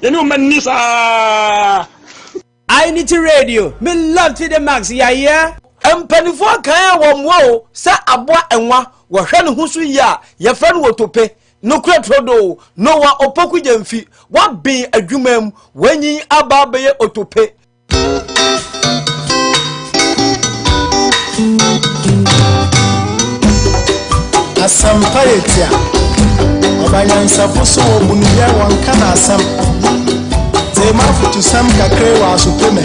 yenu manisa Unity Radio, me love to the max, yeah. Empanifo kan wo sa aboa enwa wo hwe ne husu ya ye fa no wotope no kratrodo no wa opoku jamfi wa bin adwumam wanyi aba beye otope asamparetia obanyansa foso obunuya wanka na asam tema futu sam kakre wa asopeme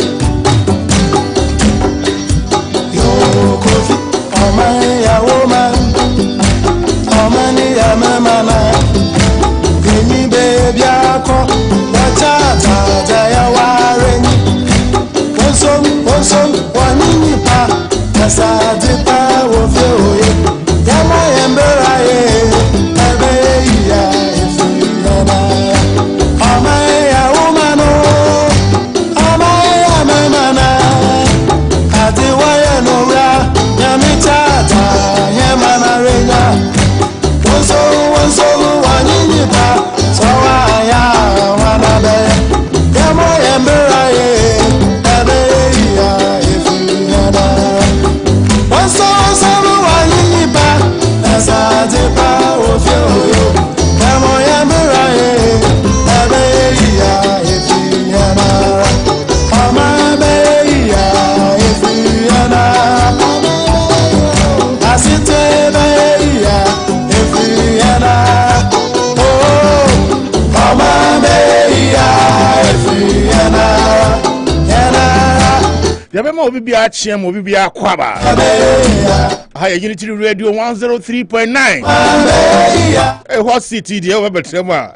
Kofi, Omani ya woman, Omani ya mamana, Vini baby ako, Wachata ya wareni, Wonson, wanini pa, Nasadi pa wofioye, Yama yembera ye, Ebe ya ifuyana, Omani ya woman, Omani ya mamana, Adiwaya no Yamitata, Yamana Rena, Wonso, Waninipa, so I wanna be Yamo Yambera, Abeya, if you had Wonso, Waninipa, as I did power of you, Yamo Yambera, Abeya, if you had Yabema obi bia chiem obi bia kwaba. Hi Unity Radio 103.9. What city dey over betrema?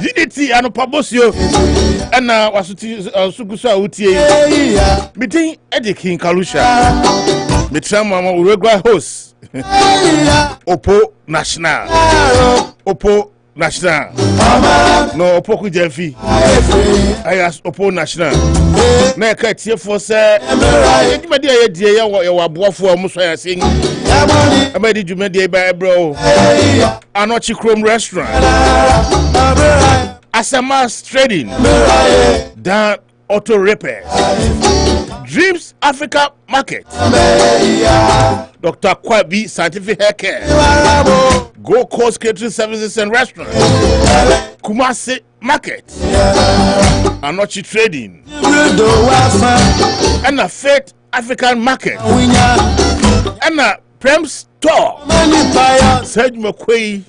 Unity Anopa Bosuo. Ena wasuti sukusu awutie. Meeting Edikin Kalusha. Betrema ma regular host. Opo National. Opo National. No Opoku Jemfi. I asked Opo National. Na ka tie for say edumade ayedie ya waboafo amuso ya sing. Amadi dwumade ba bro. Anochi Chrome Restaurant. Asamas Trading. Dan Auto Repair. Dreams Africa Market. Dr. Kwabi Scientific Hair Care. Go Coast Catering Services and Restaurants. Kumasi Market. Anochi Trading. And a Faith African Market. And a Prem Store. Serge McQuay.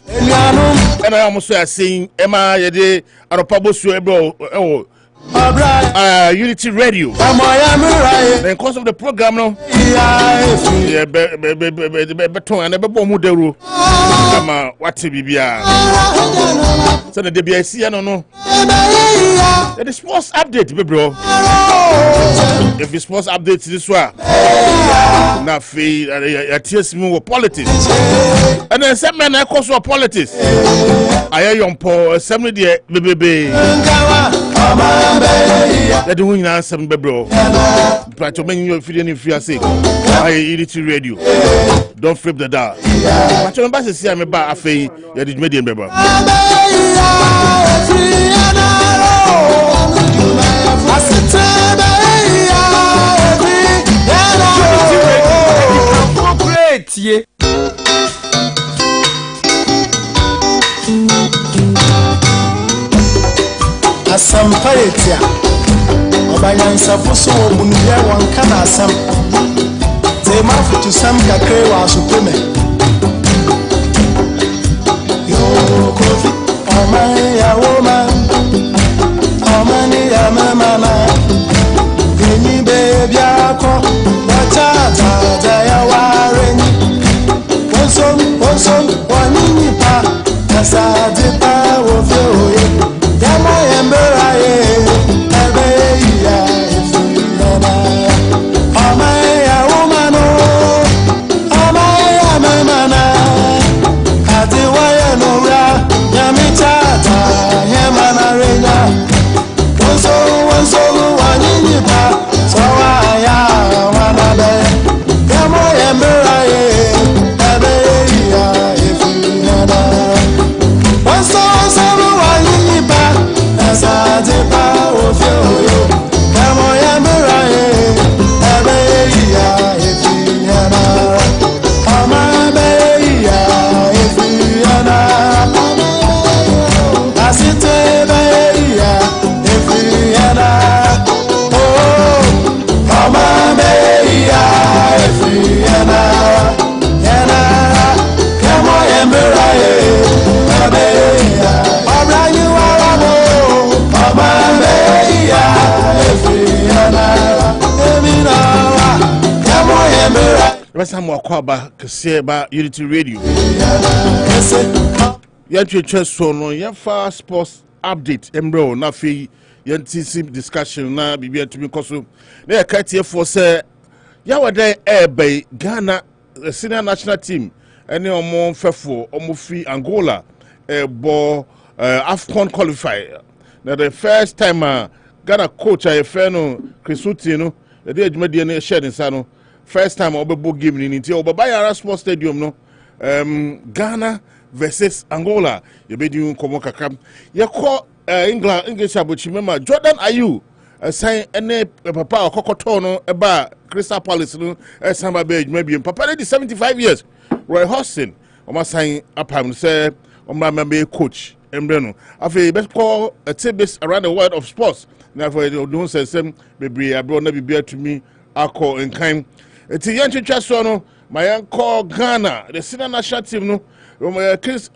And I almost saying Emma Yede Anopa Bosuo Unity Radio. The course of the program no. Yeah, beton and bebo modelu. Ama wati bibia. So the DBIC no. The sports update, bro. If the sports update this one. Na fe ya TS me politics. And then some men course of politics. Aye yompo some dey bebebe. Let the win answer, bro. But to many of you if you are sick, I Unity Radio. Don't flip the dial. But your embassy see me back after you did medium, baby. Great, asamparetia obanyansa foso obunuya wanka na asam tema futu sam kakre wa asopeme yo kofi omani ya woman omani ya mamana vini baby ako wachata ya wareni wonson wanini pa asadi pa wofioye Yama yembera ye, ebe ya ifuyana. Ama ya umano, ama ya yɛbɛsa mo akɔaba kɛseɛ ba Unity Radio yɛntwetwɛ so no yɛmfa sports update embryo na afei yɛntisi discussion na biribi atumi kɔ so na yɛka tiefoɔ sɛ yɛwɔdɛ ɛɛbɛi Ghana senior national team ɛne ɔmo mfɛfoɔ ɔmo fi Angola ɛbɔ AFCON qualifier na the first time Ghana coach a yɛfɛ no Krisuti no yɛde adwumadie no yɛhyɛ ne nsa no first time ɔbɛbɔ game ni nti ɔbɛba Yara Sports Stadium no Ghana versus Angola yɛbɛdi nkɔmmɔ kakra yɛkɔ England English abokyimema Jordan Ayew ɛsan ɛne papa a ɔkɔkɔtɔɔ no ɛba Crystal Palace no ɛsan ba bɛ adwuma biem papa no di 75 years Roy Hodgson ɔmasan apam no sɛ ɔmmra member coach embryo no afei bɛkɔ tidbits around the world of sports na afei ɔde ho sɛnsɛm bebree abrɛ na biribi atumi akɔ nkan enti yɛntwetwa so no ma yɛnkɔ Ghana the senior national team no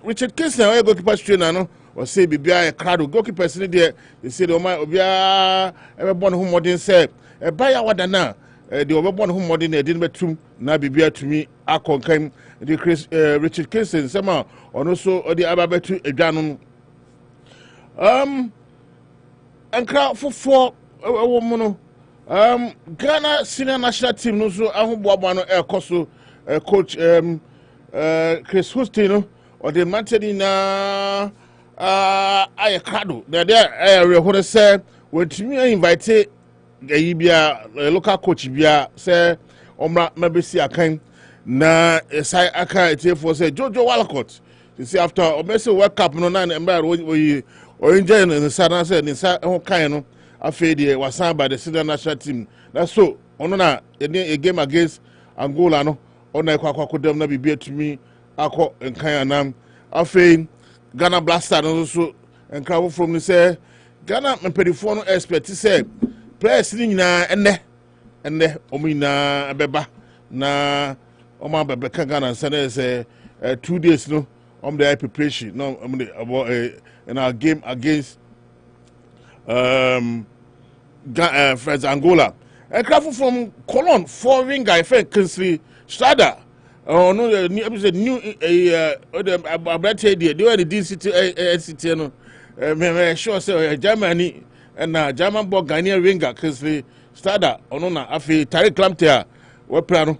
Richard Kingston ɔyɛ goalkeeper trainer no ɔsɛ biribiara yɛ krado goalkeepers no deɛ yɛsɛ deɛ ɔma obiara ɛbɛbɔ ne ho mmɔden sɛ ɛba yɛ awada no a deɛ ɔbɛbɔ ne ho mmɔden na ɛde no bɛtum na biribiara atumi akɔ nkan de Richard Kingston nsɛm a ɔno nso ɔde aba bɛto adwa no nkra fofoɔ ɛwɔ mu no Ghana senior national team no nso ahoboaboa no ɛrekɔ so coach Chris Houston no ɔde mante nyinaa ayɛ krado na deɛ ɛyɛ awerɛhoɔ sɛ wɔntumi invite ayi bia local coach bia sɛ ɔmmra mabɛsi akan na ɛsae aka etiefoɔ sɛ Jojo Walcott see after ɔmɛsɛ World Cup no na mbɛ ɔyɛngye ne nsa na sɛ ne nsa ho kan no afei deɛ wasan ba the senior national team na so ɔno na a game against Angola no ɔna ɛkɔ akɔkɔdam na biribi atumi akɔ nkan anam afei Ghana Blaster no so nkra foforɔ no sɛ Ghana mpanyinfoɔ no expect sɛ players ni nyinaa ɛnɛ ɔmo nyinaa ɛbɛba na ɔmo abɛbɛka Ghana nsa na sɛ 2 days no ɔmo de preparation no ɔmo de abɔ in our game against friends Angola nkra from Cologne 4 winger ɛfɛ Kingsley Strada no new abrate deɛ they were the city no me sure say Germany and German boy Ghanaian winger Kingsley Strada ɔno na afei Tariq Lamptey a wɔpra no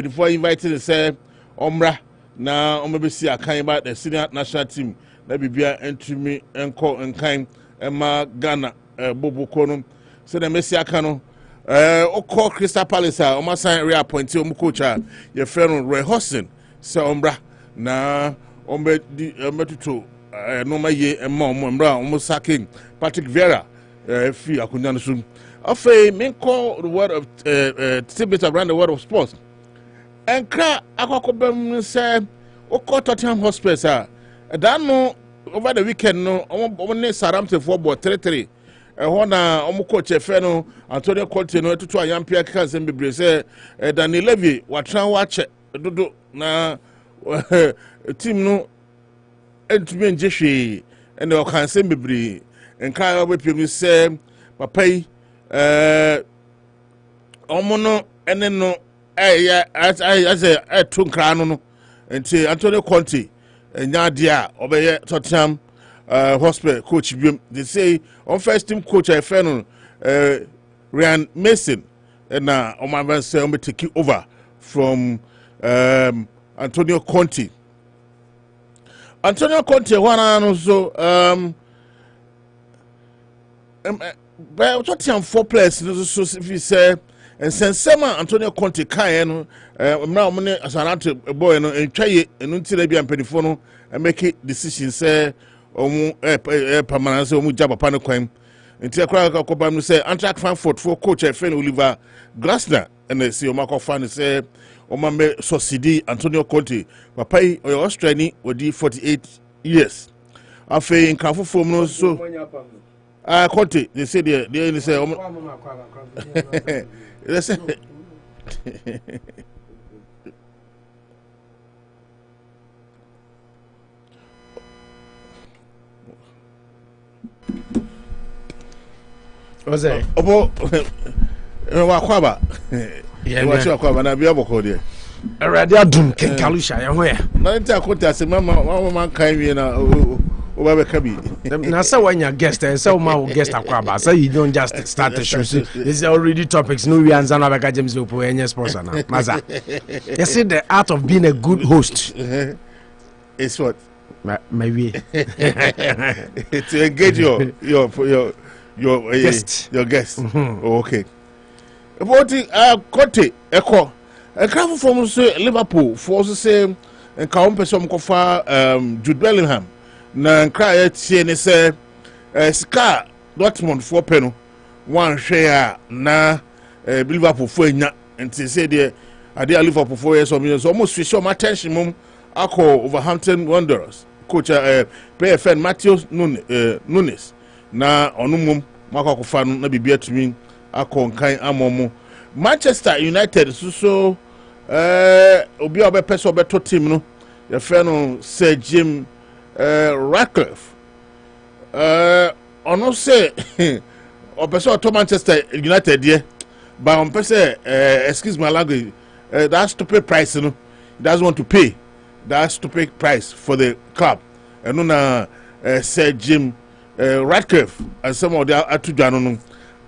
before invited say ɔmmra na ɔmabɛsi akan ba the senior national team na bibia entumi enko nkan ema Ghana boboko no so na mesi aka no okọ Crystal Palace a ɔmasan reappoint ɔmo coach a ye frɛ no Roy Hodgson sɛ ɔmbra na ɔmbɛtuto no ma ye ema ɔmo mbra ɔmo saking Patrick Vieira fi akonya no so afei menkɔ the world of tidbits around the world of sports enkra akɔkɔbam sɛ okɔ Tottenham Hotspur a that no over the weekend no ɔmo ne Southampton for bɔ 3-3 ɛhɔ na ɔmo coach ɛfɛ no Antonio Conte no ɛtoto ayampia keka nsɛm bebree sɛ Daniel Levy watena hɔ akyɛ dodo na team no ɛntumi ngye hwee ɛna ɔka nsɛm bebree nka ɔbɛpiem no sɛ papa yi ɔmo no ɛne no ɛyɛ asɛ ɛto nkra no nti Antonio Conte Nyadia obeye Tottenham Hotspur coach biom they say on first team coach I friend Ryan Mason na on my say on take over from Antonio Conte one so but Tottenham 4 players so if you say and sensema Antonio Conte kan no mra mo ne Asanate boy no entwaye enu ntire bia mpanifo no make decision say omu permanent say omu jaba pa no kwan enti akra akọba no say Eintracht Frankfurt for coach friend Oliver Glasner and say omu akọfa no say omu me succeed Antonio Conte papa yi oyo Australian odi 48 years afei nkafo fom no so Conte they say they say omu let's say what's that? Obo wa kwaba Yeah, watch your cover na be aboko there. Already adum Kenkalusha ya ho ya. Na nta akota se mama kan wie na o ba ka bi. Na say when your guest say o ma guest akwaba say you don't just start the show. This is already topics no we answer na beka James Opo any sponsor na. Maza. You see the art of being a good host. It's what maybe to engage your guest. Your guest. Oh, okay. About Cote Echo. A crowd from Liverpool for say and come person kofa Jude Bellingham. Na cry tiene say Scar Dortmund for peno one share na Liverpool for nya and say there are there Liverpool for years almost fish my attention mum ako Overhampton Wanderers coach player friend Matthew Nunes na onumum mako kofa no na bibia tumi ako nkan amomo Manchester United so obi obe person obeto team no your friend no Sir Jim Ratcliffe ono say o person to Manchester United there but on person excuse my language that stupid price no he doesn't want to pay that stupid price for the club and no Sir Jim Ratcliffe and some of the atujano no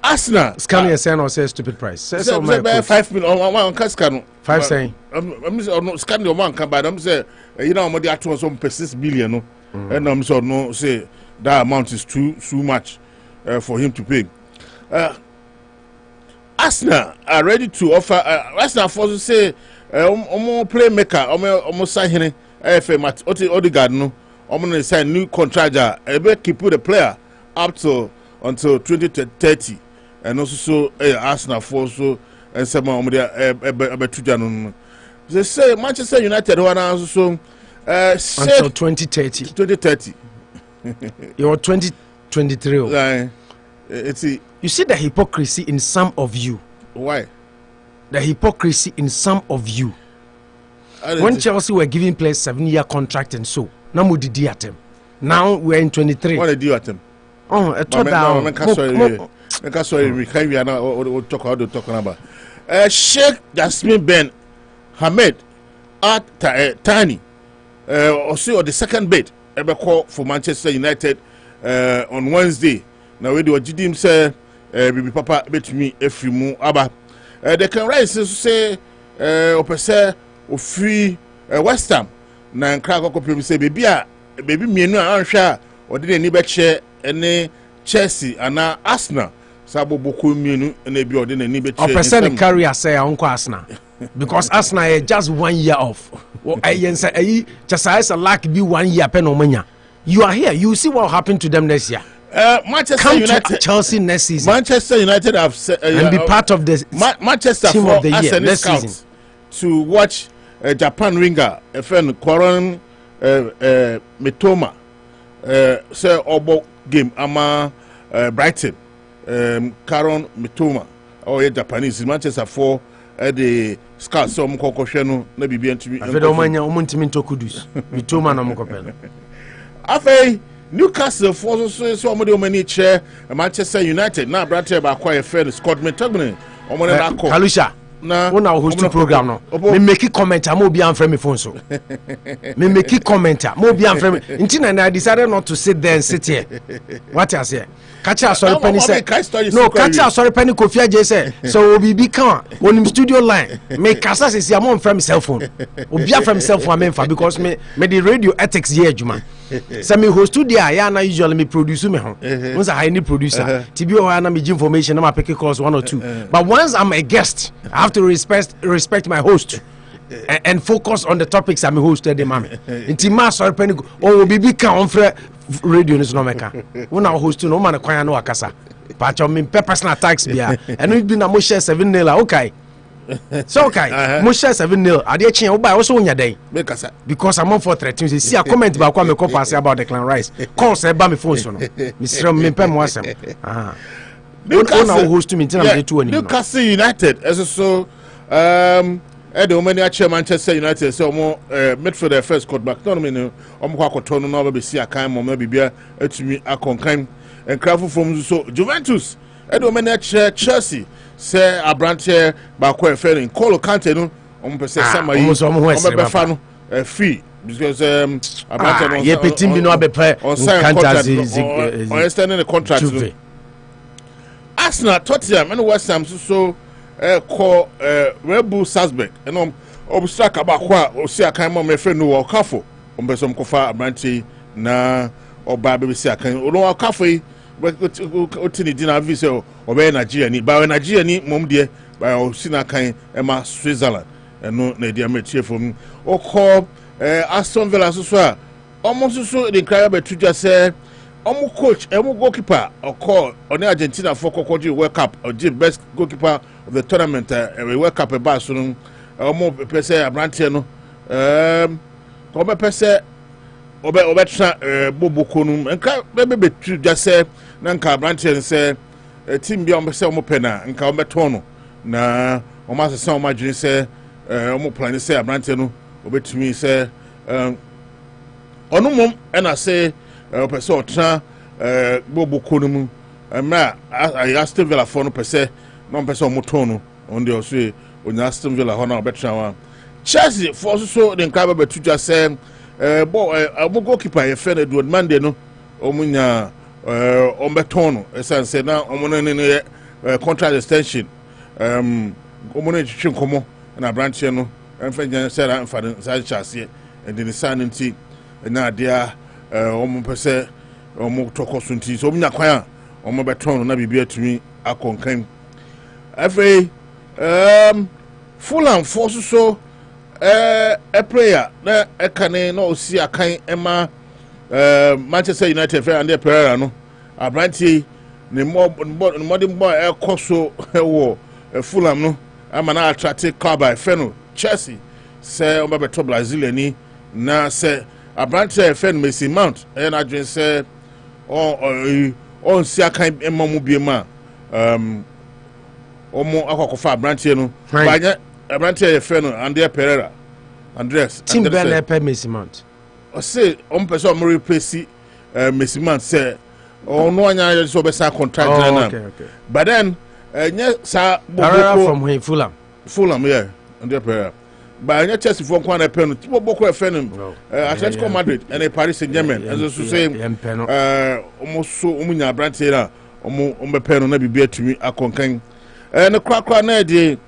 Arsenal scan your saying or say stupid price say 5 million one can scan 5 saying I'm scan your one can buy them say you know what they are to some 6 billion no and I'm so no say that amount is too much for him to pay Arsenal are ready to offer Arsenal for say playmaker almost sign here FM at Odegaard no sign new contract keep the player up to until 2030 and also so Arsenal for so and some of the they say Manchester United one also until 2030 you're 2023 you see the hypocrisy in some of you. Why the hypocrisy in some of you? When Chelsea were giving players 7-year contract and so now we did at him. Now we're in 23. What did you at him? Oh, a top down. We can't talking about. Sheikh Jasmine Ben Hamed at Tani also the second bid ever call for Manchester United on Wednesday. Now we do a GDM say baby papa bet me if you move aba. They can rise to say opese o free West Ham na nkra ko say baby mienu anhwa o de ni be che ene Chelsea ana Arsenal sabo boko mienu na bi o de ni be che opese carry say unko Arsenal because Arsenal is just 1 year off. Well, just a lack be 1 year pen omanya. You are here, you see what happened to them next year. Manchester United to Chelsea next season. Manchester United have and be part of the Manchester team of the year next season to watch Japan winger FN Koron Mitoma say obo game ama Brighton Karon Mitoma or Japanese Manchester for the scouts so mko hwe no na bibia ntimi afedo omanya omuntimi ntokudus Mitoma na mko pele afei Newcastle for so omode omani che Manchester United na brate ba kwa friend Scott McTominay omone na ko Kalusha na wona host program no me make comment am obi am frame me phone so me make comment am obi am frame nti na I decided not to sit there and sit here what I say catch sorry penny say no catch sorry penny Kofi Aje say so obi bi kan on studio line me kasa say am on frame cell phone obi am frame cell phone am fa because me the radio ethics here adwuma say me host studio ya na usually me produce me ho once I need producer tibi o na me give information na ma pick calls 1 or 2 but once I'm a guest I have to respect my host and focus on the topics I'm hosted the mama nti ma sorry penny o bibi kan on frɛ radio no no meka wona host no man kwan na wakasa pacho me personal attacks bia and we na mo share 7-0 okay so okay mo share 7-0 ade chie wo ba wo so nya den mekasa because I'm on for 13 say see a comment ba kwa me ko pass about the clan rice call say ba me phone so no me sire me pem mo asem Newcastle United as so the woman actually Manchester United so more midfielder first cut back no me akoto no be see akan mo maybe bia atumi akonkan and craft from so Juventus ɛde ɔmɛ ne Chelsea sɛ abrante ba kɔ ɛfɛ ne N'Golo Kante no ɔmo pɛ sɛ sama yi ɔmo bɛfa no free because abrante no ye petim bi no abɛpɛ Kante on extending the contract no Arsenal, Tottenham and West Ham so call Red Bull Salzburg and obstruct about or see a kind of my friend who are careful on Bessom Kofa Abranti na or Baby Siakan or no cafe Otini dinner visa or by Nigeria by Nigeria mom dear by Osina Kain Emma Switzerland and no Nadia Metia from or call Aston Villa so almost so the cry about to just say Omo coach, Omo goalkeeper, or call on the Argentina for Cocoji World Cup, or the best goalkeeper of the tournament, World Cup, a Barcelona, Omo Pese Abrantiano, Obe Pese, Obetra, Bobo Conum, and maybe to just say, Nanka Abrantian say, a team beyond Omo Pena, and Calbetono, na Omasa San Margin say, Omo Plan say Abrantiano, Obe to me say, Onumum, and I say, person tra Bobo Konum I Aston Villa for no per se non person motono on the also on Aston Villa honor betra Chelsea for so the club be to just say goalkeeper a friend Edward Monday no omunya on betono esan say na omono ne contract extension omono twetwe komo na branch no enfanya say na mfa say Chelsea and the signing team na dia omo pese omo tokosunti so omunya kwan omo beton na bibia tumi akonkan every Fulham force so a player na ekane na osi akan ema Manchester United fair and the Pereira no abranti ne modern boy ekoso wo Fulham no ama na attract club by Feno Chelsea say omo beto Brazil ni na say Abrante fan Messi Mount and I just say on Siakan Emamu Biema Omo Akofa Abrante no Abrante fan Andrea Pereira Andres Team Bella Messi Mount I say on person more replace Messi Mount say oh no anya so be sa contract okay. But then sa Pereira from Fulham yeah Andrea Pereira But I Chelsea for one pen, Boko Fenum, Atletico Madrid, and a Paris Saint-Germain, as also saying, almost so Umunya Brantera, Omo pen on be to me a conking. And the crack the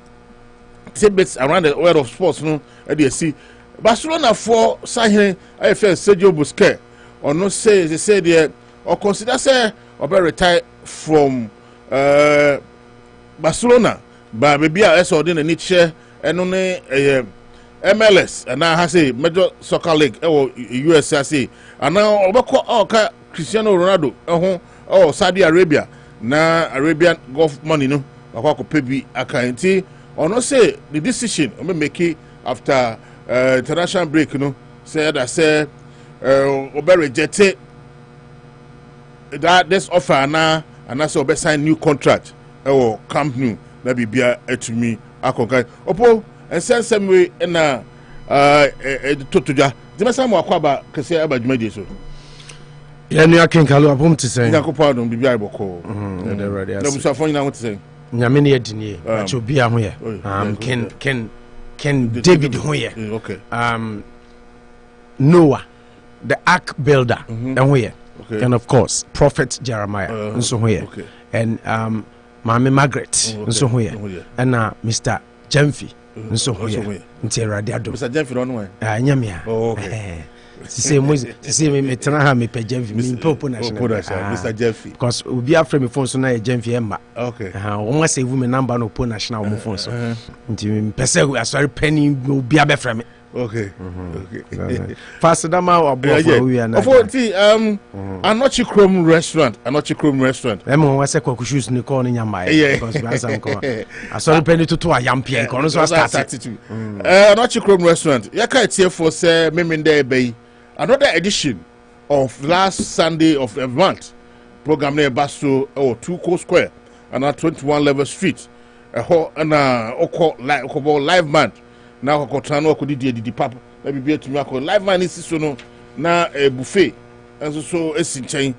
tidbits around the world of sports, no, and you see Barcelona for signing IFL Sergio Busquets, or no say, they say there, or consider say, or be retired from Barcelona, but maybe I saw in a niche. And only MLS and now has a major soccer league USA and now over Cristiano Ronaldo Saudi Arabia na Arabian Gulf money no pay account or no say the decision make it after international break no say that say rejected that this offer now and that's obe sign new contract Camp Nou na bibia etumi akonkai opo ensensem we na totoja dimasa mo akwaba kese abadwumadi so ya nu akenkalu abom tisen yakopɔ adom bibia iboko na ready na busafo nyina ho tisen nyame ne yedinie acho bia ho ye Ken David ho ye okay Noah the ark builder ho ye and of course prophet Jeremiah nso ho ye and Mami Margaret nso ho ye and Mr. Jemfi nso ho ye nti erade ado Mr. Jemfi no no nyame a okay see me tena ha me pe Jemfi me popo na Mr. Jemfi because obi afre me phone so na Jemfi emma okay won save me number no po national mo phone so nti me pese asori penny obi abefra me okay fast dama abo for we na of ti Anochi Chrome restaurant em won say kwaku shoes ni call ni nyama because we answer ko asori penny to ayampia ko no so start Anochi Chrome restaurant yaka tie for say memende ebe another edition of last Sunday of the month program near Bosuo or 2 Coast Square and at 21 Level Street live band now kotrano ko di papa na bibia tumi akọ live man is so no na buffet enso so esinchen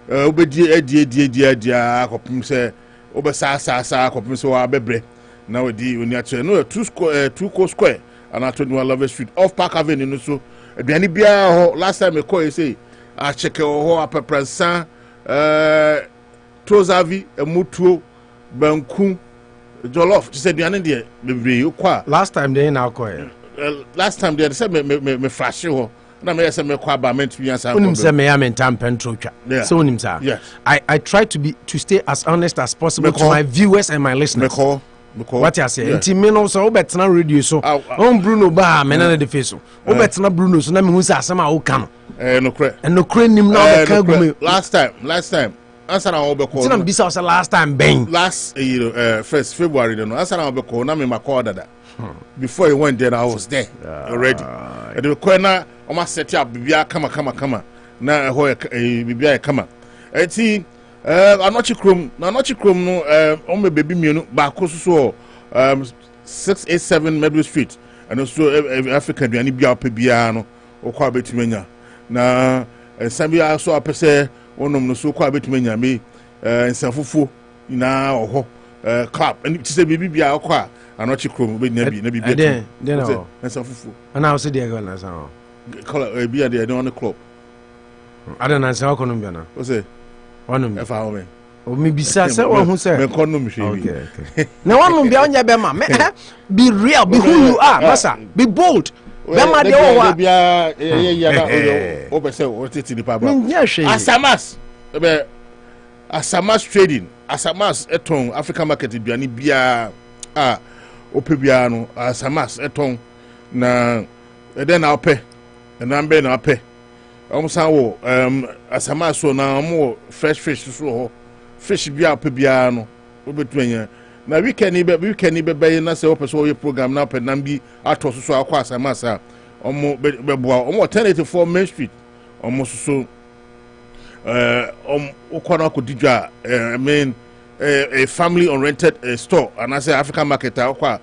obedi edi akopim se obesa sa kopim so wa bebre na odi oni ache no 2 co square and 21 Love Street off Park Avenue no so aduane bia ho last time me call you say a check ho apepransa trozavi emutuo banku jollof just said aduane de bebre kwa last time they na call last time they said me flash ho na me say me kwa ba ment bi ansa unim say me ya mentam pentro twa so unim sa I try to stay as honest as possible to my viewers and my listeners what you say nti me no so obetena radio so on Bruno ba me na de face so obetena Bruno so na me hu say asem a wo ka no kre nim na o ka gume last time answer na obeko nti na bisa say last time ben last first February no answer na obeko na me makoda that before you went there I was there already and the corner almost set up bibia kama na ho bibia kama eti anochi krom no on me baby mienu ba ko so 687 Medway Street and also African duani bia opa bia no okwa betumenya na nsambia so apese onom no so kwa betumenya me nsanfufu na oho club and ti say bibi bia okwa anochi krom be na bi then nsanfufu ana o se de go na san color bia de on the club ada na san ko no bia na o say wanum efa ho me o mi bisa se o hu se me kono mi hwe na wanum bia onya be ma be real be who you are massa be bold be ma de o wa bia ya na o be se o titi di pa ba asamas trading asamas eton African market duani bia ope bia no asamas eton na eden na ope na mbe na ope san wo asamas so na mo fresh fish so ho fish bia ope bia no obetuanya na weekend be na se ope so ye program na ope nam bi ato so akwa asamas a omo beboa omo alternative for Main Street omo so ukwana ko dijwa I mean a family rented store and I say African market akwa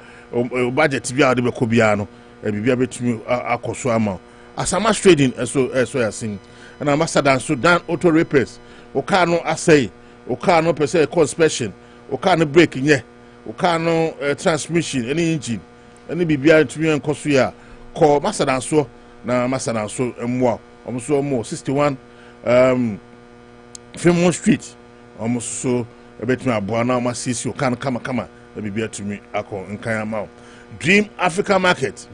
budget bia de be ko bia no bibia betumi akoso ama asama trading so ya sing and ambassador Sudan auto repairs o car no asay o car no per se inspection o car no brake nye o car no transmission any engine any bibia betumi enkoso ya call ambassador so na ambassador so emwa omso mo 61 Fremont Street almost so between Abuana Masisi o kan kama the bibia to me ako nkaya ma Dream Africa Market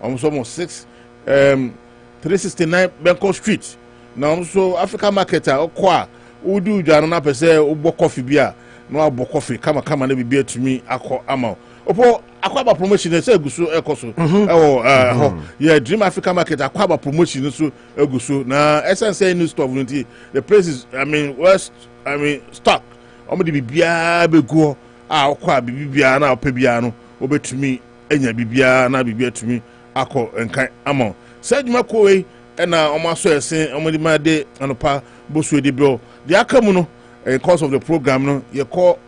almost 369 Benko Street na almost Africa Market okwa udu jano na pese ubo coffee bia no abo coffee kama na bibia to me ako ama opo akwaba promotion say eguso ekoso yeah Dream Africa Market akwaba promotion so eguso na essence new stuff the prices stock omudi bibia begu akwa bibia na opebia no obetumi enya bibia na bibia tumi akọ enkan amon seduma kowe na omaso esen omudi ma de Anopa Bosuo de bro de akamu no in course of the program no ye call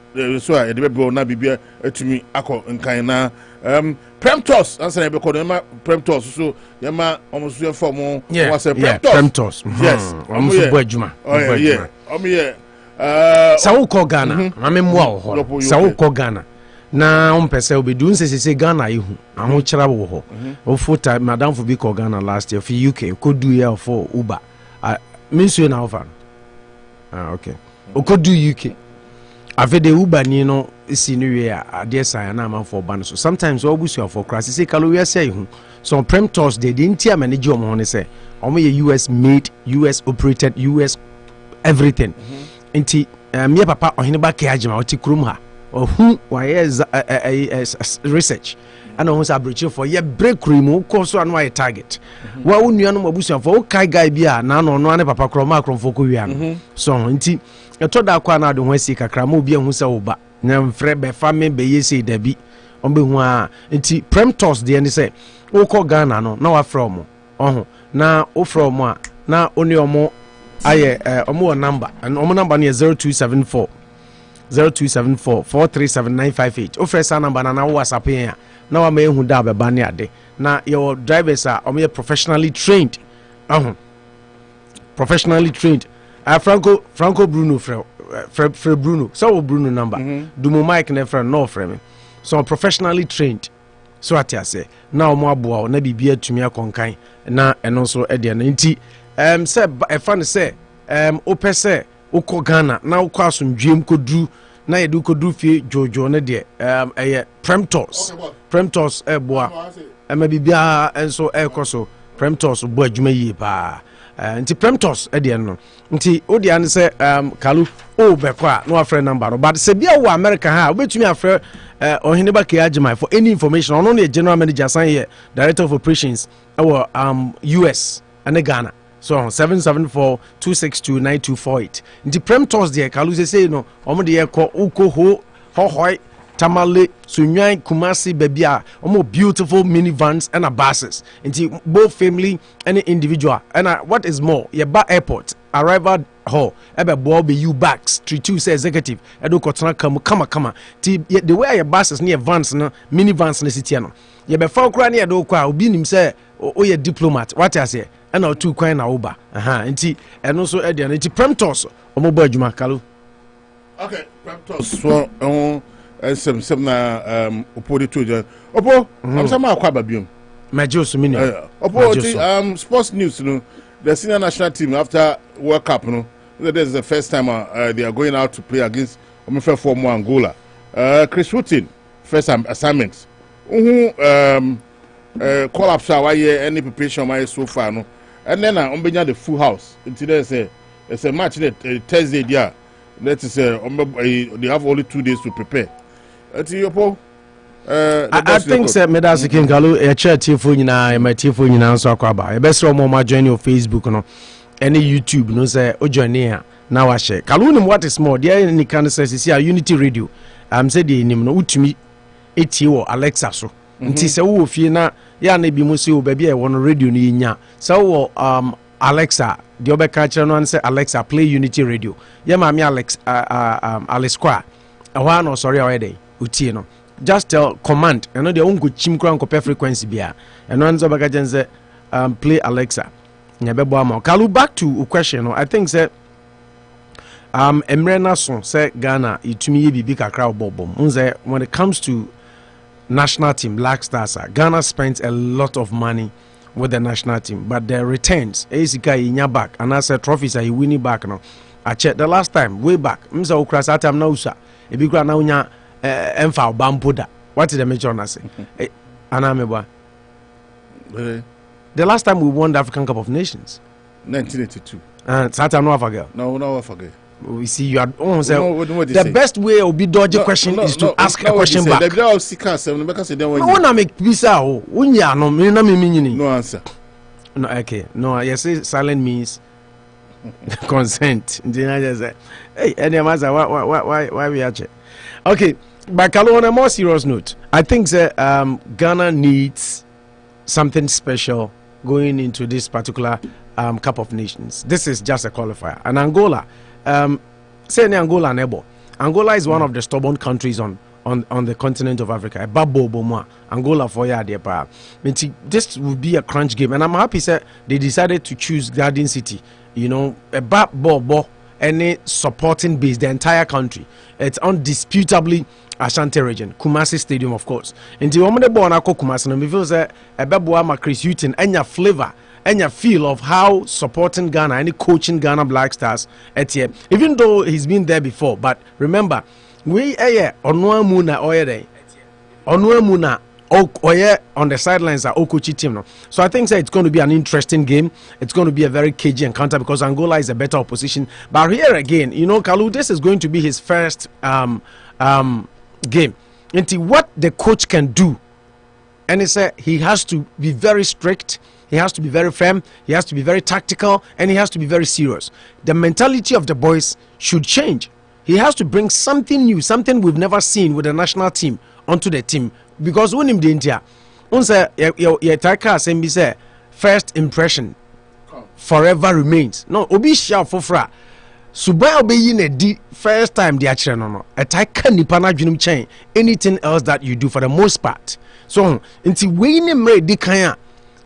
so e de bro na bibia etumi akọ enkan na Premtos answer na be call them Premtos so ye ma omoso form was Premtos yes omoso bo adwuma sawo ko Ghana mamemwa ho sawo ko Ghana na ompese obedu nsese Ghana ihu aho kyera wo ho ofota madam for be ko Ghana last year for UK kodu year for Uber mensu na offer okay okodu UK avede Uber ni no si no we ade san na man for ban so sometimes we busu for crash say kalo we say ihu so Premtos de ntia manage omo ne say omo ye US made US operated US everything nti me papa ohene ba ke agema oti krum ha ohu why research ana ho sa breach for ye break room ko so anu ay target wa onua no mabusu for o kai guy bia na no no ane papa kroma kromfo ko wia no so nti eto da kwa na de ho asi kakra ma obi ehu se wo ba na mfre be fa me be yesi dabi on be hu a nti Premtos de ni se wo ko Ghana no na wa from oho na o from a na oni omo aye omo number and omo number na 0274 4379558 offer number na WhatsApp here na wa mehu da beba ne ade na your drivers are omo professionally trained professionally trained Franco Bruno Fre Bruno. So Bruno number. Do my mic ne friend no friend. So professionally trained. So what I say. Now mo aboa na bibia tumi akonkan na eno so e de na nti say e fa ne say opɛ sɛ wokɔ Ghana na wokɔ asomdwem koduru na yɛde koduru fie jojo ne de ɛyɛ Premtos ɛboa ɛma bibia enso ɛkɔ so Premtos bo adwuma yie pa nti Premtos ɛde no nti odi an sɛ Kalu o bɛkɔ a no afrɛ number no but sɛ bia wo America ha obetumi afrɛ Ohineba Kajimai for any information on only general manager sign here director of operations our US and Ghana so 774-262-9248 the Premtos there Kalu say no omo de ko uko hohoi Tamale Sunyan Kumasi Bebia omo beautiful minivans and buses into both family and individual and what is more your bar airport arrival hall ebe bo be you backs 32 say executive edo kotena kama ti the way your buses near vans no minivans na city no ye be fa okra na edo kwa obi nim say o ye diplomat what I say and o two kwan na oba nti eno so e de nti Premtos omo bo adwuma Kalu okay Premtos so sem na opodi to opo am sama akwa babium majo so mini opo sports news no the senior national team after World Cup no this is the first time they are going out to play against for Angola Chris Wooten first assignment call up why any preparation why so far no and then the full house until there's a match Thursday there that is they have only 2 days to prepare I think say Medasi King Kalu a chat phone na my phone na so akwaba e be sro mo ma join your Facebook no any YouTube no say o join here na wa share Kalu nim what is more there ni kan say see Unity Radio say the nim no utumi etie wo Alexa so nti say wo fie na ya na bi mo say o ba bia e wo no radio ni nya say wo Alexa the obeka kire no say Alexa play Unity Radio ya ma me Alex Alice Kwa ahwa no sorry awede utie no just tell command and the ungo chim kran ko frequency bia and one zo baka jense play Alexa nya bebo am Kalu back to a question no I think say emre na so say Ghana itumi ye bibi kakra obobom unze when it comes to national team Black Stars Ghana spends a lot of money with the national team but the returns esika inya back and I said trophies are winning back no I checked the last time way back mza okra atam na usa ebi kra na unya emfa bampoda what did the major na say anameba the last time we won the African Cup of Nations 1982 Satan no afagel no afagel we see you are the best way will be dodge question is to ask a question back no na make visa o unya no me na me nyini no answer no okay no you say silent means consent hey any matter why we are okay but Kalu, on a more serious note I think that Ghana needs something special going into this particular Cup of Nations. This is just a qualifier and Angola say Angola neighbor Angola is one of the stubborn countries on the continent of Africa. Angola for ya there pa. This would be a crunch game and I'm happy that they decided to choose Garden City, you know, a ball any supporting base the entire country. It's undisputably Ashanti region, Kumasi Stadium of course. Until woman the born ako Kumasi no me feel say a beboa ma Chris Hutton and your flavor and your feel of how supporting Ghana any coaching Ghana Black Stars at here. Even though he's been there before, but remember we onwa muna oyede onwa muna on the sidelines are Okochi team no. So I think it's going to be an interesting game. It's going to be a very cagey encounter because Angola is a better opposition. But here again, you know, Kalu, this is going to be his first game. And what the coach can do, and it's he has to be very strict, he has to be very firm, he has to be very tactical, and he has to be very serious. The mentality of the boys should change. He has to bring something new, something we've never seen with the national team onto the team. Because when him India, say first impression forever remains. No, obi share fofra. Suba obi in the first time the actually no. A taika nipa na dwunum chain. Anything else that you do for the most part. So until we name ready kanya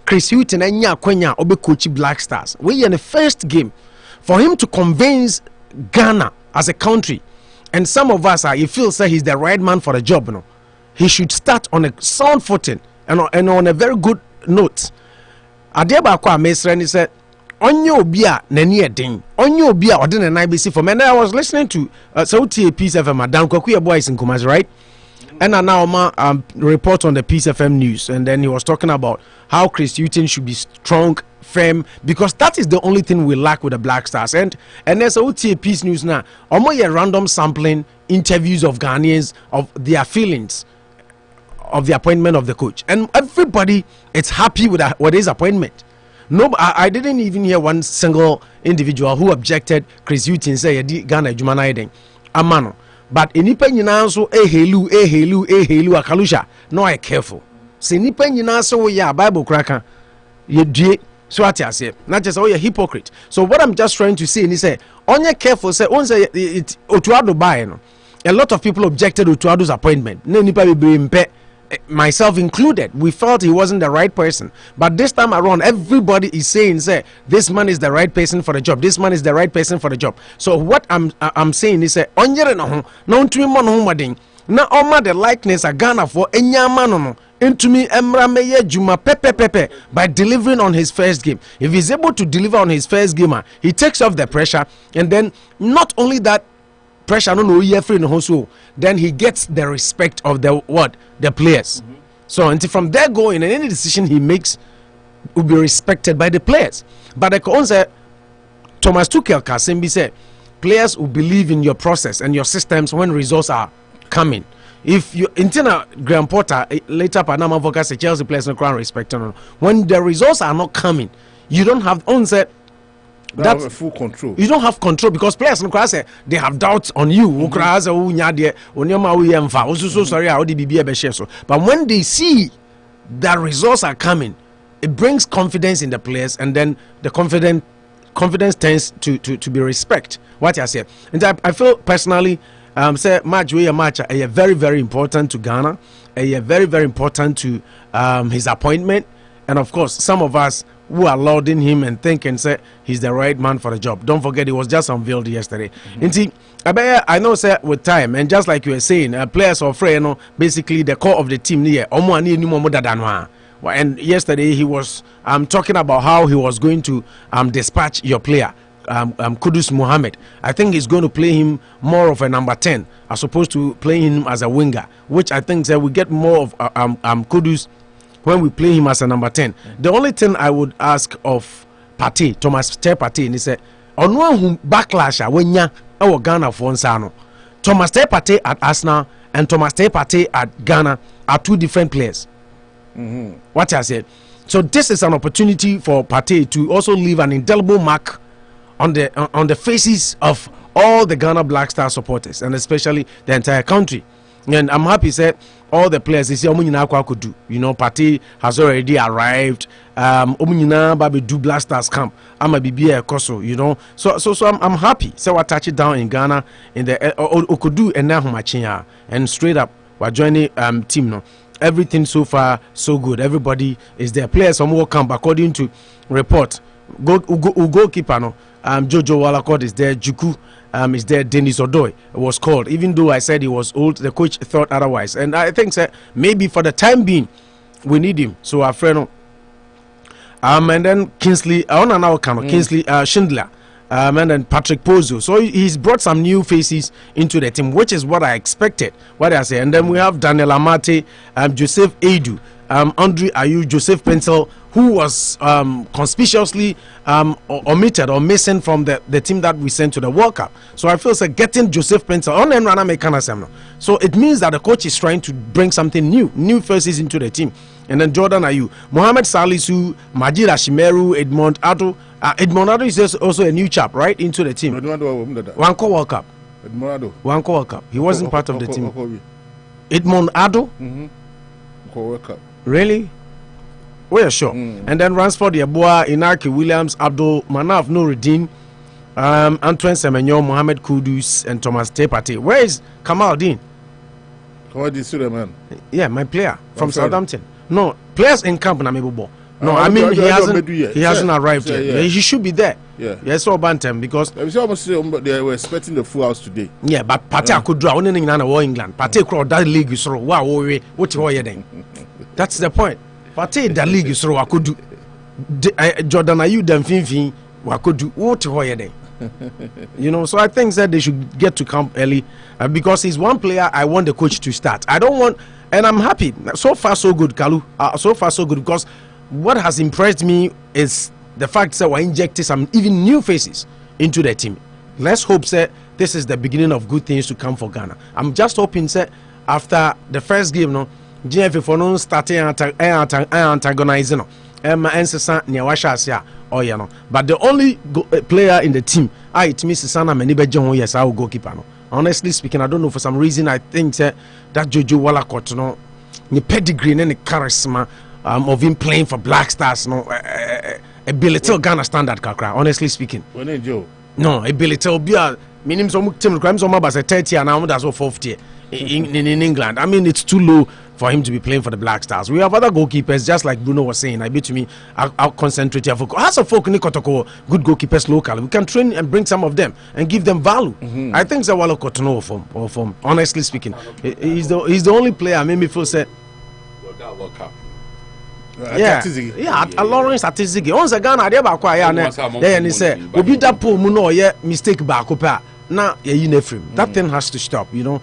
Chris Hutton anya kwanya obi coach Black Stars. We in the first game for him to convince Ghana as a country. And some of us are, you feel say he's the right man for the job, you know. He should start on a sound footing and on a very good note. Adeba kwa mesrani said, onye obia nani edin, onye obia odin and IBC for me. And I was listening to Sauti Peace FM, Madam Kwakuya Boys in Kumasi, right? And now report on the Peace FM news, and then he was talking about how Chris Hughton should be strong, firm, because that is the only thing we lack with the Black Stars. And there's a Peace News now. Almost a random sampling interviews of Ghanaians of their feelings of the appointment of the coach, and everybody is happy with his appointment. No, I didn't even hear one single individual who objected Chris Hughton say Ghana Jumana Eden Amano. But enipa nyina so ehelu akalusha, no I careful. Se nipa nyina so ya Bible kraka ye due so atiase. Not just you hypocrite. So what I'm just trying to say is say onye careful say on say it Otuado buy no. A lot of people objected to Otuado's appointment. No nipa be mpe, myself included. We felt he wasn't the right person. But this time around, everybody is saying, say, this man is the right person for the job. This man is the right person for the job. So what I'm saying is, say, onyere no no ntumi mo no madin. Na oma the likeness a Ghana for enyama no into me emra meye juma pepe by delivering on his first game. If he's able to deliver on his first game, he takes off the pressure, and then not only that pressure then he gets the respect of the players. So until from there going, and any decision he makes will be respected by the players. But the concept Thomas Tuchel Kasimbi said players will believe in your process and your systems when results are coming. If you internal Graham Potter later Panama focus Chelsea players no crown respect when the results are not coming, you don't have onset. That's full control. You don't have control because players they have doubts on you. But when they see that results are coming, it brings confidence in the players, and then the confidence tends to be respect. What I say, and I feel personally, say match very very important to Ghana, very very important to his appointment, and of course some of us who are lauding him and think and say he's the right man for the job. Don't forget, he was just unveiled yesterday. And see, I know, sir, with time, and just like you were saying, players are afraid, basically the core of the team here. And yesterday he was talking about how he was going to dispatch your player, Kudus Mohammed. I think he's going to play him more of a number 10 as opposed to playing him as a winger, which I think we get more of Kudus when we play him as a number 10. The only thing I would ask of Partey, Thomas Partey, is on one who backlash when ya our Ghana for Nsano. Thomas Partey at Arsenal and Thomas Partey at Ghana are two different players. What I said. So this is an opportunity for Partey to also leave an indelible mark on the faces of all the Ghana Black Star supporters, and especially the entire country. And I'm happy that all the players they say could do. You know, Partey has already arrived. Baby do Black Stars camp. I'm a BBA Koso, you know. So I'm happy. So I touch it down in Ghana in the Okudu and now and straight up we're joining team now. Everything so far so good. Everybody is there. Players some more camp according to report. Goalkeeper no. Jojo Walakot is there. Juku is there. Dennis Odoi was called. Even though I said he was old, the coach thought otherwise. And I think maybe for the time being, we need him. So our friend, and then Kingsley, Kingsley Schindler, and then Patrick Pozo. So he's brought some new faces into the team, which is what I expected. What I say. And then we have Daniel Amate, Joseph Edu, Andre Ayew, Joseph Pencil, who was conspicuously omitted or missing from the team that we sent to the World Cup. So I feel like getting Joseph Pencil on and run mechanism. So it means that the coach is trying to bring something new faces into the team. And then Jordan Ayew, Mohamed Salisu, Majid Ashimeru, Edmond Ado. Edmond Ado is also a new chap, right, into the team. Wanko World Cup. Wanko World Cup. He wasn't part of the team. Edmond Ado? World Cup. Really? Well, sure. And then Ransford Yeboah, Inaki Williams, Abdul Manaf Nuruddin, Antoine Semenyo, Mohamed Kudus, and Thomas Partey. Where is Kamal Dean? Kamal Dean, man. Yeah, my player from Southampton. No, players in camp na mebobo. No, I mean he hasn't arrived yet. Yeah. He should be there. Yeah, yes, or Bantam because they were expecting the full house today. Yeah, but Pate could draw on in England. Pate crowd that league is so wow. What you then? That's the point. Pate that league is so I could do. Jordan, are you them fin? What could do? What you then? You know, so I think that they should get to camp early because he's one player I want the coach to start. I don't want, and I'm happy. So far, so good, Kalu. So far, so good because what has impressed me is the fact that we're injecting some even new faces into the team. Let's hope that this is the beginning of good things to come for Ghana. I'm just hoping that after the first game, no, GFA for no starting antagonizing, no, but the only player in the team, it means Sana Menibe yes, our goalkeeper. No. Honestly speaking, I don't know, for some reason I think that Jojo Wallacott, no, the pedigree and the charisma of him playing for Black Stars, no, a belittle Ghana standard, Kakra, honestly speaking. When they Joe? No, a belittle be a minimum some team crimes on my bus 30 and now that's what 40 in England. I mean, it's too low for him to be playing for the Black Stars. We have other goalkeepers, just like Bruno was saying. I bet to me, I'll concentrate here. As a folk, Nikotoko, good goalkeepers local. We can train and bring some of them and give them value. I think Zawalo Kotono from honestly speaking, he's the only player made me feel said. Yeah, a Lawrence Atizigi. Once again, I never quite then he said, "We beat that pool, no, yeah, mistake back up. Now, yeah, that thing has to stop, you know."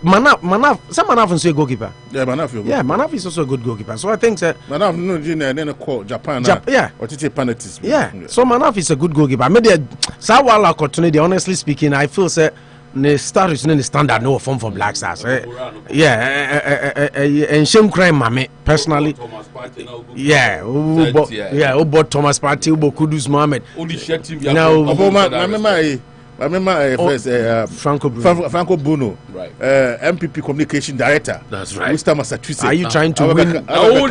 Manaf, some Manaf is a goalkeeper. Yeah, Manaf is also a good goalkeeper. So I think that Manaf no then call Japan. Yeah, or teach penalties. Yeah, so Manaf is a good goalkeeper. I mean, Sawala opportunity. Honestly speaking, I feel that the start is not the standard no form for Black Stars. Yeah, and shame crime, mame personally. Yeah, about Thomas Partey, about Kudus Mohamed. Now, I remember first Franco Bruno, right? MPP Communication Director. That's right. Worcester, Massachusetts. Are you trying to win? Bruno,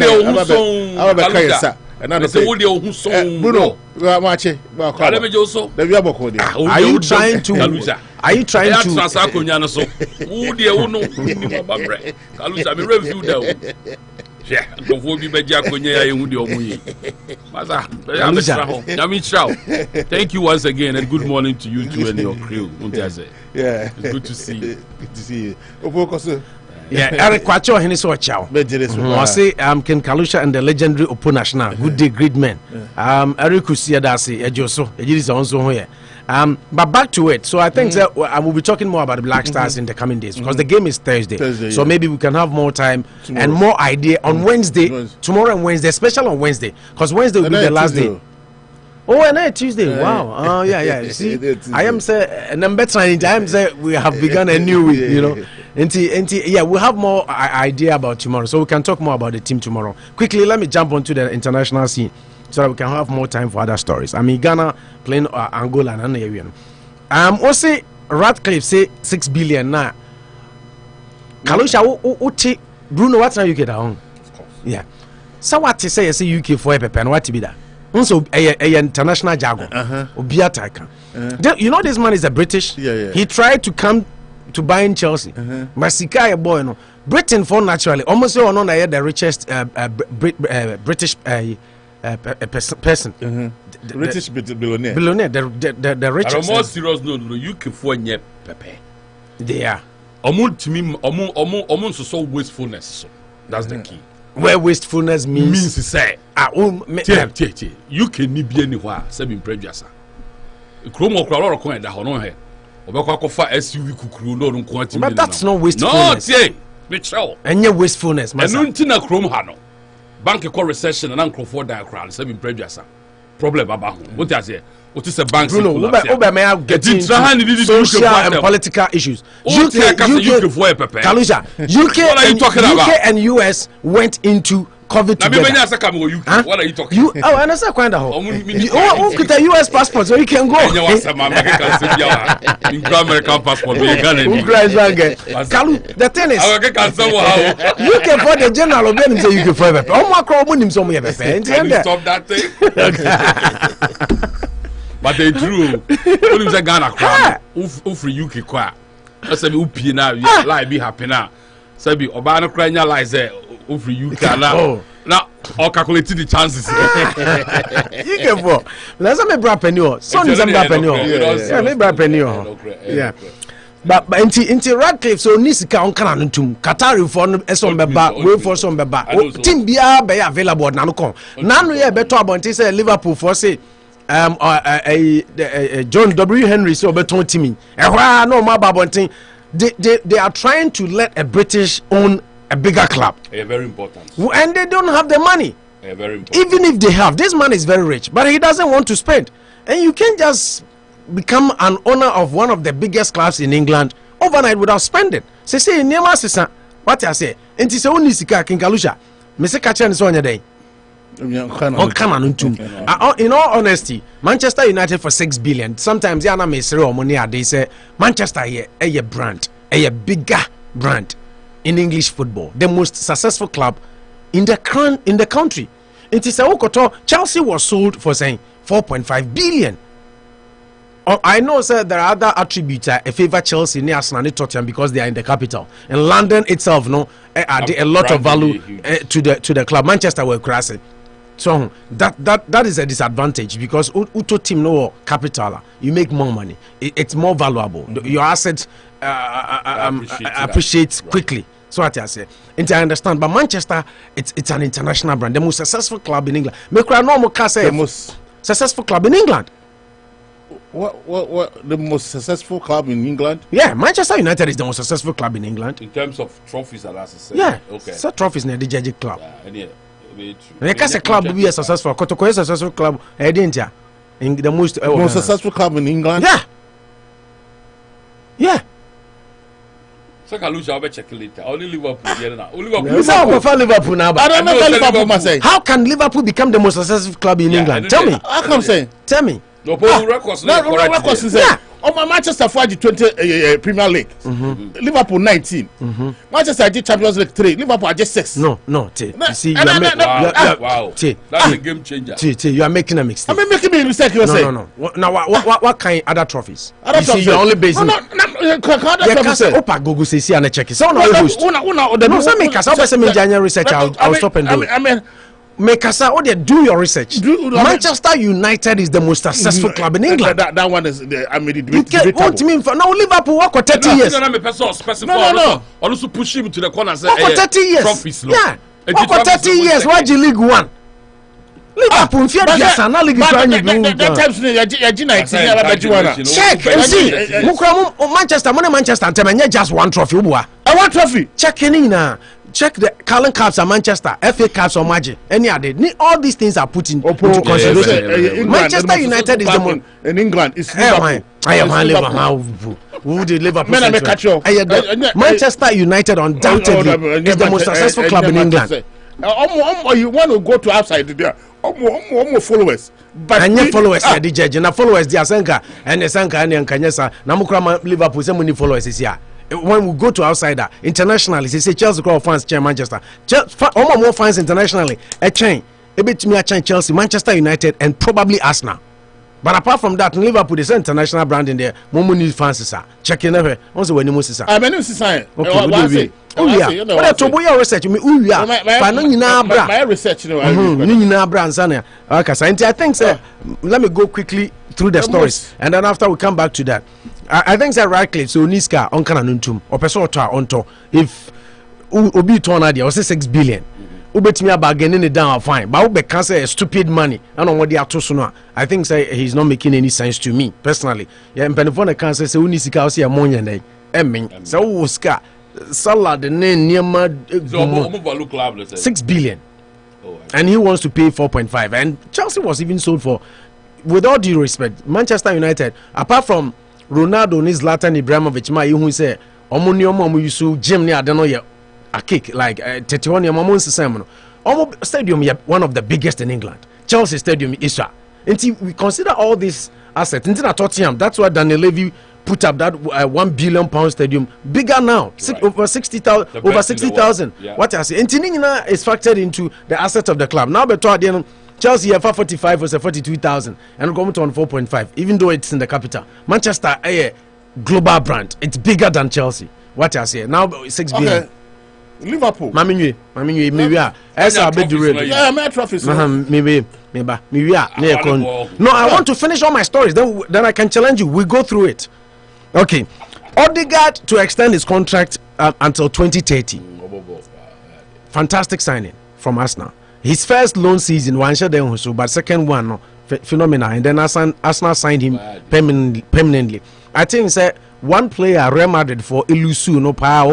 are you trying to? Are you trying to? Yeah, thank you once again and good morning to you too and your crew. Yeah, it's good to see you. Good to see you. Yeah, Eric Kwacho and his watch out. I say Ken Kalusha and the legendary Opo National. Good day, great men. Eric Kusia Dasi, Ejoso, Ejis also here. But back to it. So I think that I will be talking more about the Black Stars in the coming days because the game is Thursday. So maybe we can have more time and more idea on Wednesday, tomorrow and Wednesday, especially on Wednesday, because Wednesday will be the last day. Oh, and Tuesday. Wow. Oh, yeah. See, I am say, and I'm better. I am say we have begun a new week. You know, yeah, we'll have more idea about tomorrow, so we can talk more about the team tomorrow. Quickly, let me jump onto the international scene so that we can have more time for other stories. I mean, Ghana playing Angola and area. Also, Ratcliffe say 6 billion now. Kalusha, Bruno, what's now you get down? Yeah. So what to say? Say UK for a pepe and what to be that? Also, a international jargon. You know, this man is a British. Yeah. He tried to come to buy in Chelsea. Masika boy, no. Britain for naturally almost all known the richest British person. British billionaire. The richest. I'm more serious. No, UK for nye pepe. They are. So wastefulness. That's the key. Where wastefulness means to say, you can be anywhere, seven prejudice. Chromo crowd coin that honor here. SUV kukuru no quantity. But that's not wastefulness. No, Mitchell. And your wastefulness, and Nuntina Chrome Hano. Bank recession and Uncle Ford diagram, seven prejudice. Problem about what does it? What is a bank? Bruno, may have getting social and political issues. Kalusha, UK and US went into COVID together. What are you talking about? Oh, and that's a kind of home. Oh, get a US passport so you can go. American passport. Kalu, the thing is, UK for the general of them say UK for oh, Macron wouldn't some way. Stop that thing. But they true. Only the Ghana crowd. Who free UK crowd. I said, "Who pay now? Life be happy now." Sabi Obama crying lies there. Who free UK now? Now or calculating the chances. You get for. Let's me bra penny. So ni some bra penny. Yeah, me bra penny. Yeah. But into Radcliffe so nisika on kana ntum Qatar for esom beba we for some beba team bia be available na no kon na no ye beto abonte say Liverpool for say John W Henry so beton team ehwa no ma babonte they are trying to let a British own a bigger club. Very important. And they don't have the money. Very important. Even if they have, this man is very rich, but he doesn't want to spend. And you can't just become an owner of one of the biggest clubs in England overnight without spending. Say Nema Sisa, what I say, and it's only Sika Kinkalusha. Mr. Kachan is on your day. In all honesty, Manchester United for 6 billion. Sometimes Yana Mesri or Monia, they say Manchester a brand, a bigger brand in English football, the most successful club in the country. It is a Chelsea was sold for saying 4.5 billion. I know, sir, there are other attributes a favor Chelsea near Arsenal and Tottenham because they are in the capital. And London itself, no, add a lot of value to the club. Manchester were crashing. So that is a disadvantage because Uto team no capital, you make more money. It's more valuable. Your assets appreciate quickly. So what I say, and I understand, but Manchester, it's an international brand, the most successful club in England. The most successful club in England. What the most successful club in England? Yeah, Manchester United is the most successful club in England in terms of trophies. Yeah, okay. So trophies near the judge club. Because a club be a successful, Kotoko is a successful club. I didn't in the most successful club in England. Yeah. So Kalusha will check later. Only Liverpool here now. Liverpool now. I don't know Liverpool must say. How can Liverpool become the most successful club in England? Tell me. How come say? Tell me. No, records. Yeah. On my Manchester 20 Premier League. Liverpool 19. Manchester did Champions League 3. Liverpool are just 6. No. You see, you are wow. That's a game changer. You are making a mistake. I'm making a mistake. You say. No. Now, what kind of other trophies? You see, you're only basing. Opa Google says and check it. So no, host. No, some make us. I'll me January research. I'll stop and do it. Make us do your research. Manchester United is the most successful club in England. That one is I made it. You can't want me for now. Liverpool work for 30 years. No. Also push him to the corner. Work for 30 years. Yeah. Work for 30 years. Why you League One? Liverpool fear just an league. That times check and see. Manchester and just one trophy. One trophy. Check in now. Check the Carling Cups at Manchester, FA Cups or Magic. Any other. All these things are put into consideration. Manchester United is the most in England. It's Liverpool. Who did Liverpool? Manchester United undoubtedly is the most successful club in England. You want to go to outside there? Followers. But and followers are the judge. And followers, the Asanka and the Sanka and Kanyasa. Namukrama Liverpool, so many followers is here. When we go to outsider internationally, they say Chelsea crowd fans chain Manchester. More fans internationally. A chain. A bit to me a chain Chelsea, Manchester United, and probably Arsenal. But apart from that, in Liverpool, there's an international brand in there. More need fans are checking every. Also, when you must say, I mean, okay. What to your research? Me, my research. Okay, so I think, sir. Let me go quickly through the stories, and then after we come back to that. I think that Radcliffe so Niska on Kananuntum or Pesota on to if Obi Tonadia was 6 billion. Ubet me about getting it down fine, but Ube can say stupid money. I don't know what they are too soon. I think say he's not making any sense to me personally. Yeah, and Penifona can say Unisika see a money and I mean, so Uska Salah the name near 6 billion. And he wants to pay 4.5. And Chelsea was even sold for, with all due respect, Manchester United, apart from Ronaldo ni Zlatan Ibrahimovic ma you say omo you gym near I don't know a kick like 31 stadium one of the biggest in England. Chelsea Stadium Isha. Until we consider all these assets, until Tottenham, that's why Daniel Levy put up that £1 billion stadium bigger now, over 60,000. Yeah. What I say, and Tinina is factored into the assets of the club. Now, but Chelsea have 45 was 42,000 and going to on 4.5, even though it's in the capital. Manchester, a global brand, it's bigger than Chelsea. What I say now, 6 billion. Liverpool. Mami maybe esa be do ready. Yeah, me trophies. Maybe no, I want to finish all my stories. Then I can challenge you. We go through it. Okay. Odegaard to extend his contract until 2030. Fantastic signing from Arsenal. His first loan season, but second one, no, phenomenal. And then Arsenal signed him permanently. I think one player Real Madrid for Ilusu no pa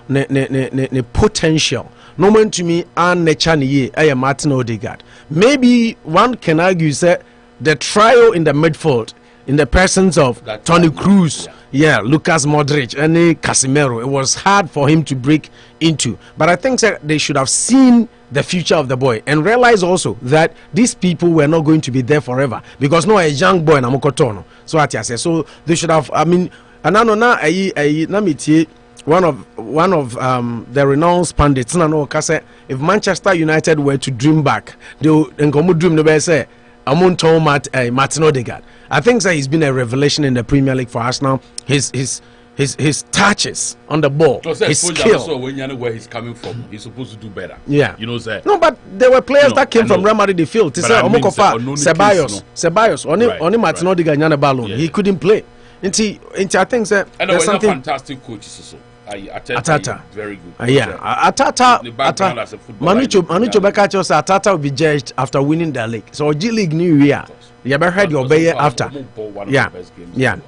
ne potential. No man to me and ne Martin Odegaard. Maybe one can argue the trio in the midfield in the presence of Toni Kroos, Lucas Modric and Casemiro, it was hard for him to break into. But I think they should have seen the future of the boy and realize also that these people were not going to be there forever, because no a young boy na mokotono. So what I say, so they should have. I mean, and one of the renowned pundits if Manchester United were to dream back, they would dream the say Martin Odegaard. I think that he's been a revelation in the Premier League for Arsenal. His touches on the ball, his skill. So when you know where he's coming from, he's supposed to do better. Yeah, you know, sir. No, but there were players that came from Real Madrid. The field. Ceballos. Only Martin Odegaard nyane ballon. He couldn't play. I think that there's something. Fantastic coaches also. Atata, very good. Atata. Manucho Bekacho said Atata will be judged after winning the league. So G League New Year, you ever heard your bay after? Yeah.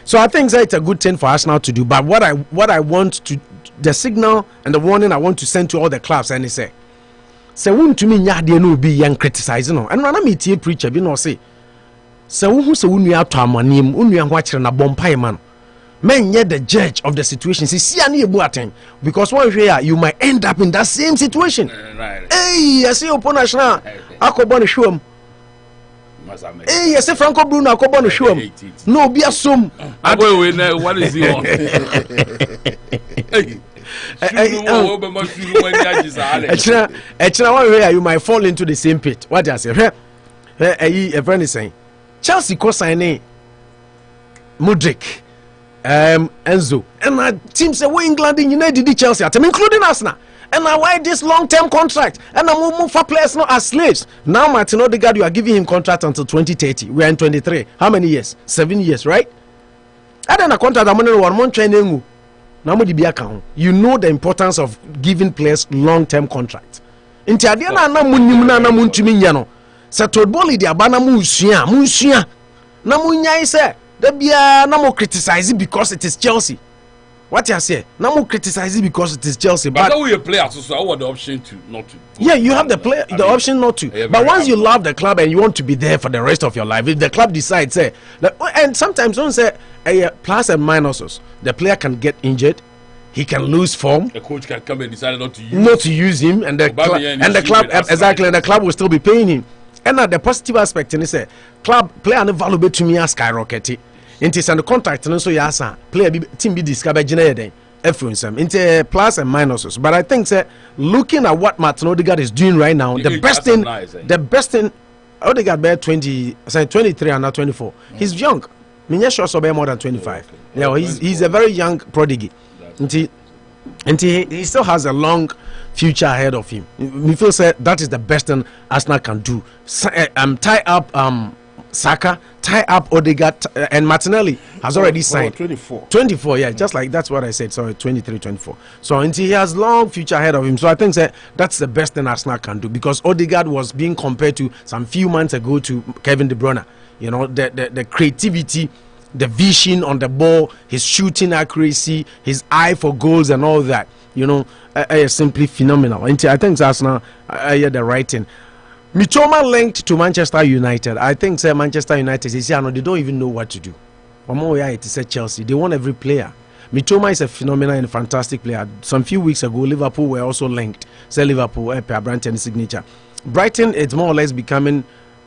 So I think that it's a good thing for Arsenal to do. But what I want to, the signal and the warning I want to send to all the clubs, and they say won't to me nyade no be young criticizing no. And when I meet a preacher, you know say who say unu ya to amanim, unu ya hwachire na bompai man. Men yet the judge of the situation. See, because one here you might end up in that same situation. Right. Hey, I see upon us now. I could want to show him. Hey, I say Franco Bruno. I could want to show him. No, be assume. What is he on? You might fall into the same pit. What I say? A friend is saying Chelsea co signing Modric. Enzo and team say we England in United Chelsea at including Arsenal, and now why this long-term contract and I'm move for players not as slaves. Now Martin Odegaard, you are giving him contract until 2030. We are in 23. How many years? 7 years, right? And then a contract I'm going one month training. You know the importance of giving players long-term contracts. Inti adia na munim na muntumi nya no. Se todball di abana munsua na munya ise da bia na mo criticize because it is Chelsea. What you say? Now mo criticize because it is Chelsea. But we play so I want the option to not to. Yeah, you have the option not to. But once you love the club and you want to be there for the rest of your life, if the club decides and sometimes don't say plus and minuses, the player can get injured. He can lose form. The coach can come and decide not to use him, and the club exactly, and the club will still be paying him. And the positive aspect in this club player no value to me as skyrocket. Into the contract and so yes, player team be discovered generally influence them into plus and minuses. But I think looking at what Martin Odegaard is doing right now, the best thing Odegaard bear 23 and not 24. He's young. Minyesho so bear more than 25. Yeah, he's a very young prodigy. And he still has a long future ahead of him. We feel that is the best thing Arsenal can do. Tie up Saka, tie up Odegaard, and Martinelli has already signed 24, yeah, just like that's what I said. Sorry, 23, 24. So he has long future ahead of him. So I think that's the best thing Arsenal can do, because Odegaard was being compared to some few months ago to Kevin De Bruyne. You know, the creativity, the vision on the ball, his shooting accuracy, his eye for goals and all that, you know, is simply phenomenal. And I think Arsenal are the right thing. Mitoma linked to Manchester United. I think Manchester United, they don't even know what to do. It is Chelsea. They want every player. Mitoma is a phenomenal and fantastic player. Some few weeks ago, Liverpool were also linked. Liverpool, Brighton signature. Brighton is more or less becoming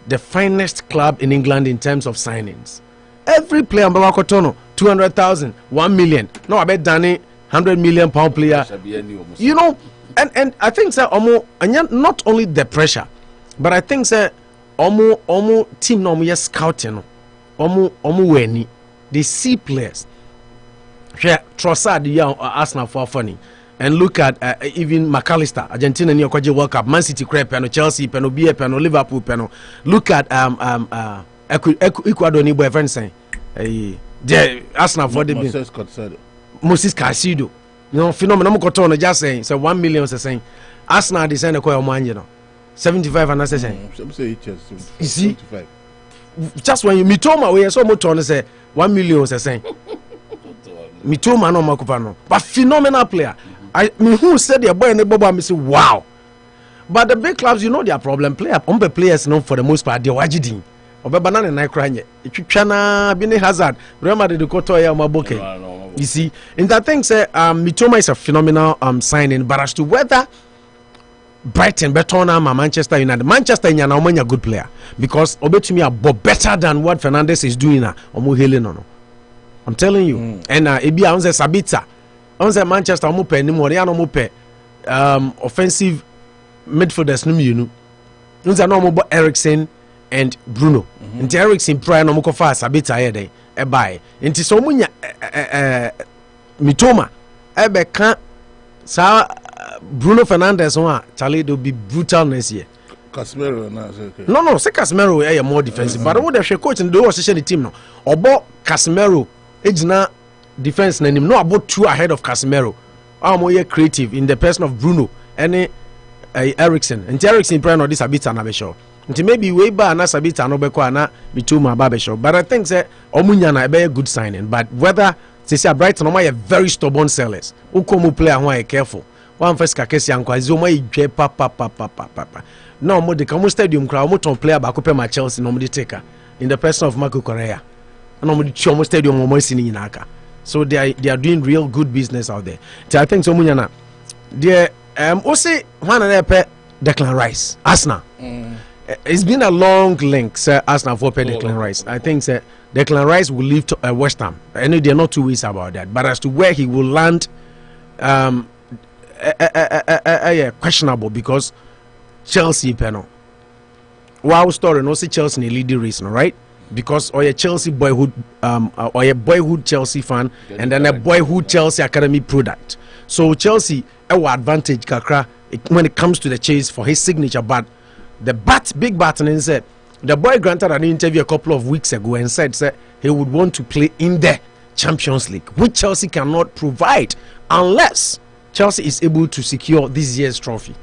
the finest club in England in terms of signings. Every player, 200,000, 1 million. No, I bet Danny, 100 million pound player. You know, and I think not only the pressure, but I think omo team no mo scouting omo weni, they see players. Trossard Arsenal for funny. and look at even McAllister, Argentina near Kwaji World Cup, Man City crep, peno, Chelsea, peno, BA, peno, Liverpool, peno. Look at Ecuador, ni boyfriend saying, the Arsenal for the Moses Casido. No phenomenal kotono just saying, so 1 million saying, Arsenal design a coil man, you know, 75 and I saying, you see, just when you Mitoma, we are so much on say 1 million saying. Mitoma no Makupano, but phenomenal player. I mean, who said the boy and the Boba? I say, wow. But the big clubs, you know, their problem. Players, know for the most part, they're wajiding. Obe banana na kranye. Ichana bini hazard. Remember the Koto ya Maboke. You see, and that thing say, Mitoma is a phenomenal signing, but as to whether Brighton, Tottenham, Manchester United, Manchester United are a good player because Obe to me are better than what Fernandes is doing now. No. I'm telling you. And Ebi on the Sabitzer, on the Manchester Mupe, Nimoriano Mupe, offensive midfielders, you know. Unza no mo Eriksen and Bruno. Nti Eriksen prior no mo kofa Sabitzer here e buy. Nti so munya Mitoma e be kan sa Bruno Fernandes one Charlie do be brutal next year. Casemiro na okay. No, say Casemiro e more defensive, but what the coach do was the team no. Obo Casemiro ejina defense na him no about 2 ahead of Casemiro. More creative in the person of Bruno and Eriksen. And Eriksen prior no this Sabitzer na be sure. Nti maybe way ba na Sabitzer no be ko na Mitoma ba be sure. But I think say omunya na be a good signing. But whether say Brighton no very stubborn sellers. Ukomu player who are careful. One first kakesi anko azoma idwe pa. No more the Camus Stadium crowd mo ton player back up my Chelsea no more take in the person of Marco Correa. No more the Chomo Stadium mo sini inaka. So they are doing real good business out there. So I think so munyana. They also one pe Declan Rice Arsenal. It's been a long link, sir. Arsenal for Declan Rice. I think sir, Declan Rice will leave to West Ham. I know they're not too worried about that. But as to where he will land, questionable because Chelsea panel. Wow story no see Chelsea in a leading race, right? Because or a Chelsea boyhood or a boyhood Chelsea fan and then a boyhood Chelsea academy product. So Chelsea our advantage kakra when it comes to the chase for his signature, but the big button and said the boy granted an interview a couple of weeks ago and said he would want to play in the Champions League, which Chelsea cannot provide unless Chelsea is able to secure this year's trophy.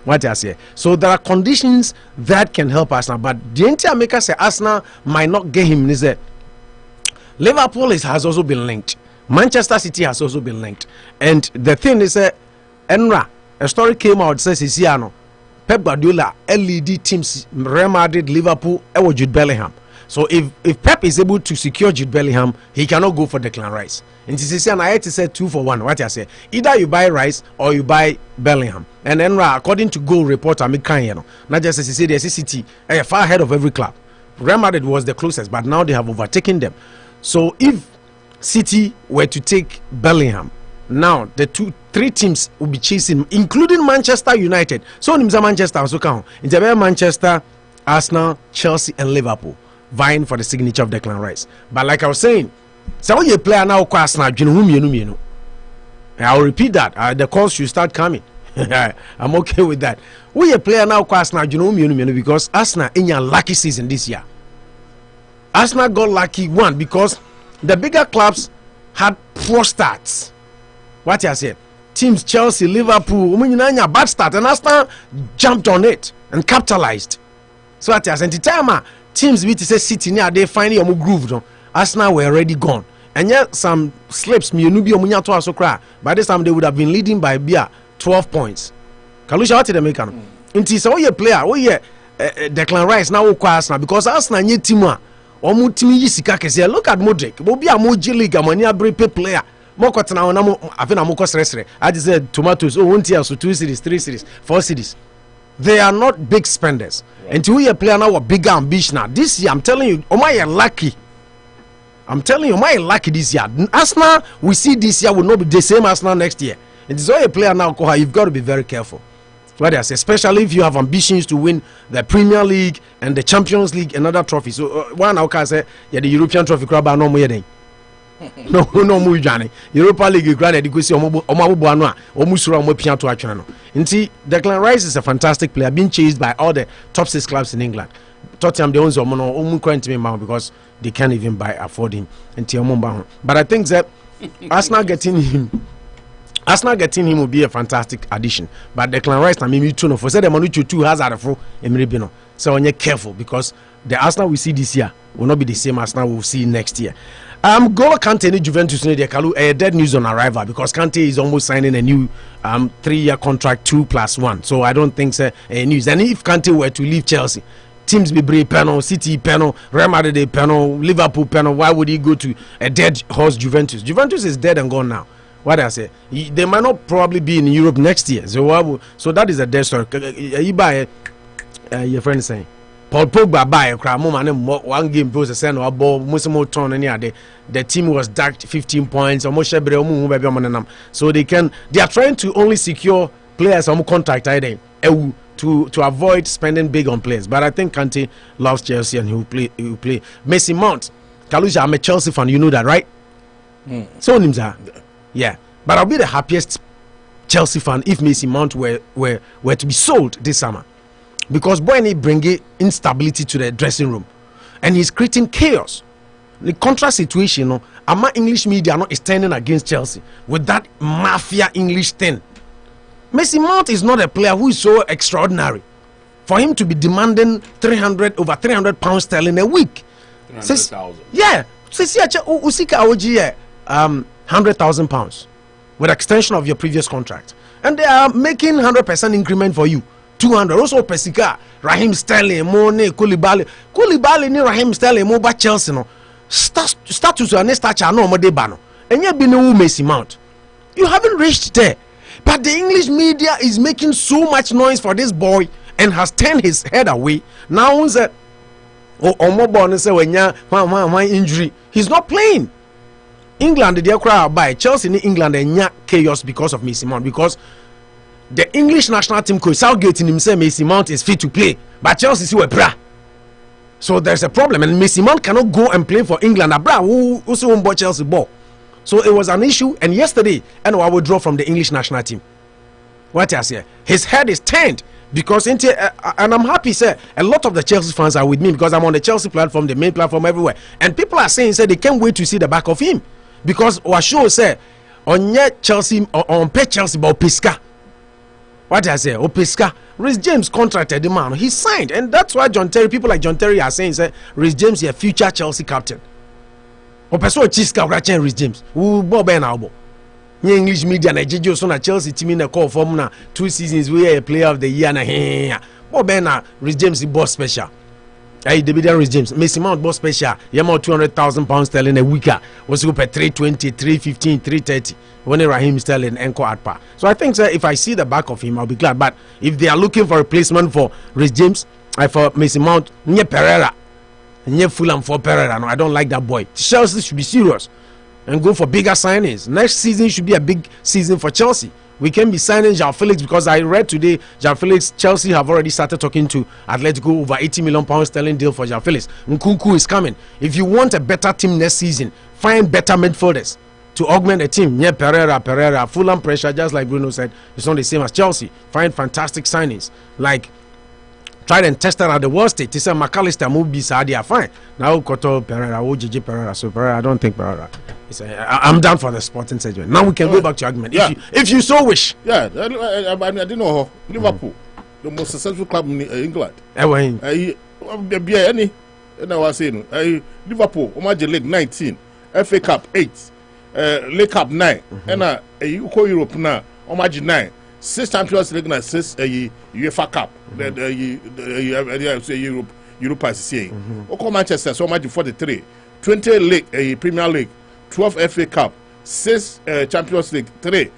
What I say. So there are conditions that can help Arsenal, but the entire maker say Arsenal might not get him. Is that Liverpool has also been linked. Manchester City has also been linked, and the thing is that Enra, a story came out says Isiano, Pep Guardiola, LED teams, Real Madrid, Liverpool, and Jude Bellingham. So if Pep is able to secure Jude Bellingham, he cannot go for Declan Rice. And this is I had to say 2 for 1. What I say, either you buy Rice or you buy Bellingham. And then according to Goal Reporter, not just as he said, the City far ahead of every club. Real Madrid was the closest, but now they have overtaken them. So if City were to take Bellingham, now the 3 teams will be chasing, including Manchester United. So in Manchester also count. In Manchester, Arsenal, Chelsea, and Liverpool vying for the signature of Declan Rice. But like I was saying, so you play now Arsenal, I'll repeat that. The calls should start coming. I'm okay with that. We a player now Arsenal, because Arsenal in your lucky season this year. Arsenal got lucky one because the bigger clubs had poor starts. What I said, teams Chelsea, Liverpool, bad start, and Arsenal jumped on it and capitalized. So what I said, the time teams with say City near they finally your groove. No? Arsenal were already gone, and yet some slips. By this time they would have been leading by 12 points. Kalusha what did they make? Until so you player, Declan Rice now Arsenal because Arsenal nye team look at Modric. Bobi a Moji League amani abre player. Moko na mo afina mo kosresre. I just said tomatoes. Oh, 1 tier, so 2 cities, 3 cities, 4 cities. They are not big spenders. Right. Until we player now with bigger ambition. Now this year, I'm telling you, Omaya lucky. I'm telling you, Omaya lucky this year. Arsenal, we see this year will not be the same Arsenal next year. It is all a player now. You've got to be very careful. What I say, especially if you have ambitions to win the Premier League and the Champions League and other trophies. So one now can say, yeah, the European trophy crowd no more. no mu dwane Europa League grade de kwesi omo anu a omu suro omo pia to atwene no nti Declan Rice is a fantastic player being chased by all the top 6 clubs in England. Tottenham they own omo no omu current me now because they can't even afford him nti omo ba. But I think that Arsenal getting him will be a fantastic addition. But Declan Rice na me too no for say the Manu 2 has arefo emre no. So on careful because the Arsenal we see this year will not be the same Arsenal we'll see next year. Golo Kante ni Juventus ni de kalu dead news on arrival because Kante is almost signing a new 3-year contract 2+1. So I don't think so news. And if Kante were to leave Chelsea, teams be brave panel, City panel, Real Madrid panel, Liverpool panel, why would he go to a dead horse Juventus? Juventus is dead and gone now. What I say, they might not probably be in Europe next year. So that is a dead story. You buy your friend is saying Paul Pogba buy a crowd one game process and a ball Musimo turn any the team was docked 15 points almost so they are trying to only secure players on contract to avoid spending big on players. But I think Kante loves Chelsea and he will play. Mason Mount, Kalusha, I'm a Chelsea fan, you know that, right? So yeah, but I'll be the happiest Chelsea fan if Mason Mount were to be sold this summer. Because Boyne bring instability to the dressing room and he's creating chaos. The contrast situation, Ama English media is standing against Chelsea with that mafia English thing. Mason Mount is not a player who is so extraordinary for him to be demanding over 300 pounds sterling a week. 300,000. Yeah, Usika OG 100,000 pounds with extension of your previous contract, and they are making 100% increment for you. 200 also Pesika, Raheem Sterling, Mone, Koulibaly ni Raheem Sterling, mo ba Chelsea no status and stature no mo de ba no. Enye bi no Mason Mount. You haven't reached there. But the English media is making so much noise for this boy and has turned his head away. Now say Omo say when injury, he's not playing. England they cry by Chelsea in England and chaos because of Mason Mount, because the English national team coach Southgate in himself Mason Mount is fit to play, but Chelsea see bra. So there's a problem, and Mason Mount cannot go and play for England. Bra who also won ball Chelsea ball. So it was an issue, and yesterday and I withdraw from the English national team. What I say, his head is turned because and I'm happy sir, a lot of the Chelsea fans are with me because I'm on the Chelsea platform, the main platform everywhere, and people are saying they can't wait to see the back of him because Washo said on Chelsea on pay Chelsea about Pisca. What I say, Pisca, Reece James contracted the man, he signed, and that's why people like John Terry are saying Reece James is a future Chelsea captain. Opeso Chiska Rachan Reece James, who Bob and Albo. English media na Jijo so na Chelsea team in the call form na 2 seasons we a player of the year na Bob and Reece James is boss special. Hey, David Reece James, Mason Mount boss special. Yama 200,000 pounds sterling a week. Was up at 320, 315, 330. When Raheem Sterling and at par. So I think if I see the back of him, I'll be glad. But if they are looking for a replacement for Reece James, for Mason Mount, Nye Pereira. Nye Fulham for Pereira. No, I don't like that boy. Chelsea should be serious and go for bigger signings. Next season should be a big season for Chelsea. We can be signing João Felix because I read today João Felix, Chelsea have already started talking to Atletico over 80 million pounds sterling deal for João Felix. Nkunku is coming. If you want a better team next season, find better midfielders to augment the team. Yeah, Pereira, Fulham pressure, just like Bruno said, it's not the same as Chelsea. Find fantastic signings like tried and tested at the world state. He said McAllister move beside they are fine. Now Koto Pereira, OJJ Pereira. So Pereira, I don't think Pereira. I'm down for the sporting segment. Now we can go back to argument. Yeah. If you so wish. Yeah, I didn't know Liverpool, the most successful club in England. Liverpool, Omaji League 19, FA Cup 8, League Cup 9, and Europe now, Omaji 9. 6 Champions League and 6 UEFA Cup. Europa is saying. Oko Manchester so much 43, 20 League, Premier League, 12 FA Cup, 6 Champions League, 3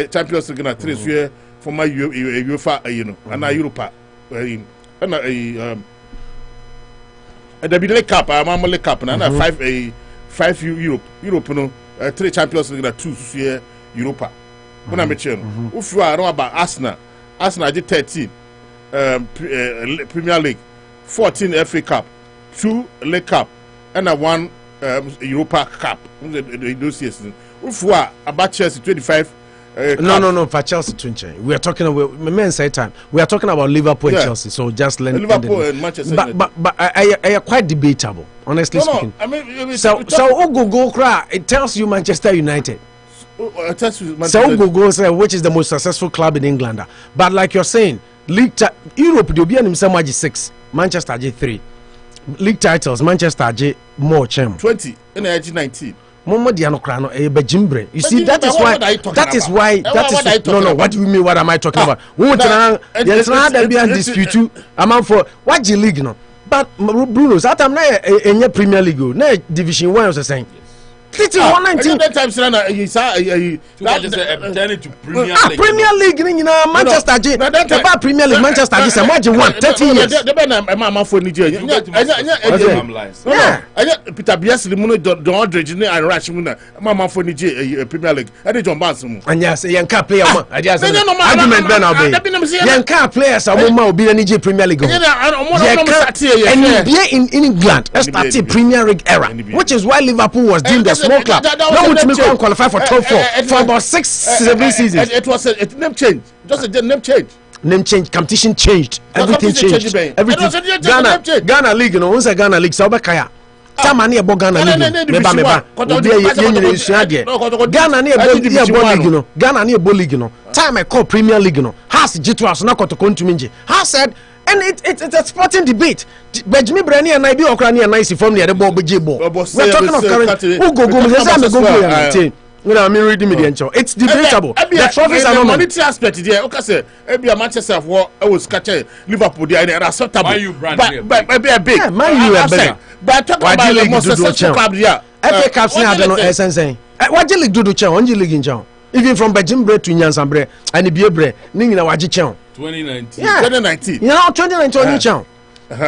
Champions League and 3 so for my UEFA, and Europa, and the League Cup, I'm League Cup, and 5 Europe, 3 Champions League and 2 Europa. When I mention, if you are about Arsenal did 13 Premier League, 14 FA Cup, 2 League Cup, and 1 Europa Cup. Those years. Ufua about Chelsea 25. No, for Chelsea Twinche. We are talking about men say time. We are talking about Liverpool and Chelsea. So just let Liverpool and Manchester. But I are quite debatable, honestly speaking. I mean, so go cry. It tells you Manchester United. So go say which is the most successful club in England. But like you're saying, Europe they'll be in some 6, Manchester J3. League titles, Manchester J more 20 in 1919. You see, that is why no, what do you mean? What am I talking about? Dispute amount for what the league no, but Bruno, that time na Premier League, na Division 1 was saying. 119. That time Premier League in Manchester J. The Premier League Manchester J. Some 30 years. Peter Bias Limuno don't dredge and rush Mama for Niger Premier League. I did John Bansum. And yes, young car player. I just argument Ben Obey. Young car players are more be Niger Premier League. And in England, a started Premier League era, which is why Liverpool was deemed a small club. No one to qualify for top 4 for about 6-7 seasons. It was a name change. Just a name change. Name change, competition changed, everything changed. Everything. Ghana League, no one's a Ghana League. Saubakaya. Tamani abo Ghana League. Meba. Ghana ni abo League no. Ghana ni abo League no. Time I call Premier League no. Has G2 as na koto kontuminje. Has said. And it's a sporting debate. Benjamin Brani and I be Okrani and nice from the ball. We're talking of current. Who go? You know, I'm reading me the it's debatable. The trophies are not monetary aspect there. Okay, say, a Manchester I was catching Liverpool there and acceptable. But a big. Man, you are better. But talk about the most successful club here. FA Cup, I don't know essence. What do you do to Chow? Only league in Chow. Even from Benjamin to Nyansambre and the Biebre, Nina Wajichon. 2019. Yeah. 2019. You know, 2019 Chow.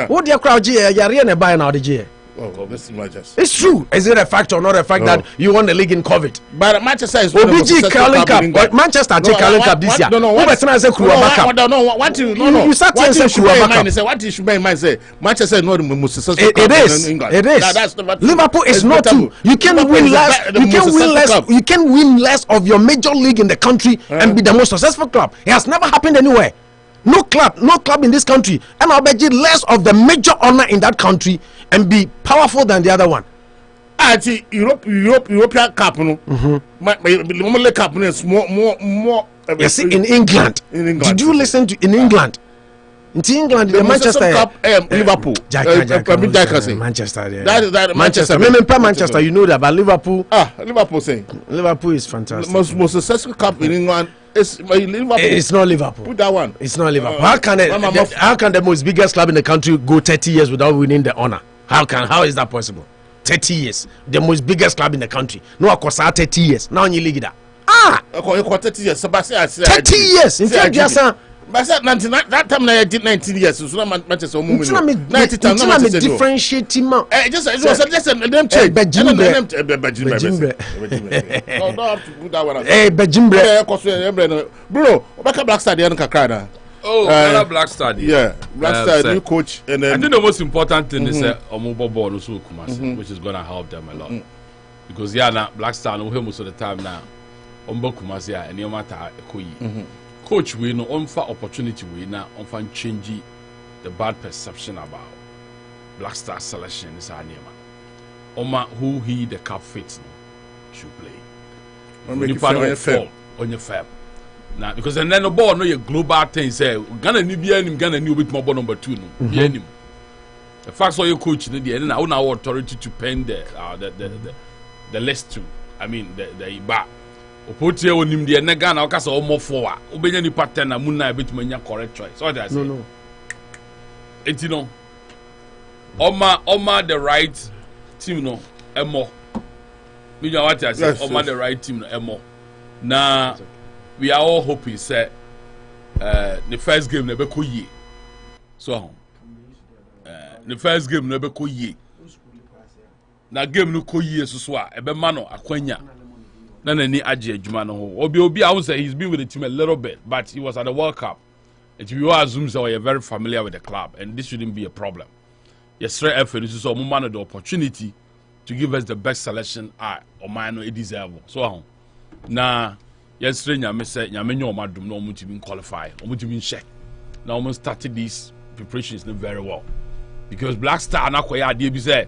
What do you crowd G? You're in a buy now, the G. Oh, this is it's true. Is it a fact or not a fact that you won the league in COVID? But Manchester is OBG Carling Cup. Manchester take Carling Cup this year. No. You start to say Kruaba. What you should bear in mind say Manchester is not the most successful club in England. It is. Liverpool is not too. You can win less. You can win less of your major league in the country and be the most successful club. It has never happened anywhere. No club in this country, and I'll bet you less of the major honor in that country and be powerful than the other one. European Cup, no. My Cup is more. You see, in England. Did you listen to in England? In England, the Manchester Cup, Liverpool. Manchester. Manchester. You know that, but Liverpool. Liverpool saying Liverpool is fantastic. Most successful cup in England. It's not Liverpool. Put that one. It's not Liverpool. How can the most biggest club in the country go 30 years without winning the honor? How is that possible? 30 years. The most biggest club in the country. No, of course, 30 years. Now you league that. 30 years. 30 years. In fact, just that time I did 19 years. So Manchester It's differentiating. It was just a name change. Bruno, back Black Star, the Oh, Black Star. Yeah, Black Star, new coach. And I think the most important thing is Omobo Board also Kumasi, which is going to help them a lot. Because now Black Star, no most of the time now, Ombo Kumasi and Yomata Koyi. Coach, we know on for opportunity we now on for changing the bad perception about Black Star selection is our name. Oma who he the cap fits no should play. On your fab. Now because and then the ball no your global thing say Ghana ni be him Ghana ni obit more number 2 no be him. The fact so your coach no there na our authority to pen the list to I mean the IBA. Opotie onim de na Ghana okasa omo 4 obenya ni pattern na munna e betu manya correct choice. So that I say. No. Enti no. Oma the right team no emo. Me know what I say. Oma the right team no emo. Na we are all hoping say the first game na be ko yie. So the first game na be ko yie. Na game no ko yie so a e be ma no akwanya. Nani Aji Juma no ho. Obi I would say he's been with the team a little bit, but he was at the World Cup. If you assume so you're very familiar with the club, and this shouldn't be a problem. Yes, straight effort is so man the opportunity to give us the best selection or man no deserve. So now yesterday nyame say nyame nyo omadum no omutimi qualify omutimi check. Now almost started these preparations very well because Black Star na koya ade bi say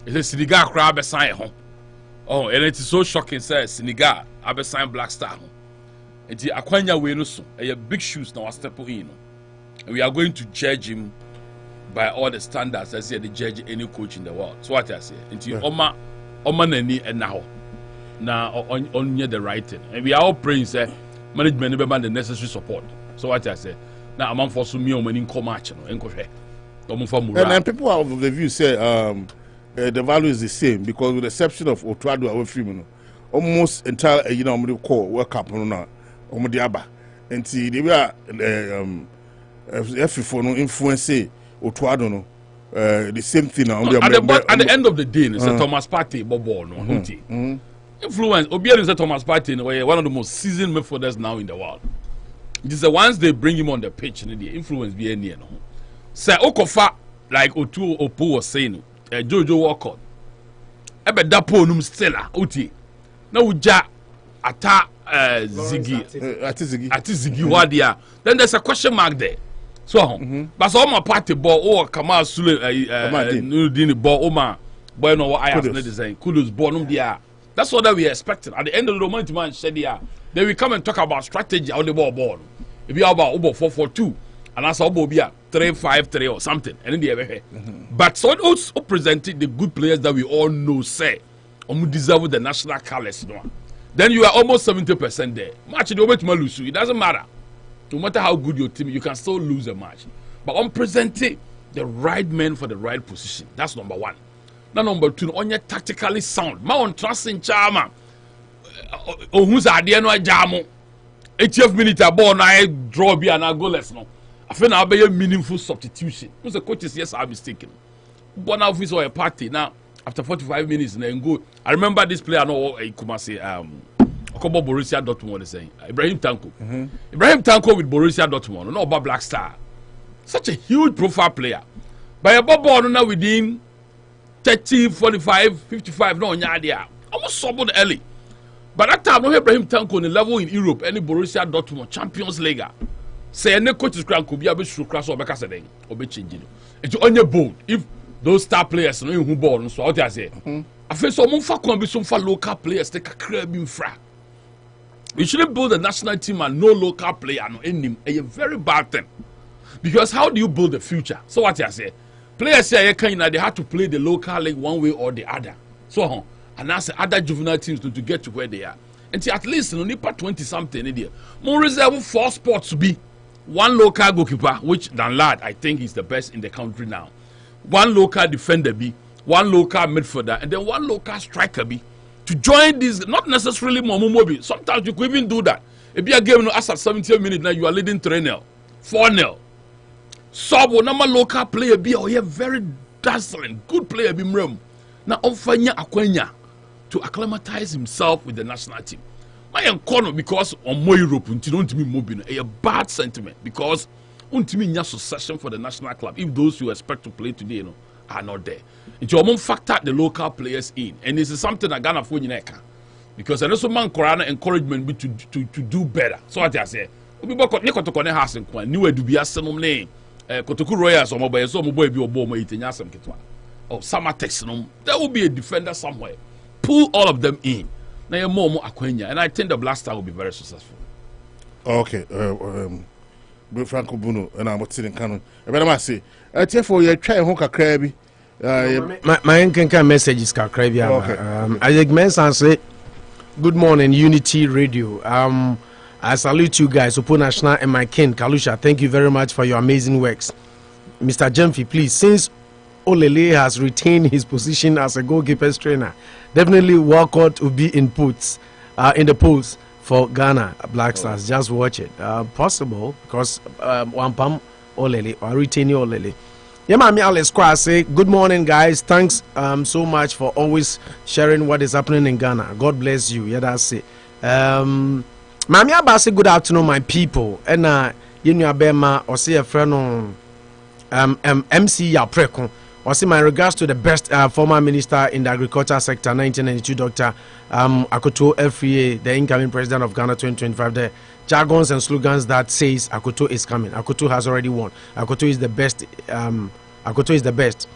it's a Senegal crowd be sign ho. Oh, and it is so shocking say Senegal abe sign Black Star ho. Enti akwanya we no so big shoes now step in. And we are going to judge him by all the standards as they judge any coach in the world. So what I say, enti oma nani na on the right thing. And we are all praying say management never the necessary support. So what I say, now I'm for some me in match and people are of the view say the value is the same because with the exception of Otuado away from almost entire call World Cup no Diaba and see they were for no influence Otuado no the same thing now at the end of the day it's a Thomas Partey Bobo no influence Obiara is a Thomas Partey one of the most seasoned midfielders now in the world. It is the ones they bring him on the pitch and the influence be any no. Say Okofa like Opo was saying, Jojo Walcott. Ebe dapo num stella uti. Na uja ata Ziggy Ziggy wadia. Then there's a question mark there. So but all my party ball or Kamal Sule Nudini ball Oma boy no I have no design. Kudos ball num dia. That's what we are expecting. At the end of the moment, man said yeah. Then we come and talk about strategy on the ball. If you have about 4-4-2 and that's all 3-5-3 or something, and in the other but so also presented the good players that we all know say deserve the national colours. Then you are almost 70% there. Match the over to lose. It doesn't matter. No matter how good your team, you can still lose a match. But presenting the right men for the right position. That's number one. Now number two, on your tactically sound. Ma on trusting charma. Who's idea no jamo. 80th minute a ball na draw be and goalless no. I feel now be a meaningful substitution. Who's the coaches yes are mistaken. But now if we saw a party now after 45 minutes and then go. I remember this player no Kumasi Okobo Borussia Dortmund is saying Ibrahim Tanko. Ibrahim Tanko with Borussia Dortmund no about Black Star. Such a huge profile player. By a ball now within 30, 45, 55 no nya there. Almost sobered early. But that time, no Ibrahim Tanko on the level in Europe, any Borussia Dortmund Champions League. Say any coaches could be able to crash or back or be changing. It's only bold if those star players know who born. So what I say, I feel so much can be some for local players take a crab in fra. You shouldn't build a national team and no local player no ending. A very bad thing. Because how do you build the future? So what I say, players here they have to play the local league one way or the other. So and that's other juvenile teams to get to where they are. And at least no nipa 20 something in there. More reserve 4 spots to be one local goalkeeper, which Dan Lad I think is the best in the country now. One local defender be, one local midfielder, and then one local striker be. To join these, not necessarily Momomobi. Sometimes you could even do that. If you are game as at 70 minutes now, you are leading 3-0, 4-0. Sub number local player be or very dazzling, good player be mrem. Now Ofanya Akwenya to acclimatize himself with the national team. My corner because on more Europe until don't me mobile a bad sentiment because until me succession for the national club if those you expect to play today are not there. It's your own factor the local players in and this is something that Ghana for you because I also man Corona encouragement be to do better. So what I say we be to connect house and new do be asenum name Kotoku Royals or mobile so mobile be obo mo itenya asem ketwa. Oh summer text there will be a defender somewhere. Pull all of them in. Now you're more Akwenya, and I think the Blaster will be very successful. Okay, Franco Bruno, and I'm sitting canon. I say, I tell for you, try Honka Crabby. My Enkanka message is Kakrabi. I think say, good morning, Unity Radio. I salute you guys, Opo National and my kin, Kalusha. Thank you very much for your amazing works. Mr. Jemfi, please, since Olele has retained his position as a goalkeeper's trainer, definitely Walcott will be in the polls for Ghana Black Stars. Just watch it. Possible because Wampam Olele or retaining Olele. Yamami Alex Kwa say good morning guys. Thanks so much for always sharing what is happening in Ghana. God bless you. Yeah, that's it. Mami Abba say good afternoon, my people. And Yenu Abema or say a friend on MC Yapreko. Also, my regards to the best former minister in the agriculture sector, 1992, Dr. Akoto Efrie, the incoming president of Ghana 2025. The jargons and slogans that says Akoto is coming. Akoto has already won. Akoto is the best. Akoto is the best.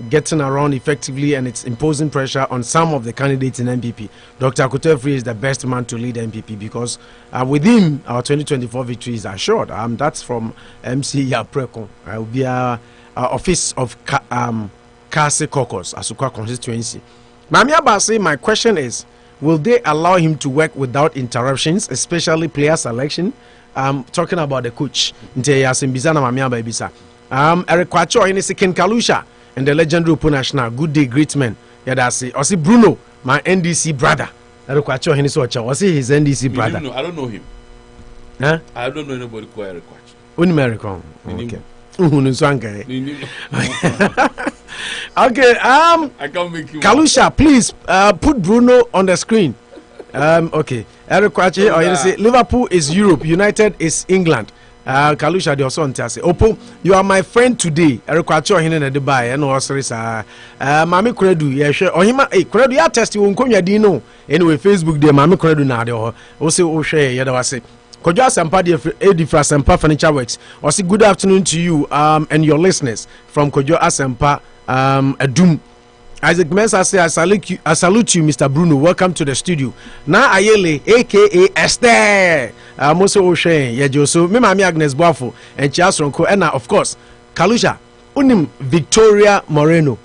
Getting around effectively, and it's imposing pressure on some of the candidates in NPP. Dr. Akoto Efrie is the best man to lead NPP because with him, our 2024 victory is assured. That's from MC Yapreko. Will be our office of Kase Caucus, Asukwa constituency. Mami Abasi, my question is, will they allow him to work without interruptions, especially player selection? Talking about the coach. Eric Kwacho, Ken Kalusha, and the legendary Upo National. Good day, great man. Yadasi. Osi Bruno, my NDC brother. Eric Kwacho, was he his NDC brother? I don't know him. Huh? I don't know anybody called Eric Kwacho. Unimerican. Okay. Okay. I can't make you. Kalusha, please put Bruno on the screen. Okay. Eric Kwache, or you say Liverpool is Europe, United is England. Kalusha, the also say, Opo, you are my friend today. Eric Kwache, or in the Dubai, and also is Mami Kredu, yeah, sure. Or him, Kredu, ya test you won't dino. Anyway, Facebook, dear Mami Kredu, now, also, oh, share, Yadawase. Kojo Asempa Edi fra Asempa Furniture Works. Or say good afternoon to you and your listeners from Kojo Asempa Adum. Isaac Mensah say I salute you, Mr. Bruno. Welcome to the studio. Na Ayele, aka Esther. Moso Oshen, Yejoso, me Mami Agnes Boafo, and Chiasronko, and of course, Kalusha, Unim Victoria Moreno.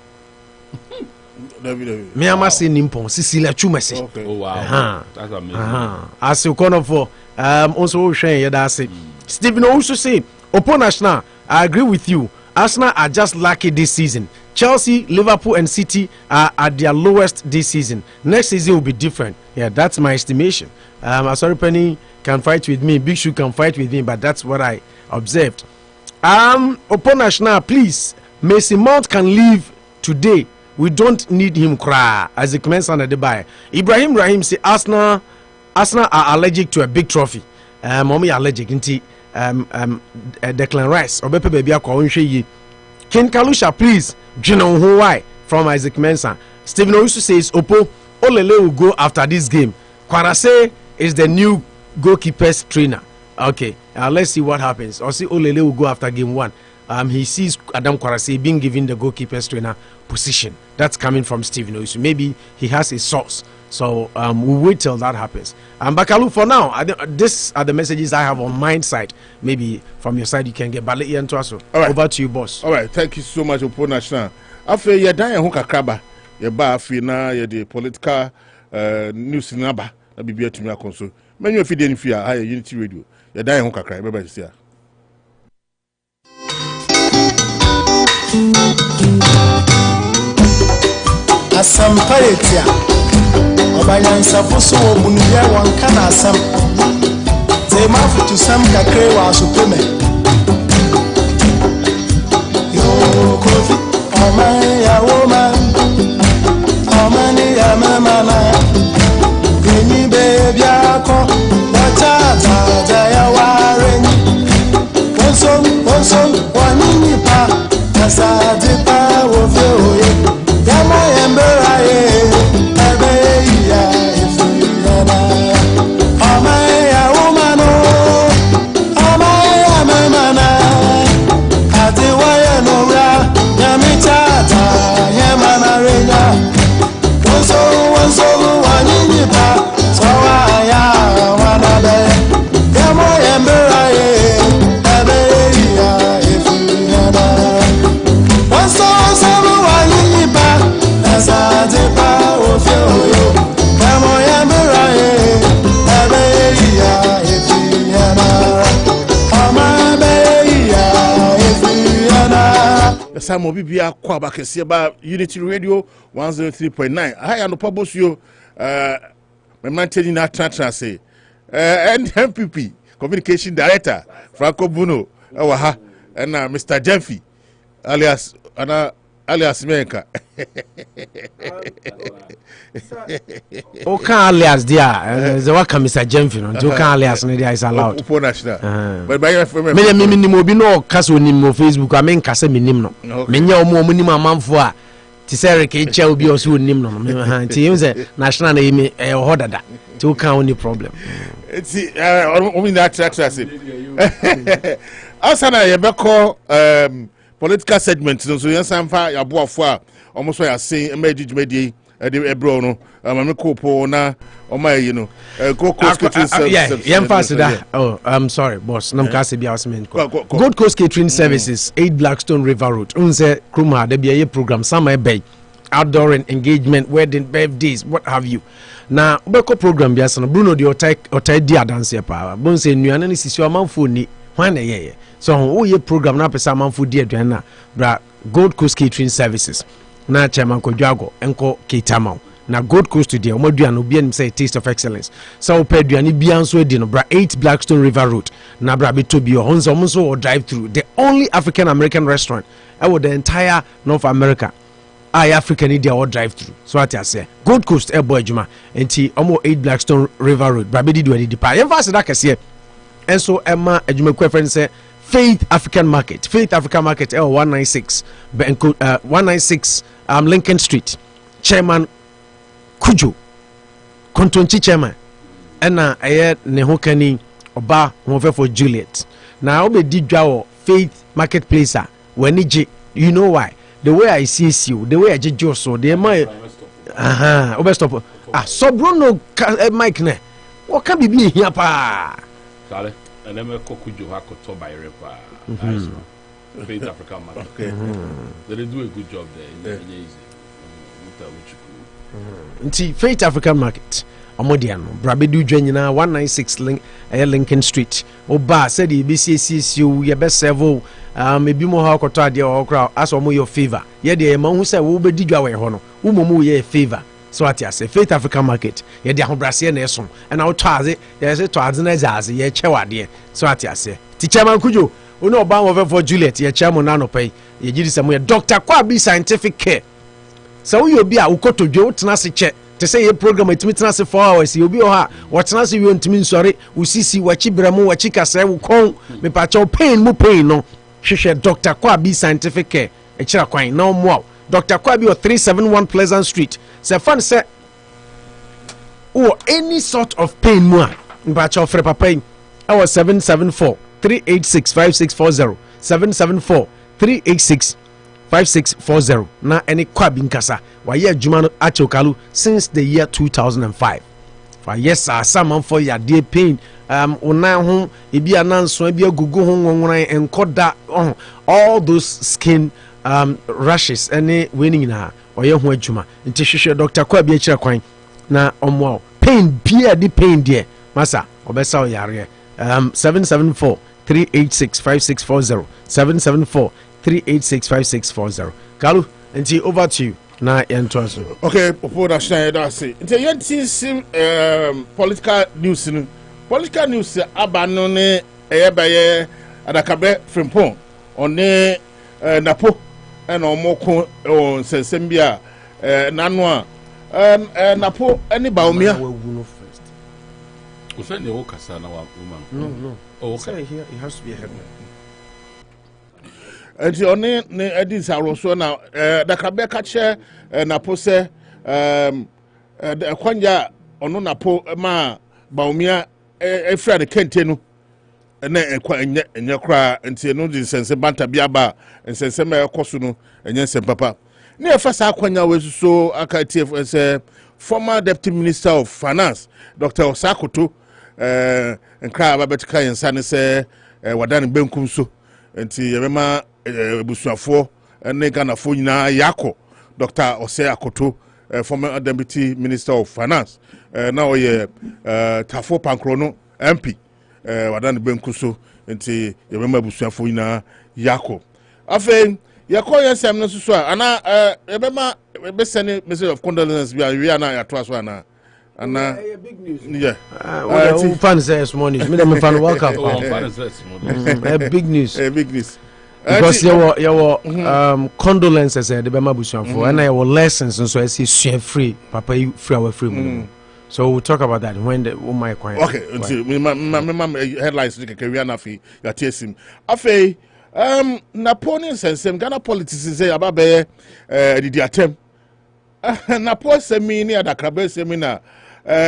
Me amasi nimpon Cecilia Chumese. Okay. Oh wow. That's amazing. As you corner for also Oshen Yadase. Stephen also say, Opo National, I agree with you. Arsenal are just lucky this season. Chelsea, Liverpool, and City are at their lowest this season. Next season will be different. Yeah, that's my estimation. Sorry, Penny can fight with me. Big Shoe can fight with me, but that's what I observed. Opo National, please. Mason Mount can leave today. We don't need him cry. As it commences on the buy. Ibrahim Rahim say Arsenal are allergic to a big trophy. Mommy allergic into Declan Rice. Obepe baby akwa Ken Kalusha, please. Jino why from Isaac Mensah. Stephen Owusu says Opo Olele will go after this game. Kwarase is the new goalkeeper's trainer. Okay, let's see what happens. Or see Olele will go after game 1. He sees Adam Kwarase being given the goalkeeper's trainer position. That's coming from Stephen Owusu. Maybe he has a source. So we'll wait till that happens. Bakalu, for now, these are the messages I have on my side. Maybe from your side you can get Bale Ian Tuaso. Right. Over to you, boss. All right, thank you so much, Opo National. After you die, you kakraba. You ba afina you the political news naba. Na bibia to me akonso. Many of you didn't fear. I Unity Radio. You die, you kakra. Bye bye. See ya. Asamparetia Obayansa Bosuo Bunye Wankana Asam Zemafu to Sam Kakre wa Supreme Yo Kofi Omaya woman Omani ya mamana Gini baby ako Watata Jaya wareni Wonsom Wanini pa Nasadi pa Wofeoye Yama Embera Abeya Ifuyana Amaya Umano Amaya Mamana Atiwaya Nora Yamitata Yamana Rena Wonso Waninipa Sawaya Wanabe Yama Embera Abeya Ifuyana Wonso Samo bibia kwa bakese ba Unity Radio 103.9. Hi Anopa Bosuo my man telling na tra say NPP Communication Director Franco Bruno ha and Mr. Jemfi alias ana alias Menka. Okay, alias dia. The work Mr. Jemfin. Okay, alias dia is allowed. Upo national. But by your friend, me ni mo bi no kaso ni mo Facebook. I mean kase me nim no. Me nya omo nim amanfo a. Ti say ke cha obi o so nim no. Ti yin say national na yimi e ho dada. Ti o kan any problem. Ti o mi na track say. Asana ye beko political segment so yan sanfa ya boafo a almost ya say emergidwedi ebro no mama kopo na omayi no Gold Coast Catering Services. Yeah, oh, I'm sorry, boss. Nam kase bia wasmen. Gold Coast Catering Services, 8 Blackstone River Road. Unse kruma de bia program sama bay outdoor engagement, wedding, birthdays, what have you. Na ubeko program bia sana Bruno di otai dia dance pa. Bonse nuane ni sisi amanfo ni hwan ye. So wo ye program na pesa amanfo di aduan na bra Gold Coast Catering Services. Na chairman Kodwago enko Ketamau. Na Gold Coast today omoduan obi anim say taste of excellence. So opeduani bia nso edi no bra 8 Blackstone River Road. Na bra beto bi onzo or drive through. The only African American restaurant with the entire North America. African India or drive through. So what I say. Gold Coast boy juma enti omo 8 Blackstone River Road. Bra be di do edi di pa. Emfa da kase. And so Emma adwuma kwa friend say Faith African Market. Faith African Market 196 196 Lincoln Street. Chairman Kujo Kontonchi chairman ena eye ne ho kani oba ho fe for Juliet na obe di dwa Faith Marketplace a wani je. You know why? The way I see you, the way I just so the my obe stop so Bruno Mike ne what can be here pa sale and then Kujo hakoto by repa Faith African Market. Okay. They do a good job there. Nti Faith African Market omodiano brabedu dwanyina 196 Lincoln Street oba said e be CCCU ye be serve ebi mo ha akoto ade o kra aso mo your favor ye de e ma hu say wo be didwa we ho no wo mo ye favor so ati ase Faith African Market ye de ahobrase na eso e na wo to aze ye se to aze na jaze ye chewade so ati ase ti chairman Kujo ono oba wo for Juliet ye chairman na no pay ye gidi samo ye Dr. Kwabi Scientific Care. So you be a ukoto dwe wotena se che te say ye program etimi tena se 4 hours you be o ha wotena se wi ontimi nsore usisi wachi bramo wachi kasa wo kon me pa cho pain no hwehwe Dr. Kwabi Scientific Care e kira kwan na omo Dr. Kwabi o 371 Pleasant Street se fan se any sort of pain mo me pa cho frɛ papa yi our 774 386 5640 774 386 5640 na any Kwabi nkasa wa ye adwuma no achokalu since the year 2005 for yes some for ya dey pain una ho ebi ananso ebi agugu ho nwonwan enkoda all those skin rashes any winning na oye ho adwuma nti hwehwe Dr. Kwabi akira kwan na omwo pain bia di pain there masa obesa o yare 774 386 5640 774 386 5640 Kalu nti over to you na entwaso. Okay, before that shine that say nti yenti political news no political news abano ne eyebaye adakabe frimpon one napo na omoko sensem bia nanu a napo ani baomia Usaid the Okasa na woman. No. Oh, okay. Here it has to be a headman. And the only edits are also now the Quebec chair na pose the Kwanja ono na po ma baumia e fra de kentenu na enye kra nti no di sense banta biaba sense ma ekoso no enye sem papa na e fa sa Kwanja wesuso aka TF say former deputy minister of finance Dr. Osakoto nkra babetika yensa ne se wadan benkum so nti yebema busuafo ne Ghanafo nyina yako Dr. Osakoto former deputy minister of finance now ye Tafo Pankrono MP wadan benkum so nti yebema busuafo nyina yako afen yako yesem no so ana yebema be send message of condolence bi we na yato aso ana big news. Yeah. Fan says small news. Me dem fan welcome. Fan says small news. Big news. Big news. because your condolences the bema busuanfo and your lessons and so I see free papa you free our free so we'll talk about that when the my quiet. Okay, until my headlines like career na fi ya tesim afei Napoleon sensem Ghana politics say about be the attempt Napoleon semi ni adakrabe semi na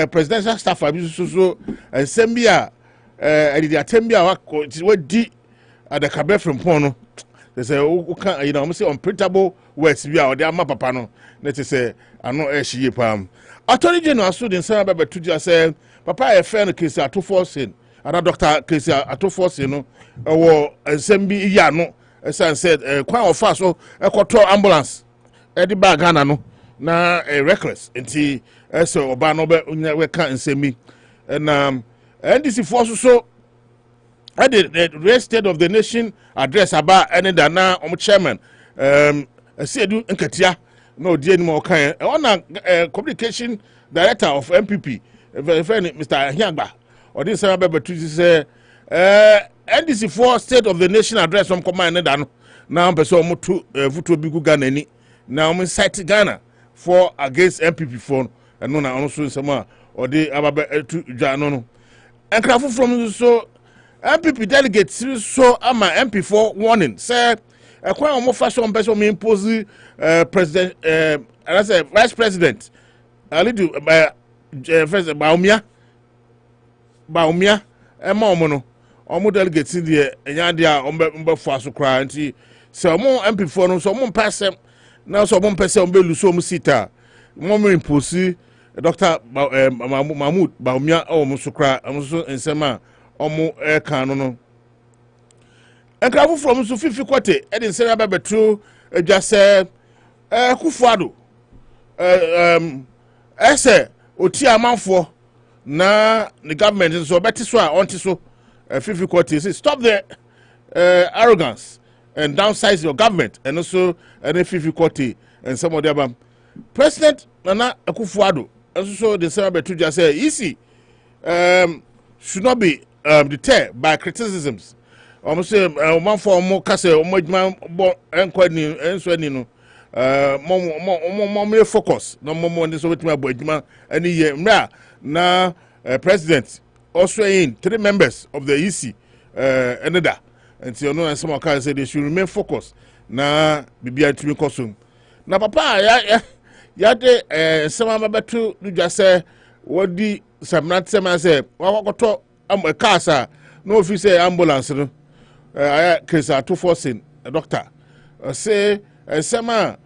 presidential staff abi so sembia the attempt bia wa di adakrabe from pono they say you know I'm say unprintable words bia or the ama papa no na te say ano ehye pam Attorney General so den say baba to just say papa e fair no case atofo ana doctor case atofo no wo ensem bi ya no san said kwan ofa so ekoto ambulance e di bag Ghana no na reckless enti so oba no be we kan ensem bi and NDC force so at the state of the nation address about any dana chairman Siedu Nketia no die ni mo kan on communication director of MPP Mr. Hiagba or this baba to say NDC for state of the nation address from command dan now person mo to voto bi gu Ghana ni now mo cite Ghana for against MPP for no na on so sama or the ababa to dwa no enkrafo from so MPP delegates so ama MP4 warning say ekwan omo fashion person me impose president I say vice president alidu first Baumia ema omo no omo delegates die enya dia ombe fo aso kra nti se omo MP4 no so omo mpasem na so omo mpese omo belu so omo sita omo impose Dr. Mahmoud Baumia omo so kra omo so ensema omo kan no enkrafo from so fifi kwate e dey say baba betru just Kufuado ese oti amanfo na the government so better so onti so fifi kwate say stop the arrogance and downsize your government and also any fifi kwate and some of them President Nana Kufuado also the say betru just say easy should not be deterred by criticisms. Almost say man for more case man enkwani enswani no more focus no more this with my boy any year na president also in 3 members of the EC another until no and some can say they should remain focused na bibia tumi kosum na papa ya de some betu just say what di samnat say wakoto casa no officer ambulance no I case to forcing a doctor say sema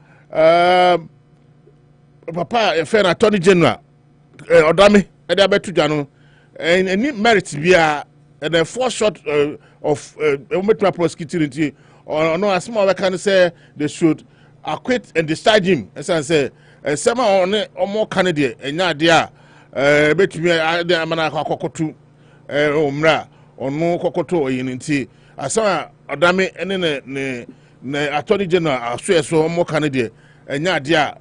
papa a fair attorney general odame e dey betu jano and any merit bia and then 4 shot of metra prosecuting or no as small can say they should acquit and discharge him as I say sema on more candidate enya dia betumi amana akokotu omra onu kokoto oyinti asama odame ene ne attorney general aso so mo candidate enya dia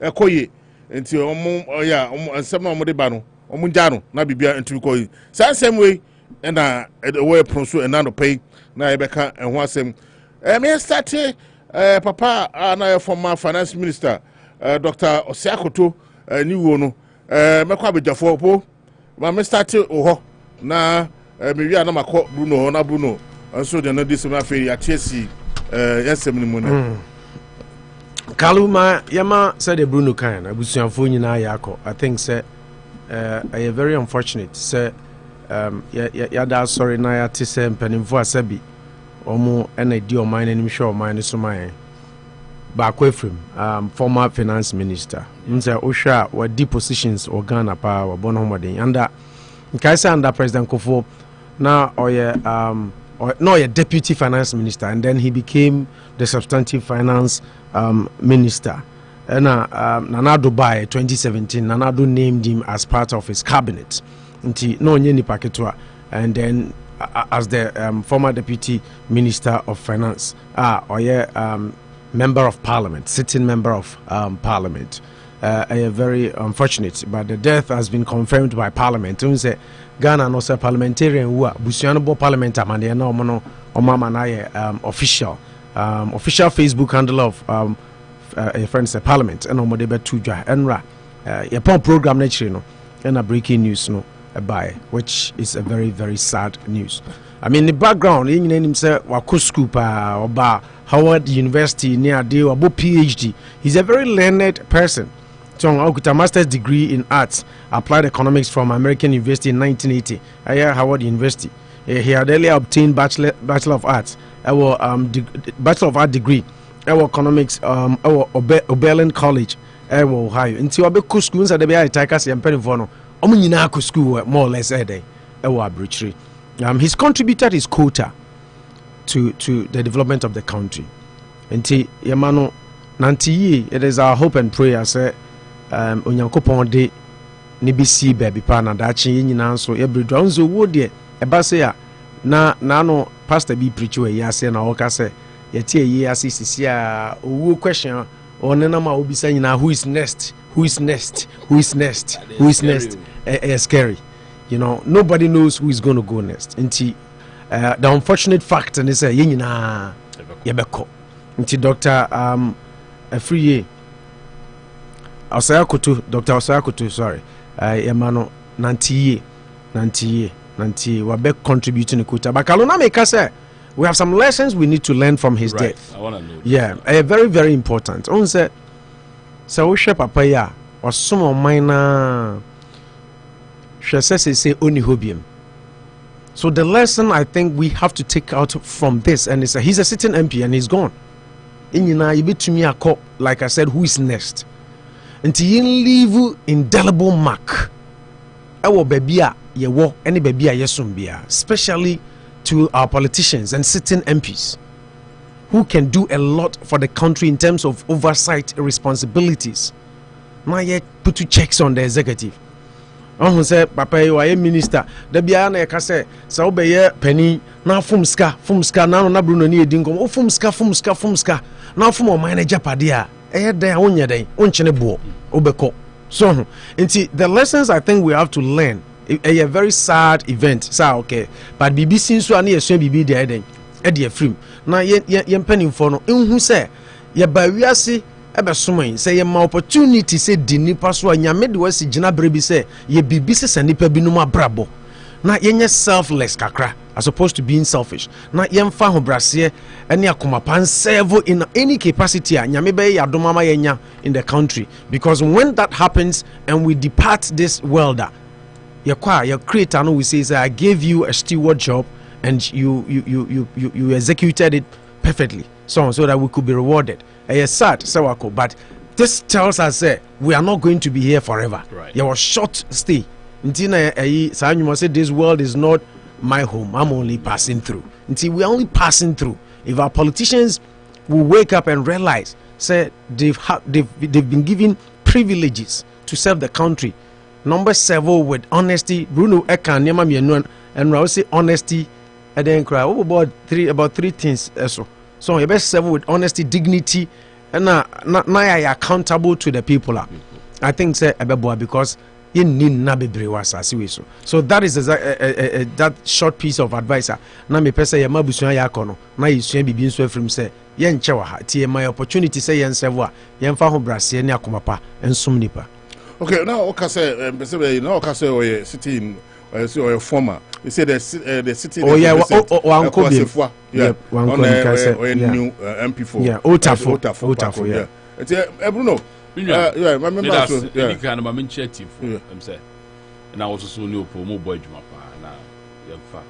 ekoyi nti omo oya nsem na omo de ba no omo nja no na bibia ntumi koyi sansem we na we pronso na no pay na ebeka enho asem me start papa na former finance minister Dr. Osiakoto ni wo no mekwa bejafo po ma me start oho na me wi na makọ Bruno na Bruno nso de na dis na fe ya tiesi yesem ni mu na Kaluma yama said the Bruno kan abusuanfo nyina yakọ I think say I very unfortunate say ya da sorry na ya te say mpanimfo asabi omo na di o man anim hwe o man so man ba kwefrim former finance minister nse ohwa wa di positions organa pa wa bono homoden anda nkaisa under President Kofo na oye deputy finance minister and then he became the substantive finance minister and Nana Dubai 2017 Nana Do named him as part of his cabinet nti no onye ni paketwa and then as the former deputy minister of finance oye member of parliament, sitting member of parliament. Very unfortunate, but the death has been confirmed by parliament. Say Ghana no say parliamentarian who busuano bo parliament amande na omo no Omama na official Facebook handle of a friends parliament and omode be tuja enra your program nature no and a breaking news no by which is a very very sad news. I mean the background in him say wako school pa oba Howard University near deal about PhD. He's a very learned person. So with a master's degree in arts, applied economics from American University in 1980. Howard University. He had earlier obtained Bachelor of Arts. Bachelor of Art degree. Economics. Oberlin College. Ohio. Until I school, so they be attackers and penny school more or less a day. He's contributed his quota to the development of the country. Until Yamano Nanti, it is our hope and prayer, say. Onyankopon de ne bisi baby pa na dachi nyina so ebredu anzo wo de eba se ya na no pastor bi preach we ya se na wo ka se yeti eyi ase sisi a owo question onena ma obisa nyina who is next scary, you know. Nobody knows who is going to go next. Nti the unfortunate fact and say nyina yebeko nti Dr. Afriye Dr. Osayakutu, sorry, Emano Nanti, we're contributing to Kuta. But Kaluna make us say we have some lessons we need to learn from his death. I want to know. Yeah, very, very important. On say, so we share papaya or some minor. She says say only hobium. So the lesson I think we have to take out from this, and is he's a sitting MP and he's gone. In you bit to me a cop, like I said, who is next? Until you leave indelible mark. Ewo bebia yewo any bebia yesumbia, especially to our politicians and sitting MPs who can do a lot for the country in terms of oversight responsibilities. Now yet put two checks on the executive. Who say papa you are a minister. The bia na ka say sa obeye penny na fumska na Bruno ni edinkom o fumska na fum o manager padia. So the lessons I think we have to learn a very sad event. So okay, but BBC so ani esu bibi de eden e de afrim na ye penny for no who say ye ba wiase ebe soman say ye ma opportunity say di nipa so anyame de wasi gina brebi say ye bibi se nipa binum abrabo na yenye selfless kakra as opposed to being selfish. Na yemfa ho brase ene akomapan serve in any capacity anyame be yadomama yenya in the country, because when that happens and we depart this world, your creator no we say I gave you a steward job and you executed it perfectly so that we could be rewarded. Sad sawako, but this tells us we are not going to be here forever. Right. Your short stay. Ntina say this world is not my home. I'm only passing through. Until we're only passing through. If our politicians will wake up and realize, say they've been given privileges to serve the country. Number 7 with honesty. Bruno Ekan Yama Mienu and I say honesty. And then cry about three things. So you best 7 with honesty, dignity, and now you're accountable to the people. I think say because. So that is that short piece of advice. Na me pesa ya mabusua ya kono na yesua bibi nso afrim say ye nche wa ha tie my opportunity say ye nsevo a ye mfa ho brase ne akomapa ensum nipa. Okay, now okay say you know okay say we city in or former you say the city oh yeah wanko bi yeah wanko new MP4 yeah Otafo yeah it's Bruno. Yeah, my member. Yeah, kind of my initiative. I'm saying, and I was also new promo boy Jumapa now. Yeah,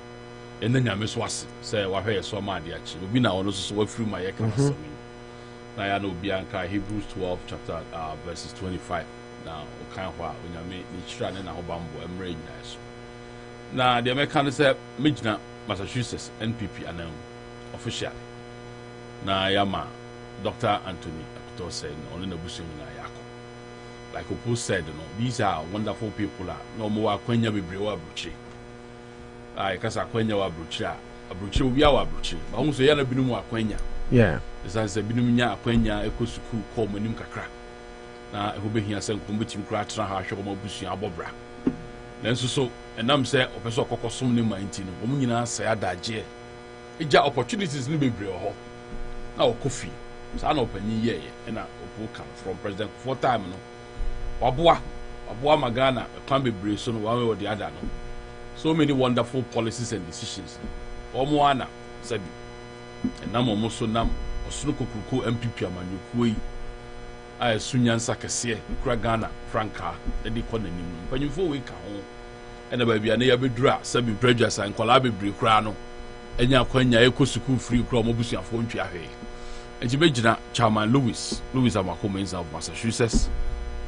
and then I miss was say what I saw my dear. We now also work through my account. Now I know Bianca Hebrews 12 chapter verses 25. Now kind of when I mean each trying and a bamboo and rain nice. Now the American say Midna Massachusetts NPP and officially. Now Yama Dr. Anthony said on the bush like Opo said, these are wonderful people. No more Quenya be brewa bruchi. I cast a Quenya wa brucha. A bruchi we are bruchi. But almost a yana binum Quenya. Yeah. As I said, binumia Quenya, echo school call Menim Kakra. Now, who be here sent combiting crats and harsh of Mobusi Abobra. Then so, and I'm say, Professor Cocosum name 19, Omina say a daje. ija opportunities ni bebree ho na okofi sa na opanyi ye na opo kan from president for time no waboa magana kan bebree so no one way or the other no so many wonderful policies and decisions omo ana sabi na mo so nam osunu kokuruko MPP amanyokuo yi a sunyansa kese kura Ghana franka e di kɔ nanim panyimfo we ka ho ɛna ba bia na ya bedura sabi prejudice an kwala bebree kura no enya akwanya ekɔ free kura mo busuafo ntwi ahwe enti begina chairman Louis Amakomenza of Massachusetts,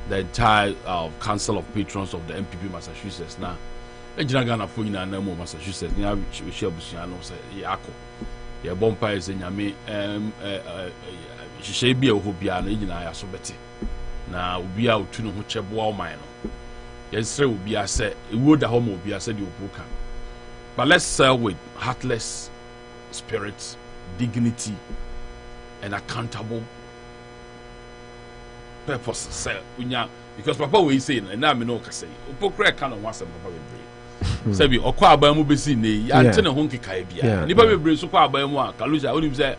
the entire council of patrons of the MPP Massachusetts na egina Ghana fo nyina na mo Massachusetts nya we share busua no say yakɔ ye bompa is nyame hyehyɛ bi a wo bia na nyina ya so bete na obi a otu no ho kyɛboa ɔman no yɛsrɛ obi a sɛ ewo da hɔ ma obi a sɛ de obuka. But let's serve with heartless spirit, dignity, and accountable purpose. Say, because Papa will say, and now I know can say, "Upokre kind of wants some Papa will say, "Sebi, okwa abamu besi ne, antene honki kaibia." Nipa be bring so kwa abamu a kaluja. Only say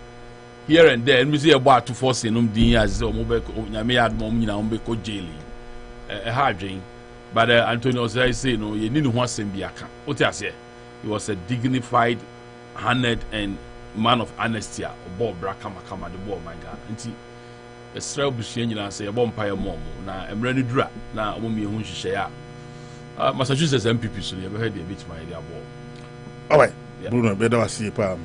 here and there, and we see about to force in din as omobe nyame admom nyina ombe ko jail. Hard dream, but Antonio say no, you need no one same biaka. What you say? He was a dignified, honored, and man of honesty. Obo braka makama the boy my God. Nti esra obusuan nyina say ebo mpaye mom na emre ni dura na omo hu hihye a Massachusetts MPP so ye be head a bit my idea bo. All right. Bruno better was see pa.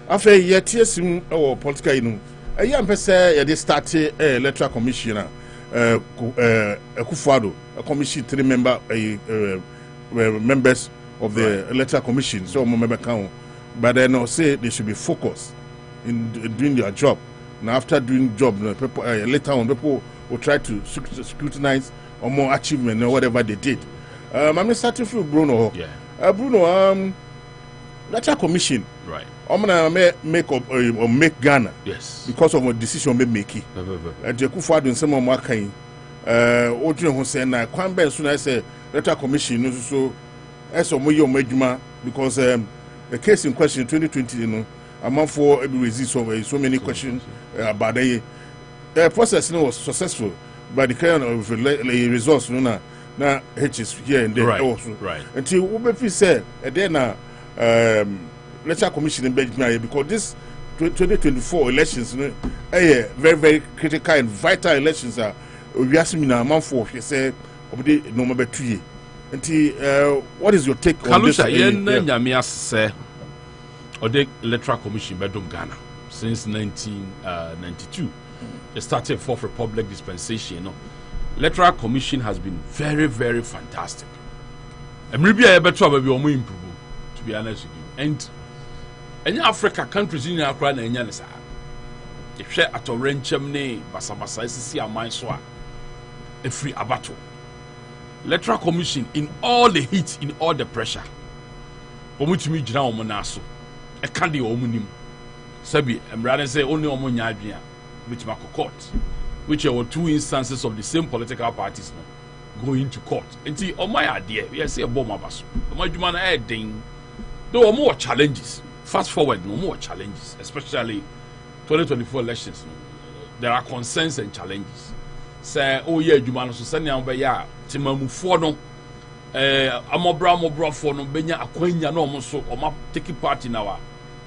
After yetie sim o political inu. Eya mpese ye dey start electoral commissioner Ekufuado, a commission 3 members of the electoral commission, so member count, but then I'll say they should be focused in doing their job. Now after doing job, people, later on people will try to scrutinize on more achievement or whatever they did. I'm starting from Bruno. Yeah. Bruno, electoral commission. Right. I'm gonna make Ghana. Yes. Because of a decision we make. Ekufuado in some of my kind. Ojo ho say na kwan ben so na say electoral commission no so eso mo yo madwuma because the case in question 2020 you know among for resist so many questions about the process was successful but the kind of results no na hitches here and there also right until we be say then electoral commission in Belgium because this 2024 elections you know very very critical and vital elections are we ask me now for say obedi no mo betuye. What is your take on this? Nyame say or the electoral commission bedom Ghana since 1992. It started Fourth Republic dispensation. You know, electoral commission has been very, very fantastic. And maybe I better be more improve, to be honest with you. And in Africa countries in Accra and Yanisa, if share at a renchemne, Basabasa, see a mine swa, a free abato. Electoral commission in all the heat, in all the pressure. Omutimi jina omonaso. E kandi omunim. Sabi, emrade say only omonya adwea which ma court. Which were 2 instances of the same political parties no going to court. Enti omay ade, we say bom abaso. Omadwuma na e den. There were more challenges. Fast forward, no more challenges, especially 2024 elections. There are concerns and challenges. Say oh yeah adwuma no so sane am be ya timamufo no amobra for no benya akwanya na omo so oma take part in our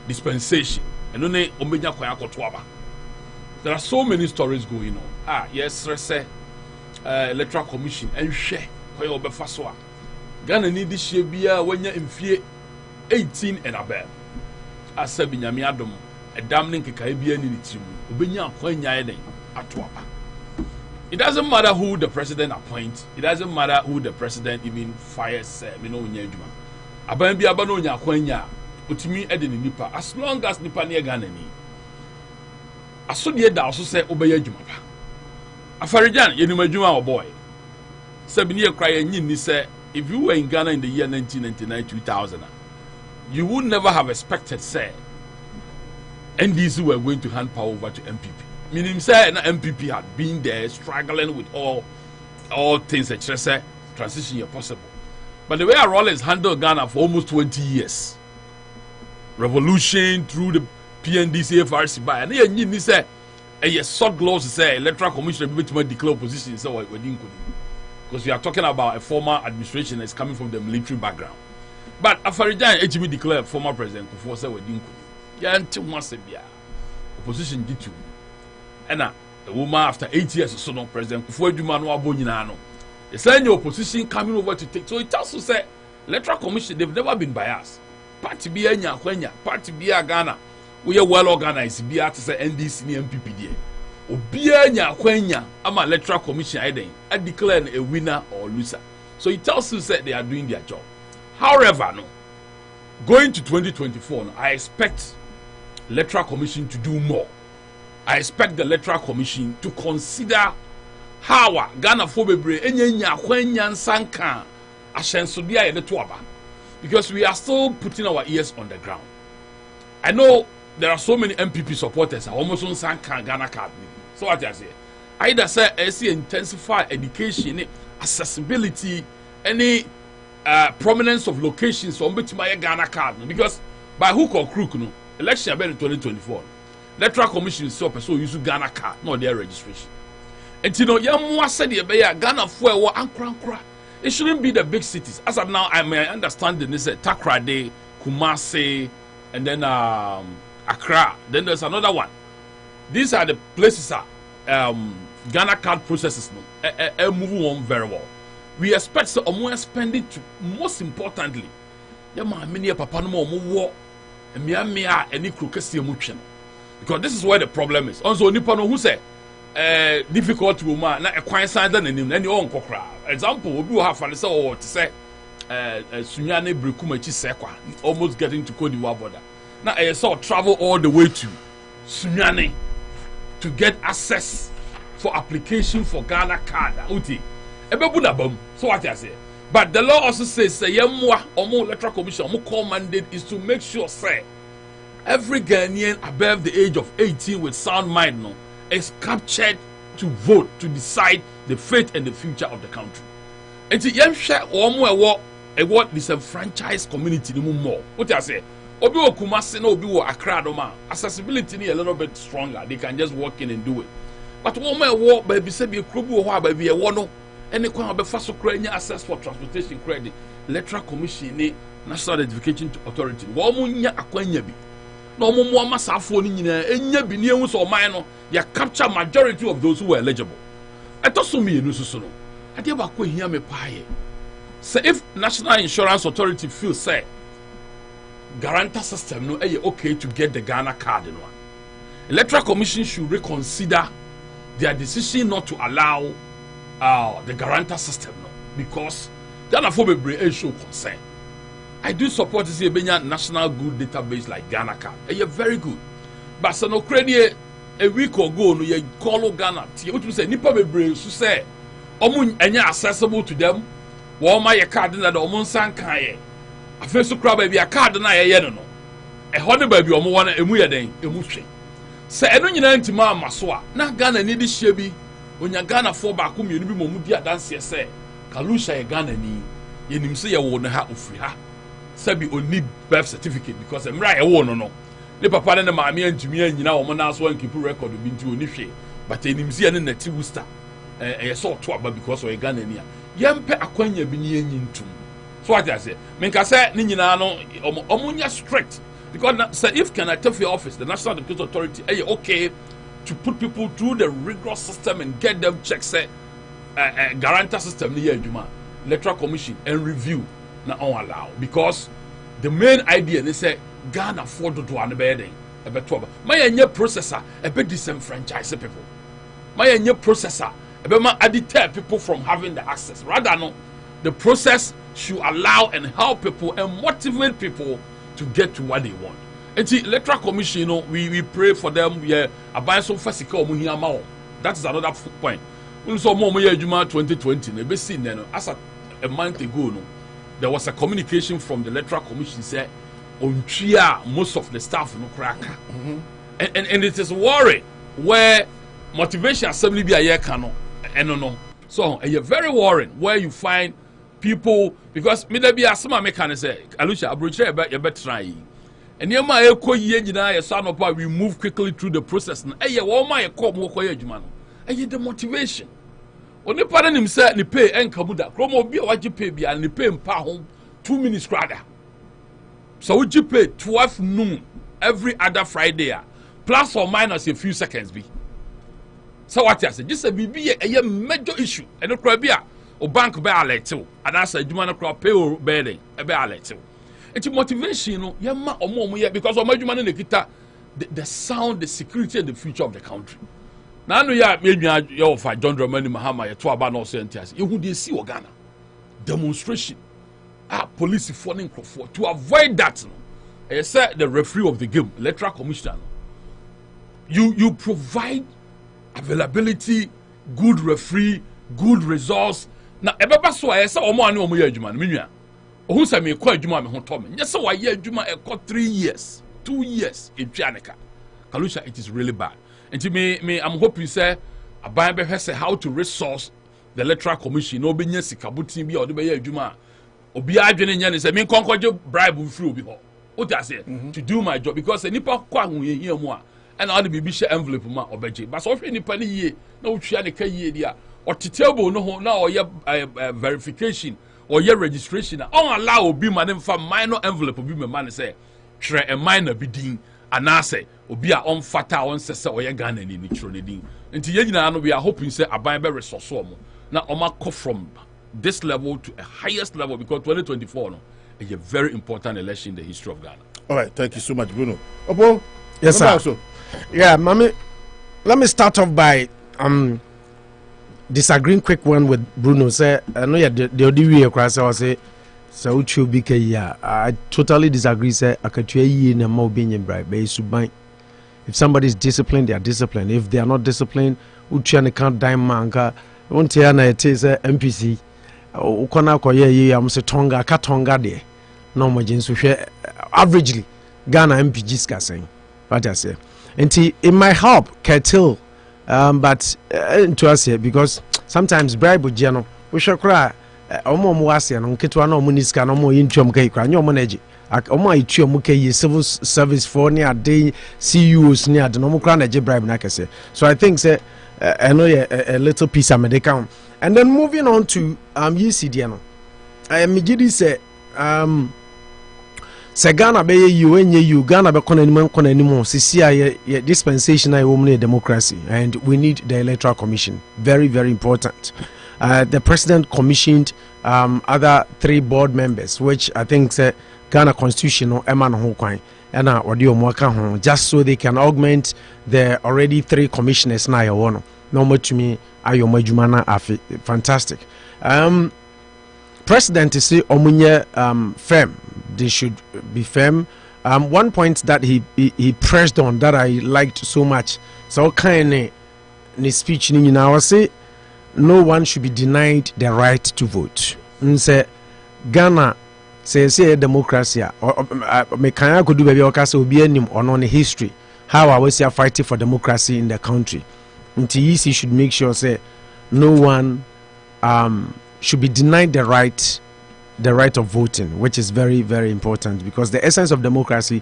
dispensation eno ne omenya kwan akoto aba. There are so many stories going on. Yes say electoral commission enhwe kwan obefa so a Ghana ni di hye bia wanya mfie 18 and above asabi nyame adom edam ne nkeka bia ni timu obenya akwanya eden ato aba. It doesn't matter who the president appoints. It doesn't matter who the president even fires. Aban bi aba no nya kwanya otimi ede ni nipa as long as nipa ne Ghana ni. Asodie da so say obeya adwuma ba. Afarijan yenim adwuma o boy. Sabi ne kra yin ni say if you were in Ghana in the year 1999 2000 you would never have expected say NDC were going to hand power over to MPP. Meaning say na MPP had been there struggling with all things that say transition is possible. But the way our role is handled Ghana for almost 20 years. revolution through the PNDC FRC by and you need say a soft gloves say electoral commission be to declare opposition so we didn't because we are talking about a former administration that's coming from the military background. But Afarijan HB declared former president before say we didn't yanti wase bia opposition gitu and the woman after 8 years or so no president before adwuma no abo nyina no the same opposition coming over to take so it also say electoral commission they've never been biased party bi anya kwanya party bi Ghana we are well organized bi at say NDC ni MPP die obi anya kwanya ama electoral commission I declare a winner or loser so it tells you that they are doing their job. However, no, going to 2024, no, I expect electoral commission to do more. I expect the electoral commission to consider how Ghana for bebre enya kwenya nsanka ahyensodia ye to aba because we are still putting our ears on the ground. I know there are so many MPP supporters almost nsanka Ghana card. So what I say, either say I see intensify education, accessibility, any prominence of locations on which my Ghana card because by hook or crook no election about 2024 electoral commission so person use Ghana card not their registration and you know yamwa said Ghana for ankra it shouldn't be the big cities as of now I may understand the say Takrade, Kumasi and then Accra then there's another one. These are the places Ghana card processes no moving on very well. We expect so more spending to most importantly. Many papa no more mia any crocus because this is where the problem is. Also, nipa no who say difficult woman na a quiet side than any own kokra. Example, we will have to say Sunyane Brekumachi Sekwa, almost getting to Cote d'Ivoire border. Now I saw travel all the way to Sunyane to get access for application for Ghana card. So what I say. But the law also says say electoral commission core mandate is to make sure say every Ghanaian above the age of 18 with sound mind no is captured to vote to decide the fate and the future of the country. And to share what disenfranchised community no more. What I say. Obi wo Kumasi no obi wo Accra do ma accessibility ni a little bit stronger. They can just walk in and do it. But one more baby say be krubu ho baby e wo no any kwan obefa so kra nya access for transportation credit electoral commission ni national identification authority wo mo nya akwanya bi na omo mo amasafo ni nyina enya bi ni ehu so oman no ya capture majority of those who were eligible etoso mi enu susu no ade ba ko hia me paaye say if national insurance authority feel say guarantor system no okay to get the Ghana card no electoral commission should reconsider their decision not to allow the guarantor system no because Ghana for be show concern. I do support this national good database like Ghana card. Very good. But so no credit a week ago no you call Ghana. What you say nipa bebre so say omo enya accessible to them. Wo ma ye card na the omo san kan ye. Afi so kra ba bi a card na ye no no. E ho ne ba bi omo wana emu ye den emu hwe. Se eno nyina ntima amaso a na Ghana ni di hye bi onya Ghana for ba ko mienu bi momu di adanse se Kalusha ye Ghana ni ye nim se ye wo no ha ofri ha sabi oni birth certificate because emra ye wo no no ne papa ne maame antumi anyina wo na so ankipu record bi nti oni hwe but enim se ye ne nati wuster ye so to aba because o ye Ghana ni a ye mpe akwanya bi ni enyi ntum so what I say me nka se ne nyina no omunya strict because say if can I tell your office the National Identification Authority okay to put people through the rigorous system and get them check say guarantor system ni adwuma electoral commission and review na on allow because the main idea they say Ghana for do to an bedding e beto ba my enye processor e be disenfranchise people my enye processor e be ma deter people from having the access rather no the process should allow and help people and motivate people to get to what they want. And the electoral commission, you know, we pray for them. We are buying some physical money amount. That is another point. We saw more money Juma 2020. Maybe seen then as a month ago, no, there was a communication from the electoral commission said on most of the staff no crack. And it is worry where motivation assembly be a year cano and no. So you're very worried where you find people because me there be a some mechanic say Alusha abroche you better try. nneɛma a ɛkɔ yie nyinaa yɛ so Anopa we move quickly through the process no ɛyɛ wɔn ma yɛkɔ mo kɔ yɛ adwuma no ɛyɛ the motivation onipa no nim sɛ ne pay ɛnka mu da kurom obi a wagye pay bia ne pay mpa ho 2 minutes krada so wogye pay 12 noon every other Friday plus or minus a few seconds bi so what you say just a bibi a major issue and no kra bia o bank be alert o adasa adwuma no kra pay o be den e be alert o enti motivation no ye ma omo ye because omo adwuma no nekita the sound, the security and the future of the country na no ya me nwa ye ofa John Dramani Mahama ye to aba no so entias ye hu de si o Ghana demonstration police for nkrofo to avoid that no I said the referee of the game electoral commissioner you provide availability, good referee, good resource. Now, ebeba so I say omo ani omo ye adwuma no menua. Ohun say me kɔ adwuma me ho tɔ me. Nyɛ sɛ wa ye adwuma e kɔ 3 years, 2 years etwaneka. Kalusha, it is really bad. Enti me I'm hoping say aban bɛhwɛ sɛ how to resource the electoral commission no benya sikabutin bi a ɔde bɛyɛ adwuma. Obi adwene nya ne sɛ me nkɔnkɔgye bribe free obi hɔ. What I say to do my job because nipa kɔ ahoyehia mu a and all the baby share envelope ma obeje but so nipa ni yie na otwia ne ka yie dia table no ho na oye verification or your registration on allow obi ma dem fa minor envelope obi me ma ne say hwere a minor bi din anase obi a on fata on sese oye Ghana ni twro ne din nti ye nyina no we are hoping say aban be resource omo na oma come from this level to a highest level because 2024 no is a very important election in the history of Ghana. All right, thank you so much, Bruno. Opo, yes, sir. Also? Yeah, Mami, let me start off by disagreeing quick one with Bruno. Say, I know the ODV across. I say, so I totally disagree. Say, I can't hear na more being bribe. If somebody is disciplined, they are disciplined. If they are not disciplined, Uchiane can't dime manka. Won't hear na it is MPC. Ukona ko ye am se tonga ka tonga de no mo jinsu hwe averagely Ghana MPGs ka saying what I say and it might help curtail but to us here because sometimes bribe jeno we should cry omo mo ase no nketwa na omo niska na omo yintuam kai kra nyo omo naji omo ayituam kai civil service for ni ade CEOs ni ade no mo kra na je bribe na kese so I think say I know a little piece of medical. And then moving on to UCD no. Mijidi say Ghana be you Ghana be kona anymore sisi a dispensation a woman democracy and we need the electoral commission very very important. The president commissioned other 3 board members which I think say Ghana constitution no eman ho kwan and just so they can augment the already 3 commissioners na yawono no more to me ayoma jumana afi fantastic president is say omunye firm they should be firm one point that he pressed on that I liked so much so kind ni speech ni na was say no one should be denied the right to vote say Ghana say democracy me kan akodu baby o ka say obi anim ono ne history how I was fighting for democracy in the country until EC should make sure say no one should be denied the right of voting, which is very very important because the essence of democracy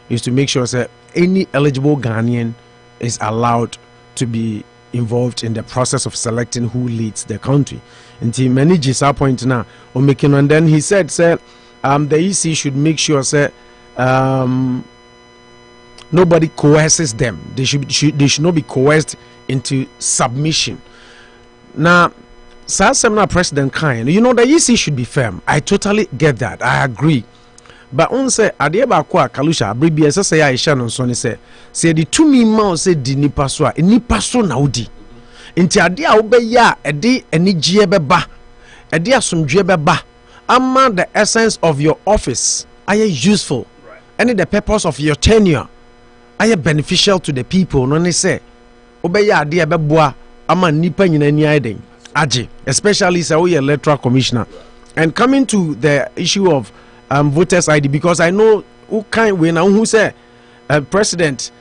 is to make sure that any eligible Ghanaian is allowed to be involved in the process of selecting who leads the country. Until many Gisa point now on making, and then he said, "Sir, the EC should make sure that nobody coerces them. They should not be coerced into submission." Now, Sassemna President Kine, you know the EC should be firm. I totally get that. I agree. But on say Adieba kwa Kalusha Abribi say I shannon son say the 2 me say di nipa so na odi. Nti ade a wo be ya ede anigye beba. Ede asomdwe beba. Ama the essence of your office are useful. And the purpose of your tenure are beneficial to the people. No say wo be ya ade beboa ama nipa nyina ni aiden. Aji, especially say we electoral commissioner. And coming to the issue of voters ID, because I know who kind way now who say president,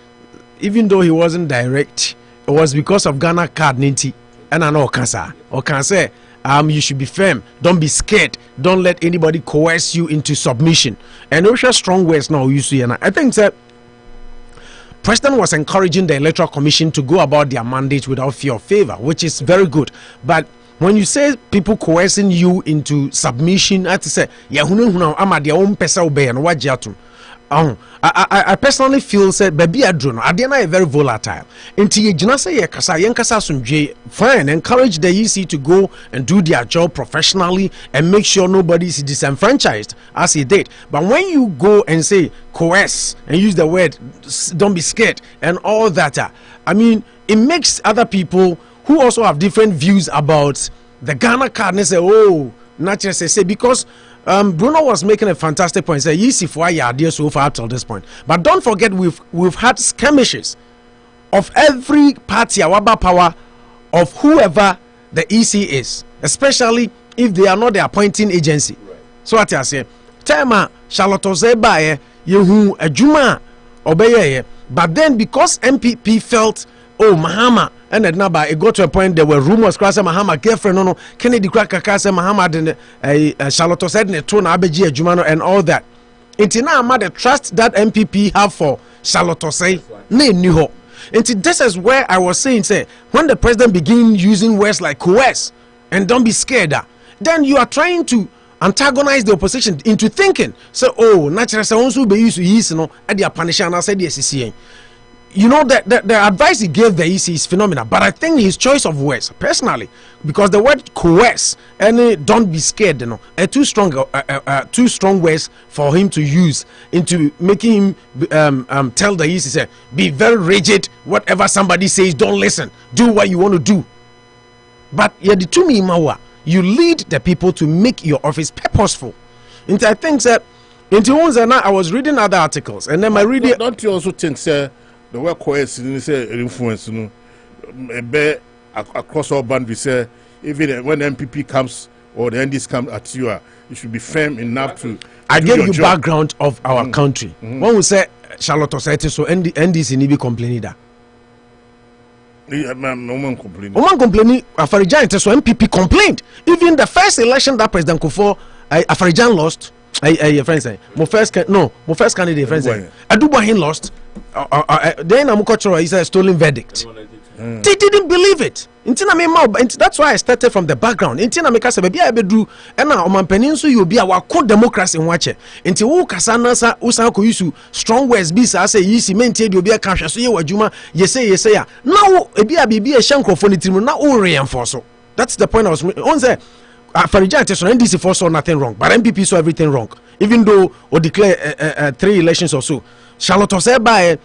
even though he wasn't direct, it was because of Ghana card ninety and I know cancer or can say you should be firm. Don't be scared. Don't let anybody coerce you into submission. And those are strong words now you see. And I think that President was encouraging the Electoral Commission to go about their mandate without fear or favor, which is very good. But when you say people coercing you into submission, I say, I'm at their own person obey and what you I personally feel said baby adro no ade na very volatile nti ye gina say ye kasa sumdwe fine, encourage the EC to go and do their job professionally and make sure nobody is disenfranchised as he did. But when you go and say coerce and use the word don't be scared and all that, I mean it makes other people who also have different views about the Ghana card and say, oh, not just say because Bruno was making a fantastic point. Say, easy for your idea so far up till this point. But don't forget, we've had skirmishes of every party, our power of whoever the EC is, especially if they are not the appointing agency. Right. So what I say, Tema Charlotte Ozeba yehu ejuma obeye. But then because MPP felt, oh Mahama. And then now it got to a point there were rumors cross Mahama girlfriend no Kennedy crack say Mahama and Charlotte said ne to na abeji adwuma and all that. Until now the trust that MPP have for Charlotte say na new ho. Until this is where I was saying say when the president begin using words like coerce and don't be scared, then you are trying to antagonize the opposition into thinking so oh naturally say once be used to use no at the punish and I said the SCCA. You know that the advice he gave the EC is phenomenal, but I think his choice of words, personally, because the word coerce and don't be scared, you know, are too strong words for him to use into making him tell the EC, say, be very rigid. Whatever somebody says, don't listen. Do what you want to do. But yeah, the two mawa, you lead the people to make your office purposeful. And I think that I was reading other articles, and then don't you also think, sir? The word coerce influence, you know, across all boundaries. Say, even when MPP comes or the NDs come at you, you should be firm enough to. I gave you job. Background of our country. When we say Charlotte said so, NDs need be complaining that. No complaining. Afarijan so MPP complained. Even the first election that President Kufuor Afarijan lost. Your friend say, my first candidate friend say, Adubahin lost. Then Amukochoro is a stolen verdict. They didn't believe it. That's why I started from the background. Intina make us baby abedu ena oman peninsu you be our co democracy nwache. Inti wo kasa na sa usan ko use strong words be say yisi mentie de obi aka hwe so ye wadwuma ye say ya. Now ebi abibi e hyankrofo ni tirim na o reinforce. That's the point I was on say. Farija NDC foresaw nothing wrong, but MPP saw everything wrong. Even though or declare 3 elections or so, Charlotte said by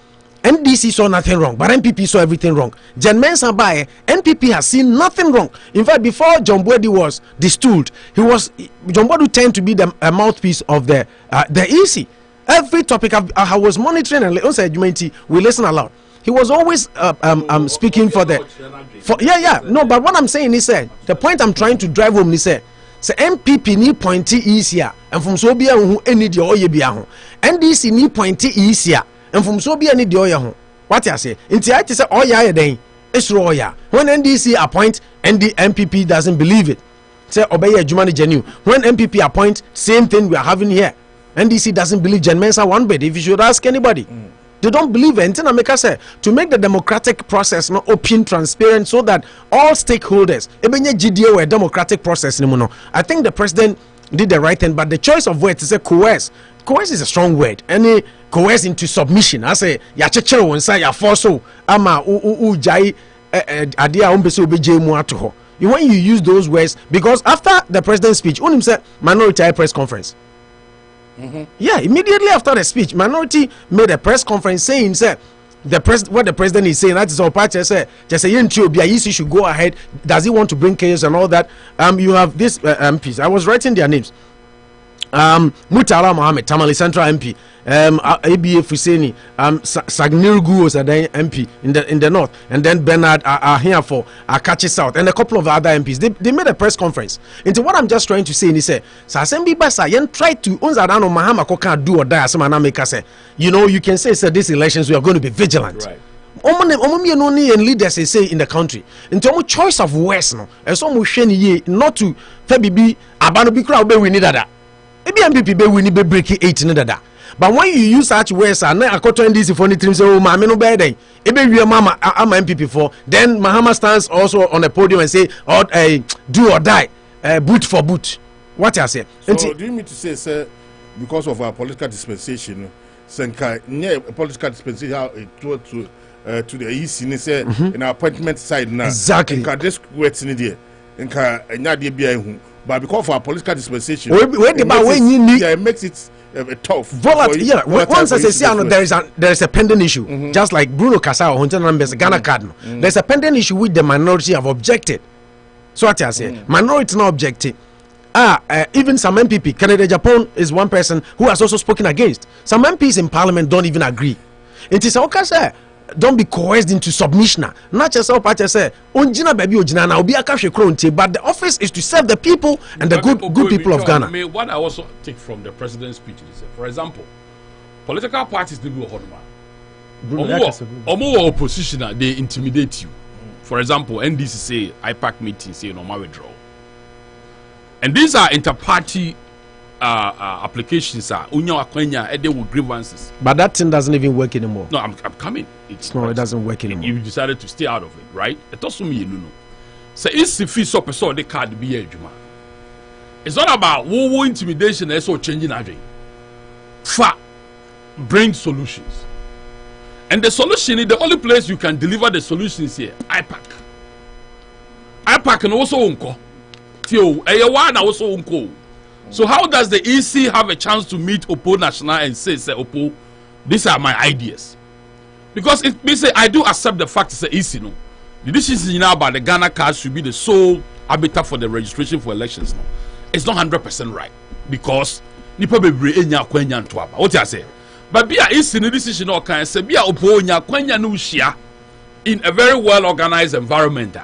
NDC saw nothing wrong, but MPP saw everything wrong. Jen Mensa by NPP has seen nothing wrong. In fact, before John Bwedi was destooled, John Bwedi tend to be the mouthpiece of the EC. Every topic I was monitoring and also we listen aloud. He was always speaking for no, but what I'm saying is the point I'm trying to drive home is say MPP ni pointy easier and from so be who any the oye be ho NDC ni pointy easier and from so be any the oye ho what I say inti I say oya den esro oya when NDC appoint and the MPP doesn't believe it say obey adwuma ni genuine when MPP appoint same thing we are having here NDC doesn't believe Jen Mensa one bit if you should ask anybody. They don't believe it. To make the democratic process not open, transparent, so that all stakeholders, a democratic process. I think the president did the right thing, but the choice of words is a coerce. Coerce is a strong word. Any coerce into submission. I say, ya chechero wonsa ya forso ama jai adia umbese obeje mu ato. When you use those words, because after the president's speech, unim said minority press conference. Yeah, immediately after the speech, minority made a press conference saying, "Sir, what the president is saying that is our party. Say, just say you should go ahead. Does he want to bring chaos and all that?" You have this MPs. I was writing their names. Mutala Mohammed, Tamale Central MP, ABA Fuseni, Sagnirgu was an MP in the north, and then Bernard are here for Akachi South, and a couple of other MPs. They made a press conference. Into what I'm just trying to say, and he said, "Sasembi Basa, yen try to unzadano Mahama Koka do or die." Some make us say, you know, you can say these elections we are going to be vigilant. Right. no ni leaders say in the country into omo choice of words no so omo hwe ni ye not to fa bibi abano bi kura obe wini dada ebi MPP be wini be break 8 ni dada. But when you use such words and then akoto NDC for the say oh ma me no be den ebe wie mama ama MPP for then Mahama stands also on the podium and say oh, do or die boot for boot. What you say? So do you mean to say sir because of our political dispensation senka near political dispensation to the EC say in our appointment side now exactly nka this words in there nka enya de bia ehu but because of our political dispensation it makes it tough. Yeah, once I say there is a pending issue, just like Bruno Kasao, Ghana card. There's a pending issue which the minority have objected. So what I say, minority not objecting. Even some MPP, Canada, Japan is one person who has also spoken against. Some MPs in Parliament don't even agree. It is okay, sir. Don't be coerced into submission. Not just how Pacha say, Unjina baby Ojina now be a cash kronte, but the office is to serve the people and the good people of Ghana. What I also take from the president's speech is, for example, political parties they will opposition they intimidate you. For example, NDC say IPAC meeting say no my withdrawal, and these are inter-party applications are they with grievances. But that thing doesn't even work anymore. No, I'm coming. It doesn't work anymore. You decided to stay out of it, right? It also mean so it's if it's up so the card be a juma. It's not about who intimidation and so changing agent. Bring solutions. And the solution is the only place you can deliver the solutions here. IPAC. IPAC and also unko. Tio, also unko. So how does the EC have a chance to meet Oppo National and say Oppo, these are my ideas? Because if we say I do accept the fact it's the EC, no. The decision now about the Ghana card should be the sole arbiter for the registration for elections. No, it's not 100% right because nipa bebre enya kwanya ntoaba. What I say? But be a EC no decision or can say be a Oppo nya kwanya no share in a very well organized environment.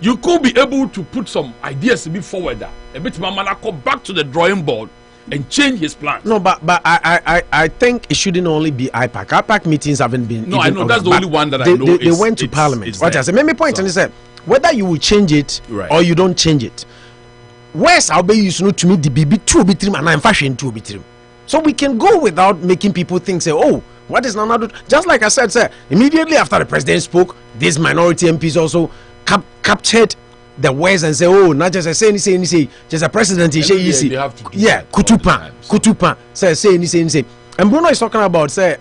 You could be able to put some ideas to be forward a bit mama go back to the drawing board and change his plans. No, but I think it shouldn't only be IPAC. IPAC meetings haven't been. No, I know that's the only one that I know. They went to Parliament. What I say, make me point and say whether you will change it or you don't change it. Where's I'll be used to me the BB 2 bitrim and I'm fashion 2 bitrim. So we can go without making people think say, oh, what is not just like I said, sir. Immediately after the president spoke, these minority MPs also captured the words and say, oh, not just say just a president is easy. Yeah, kutupa say. And Bruno is talking about say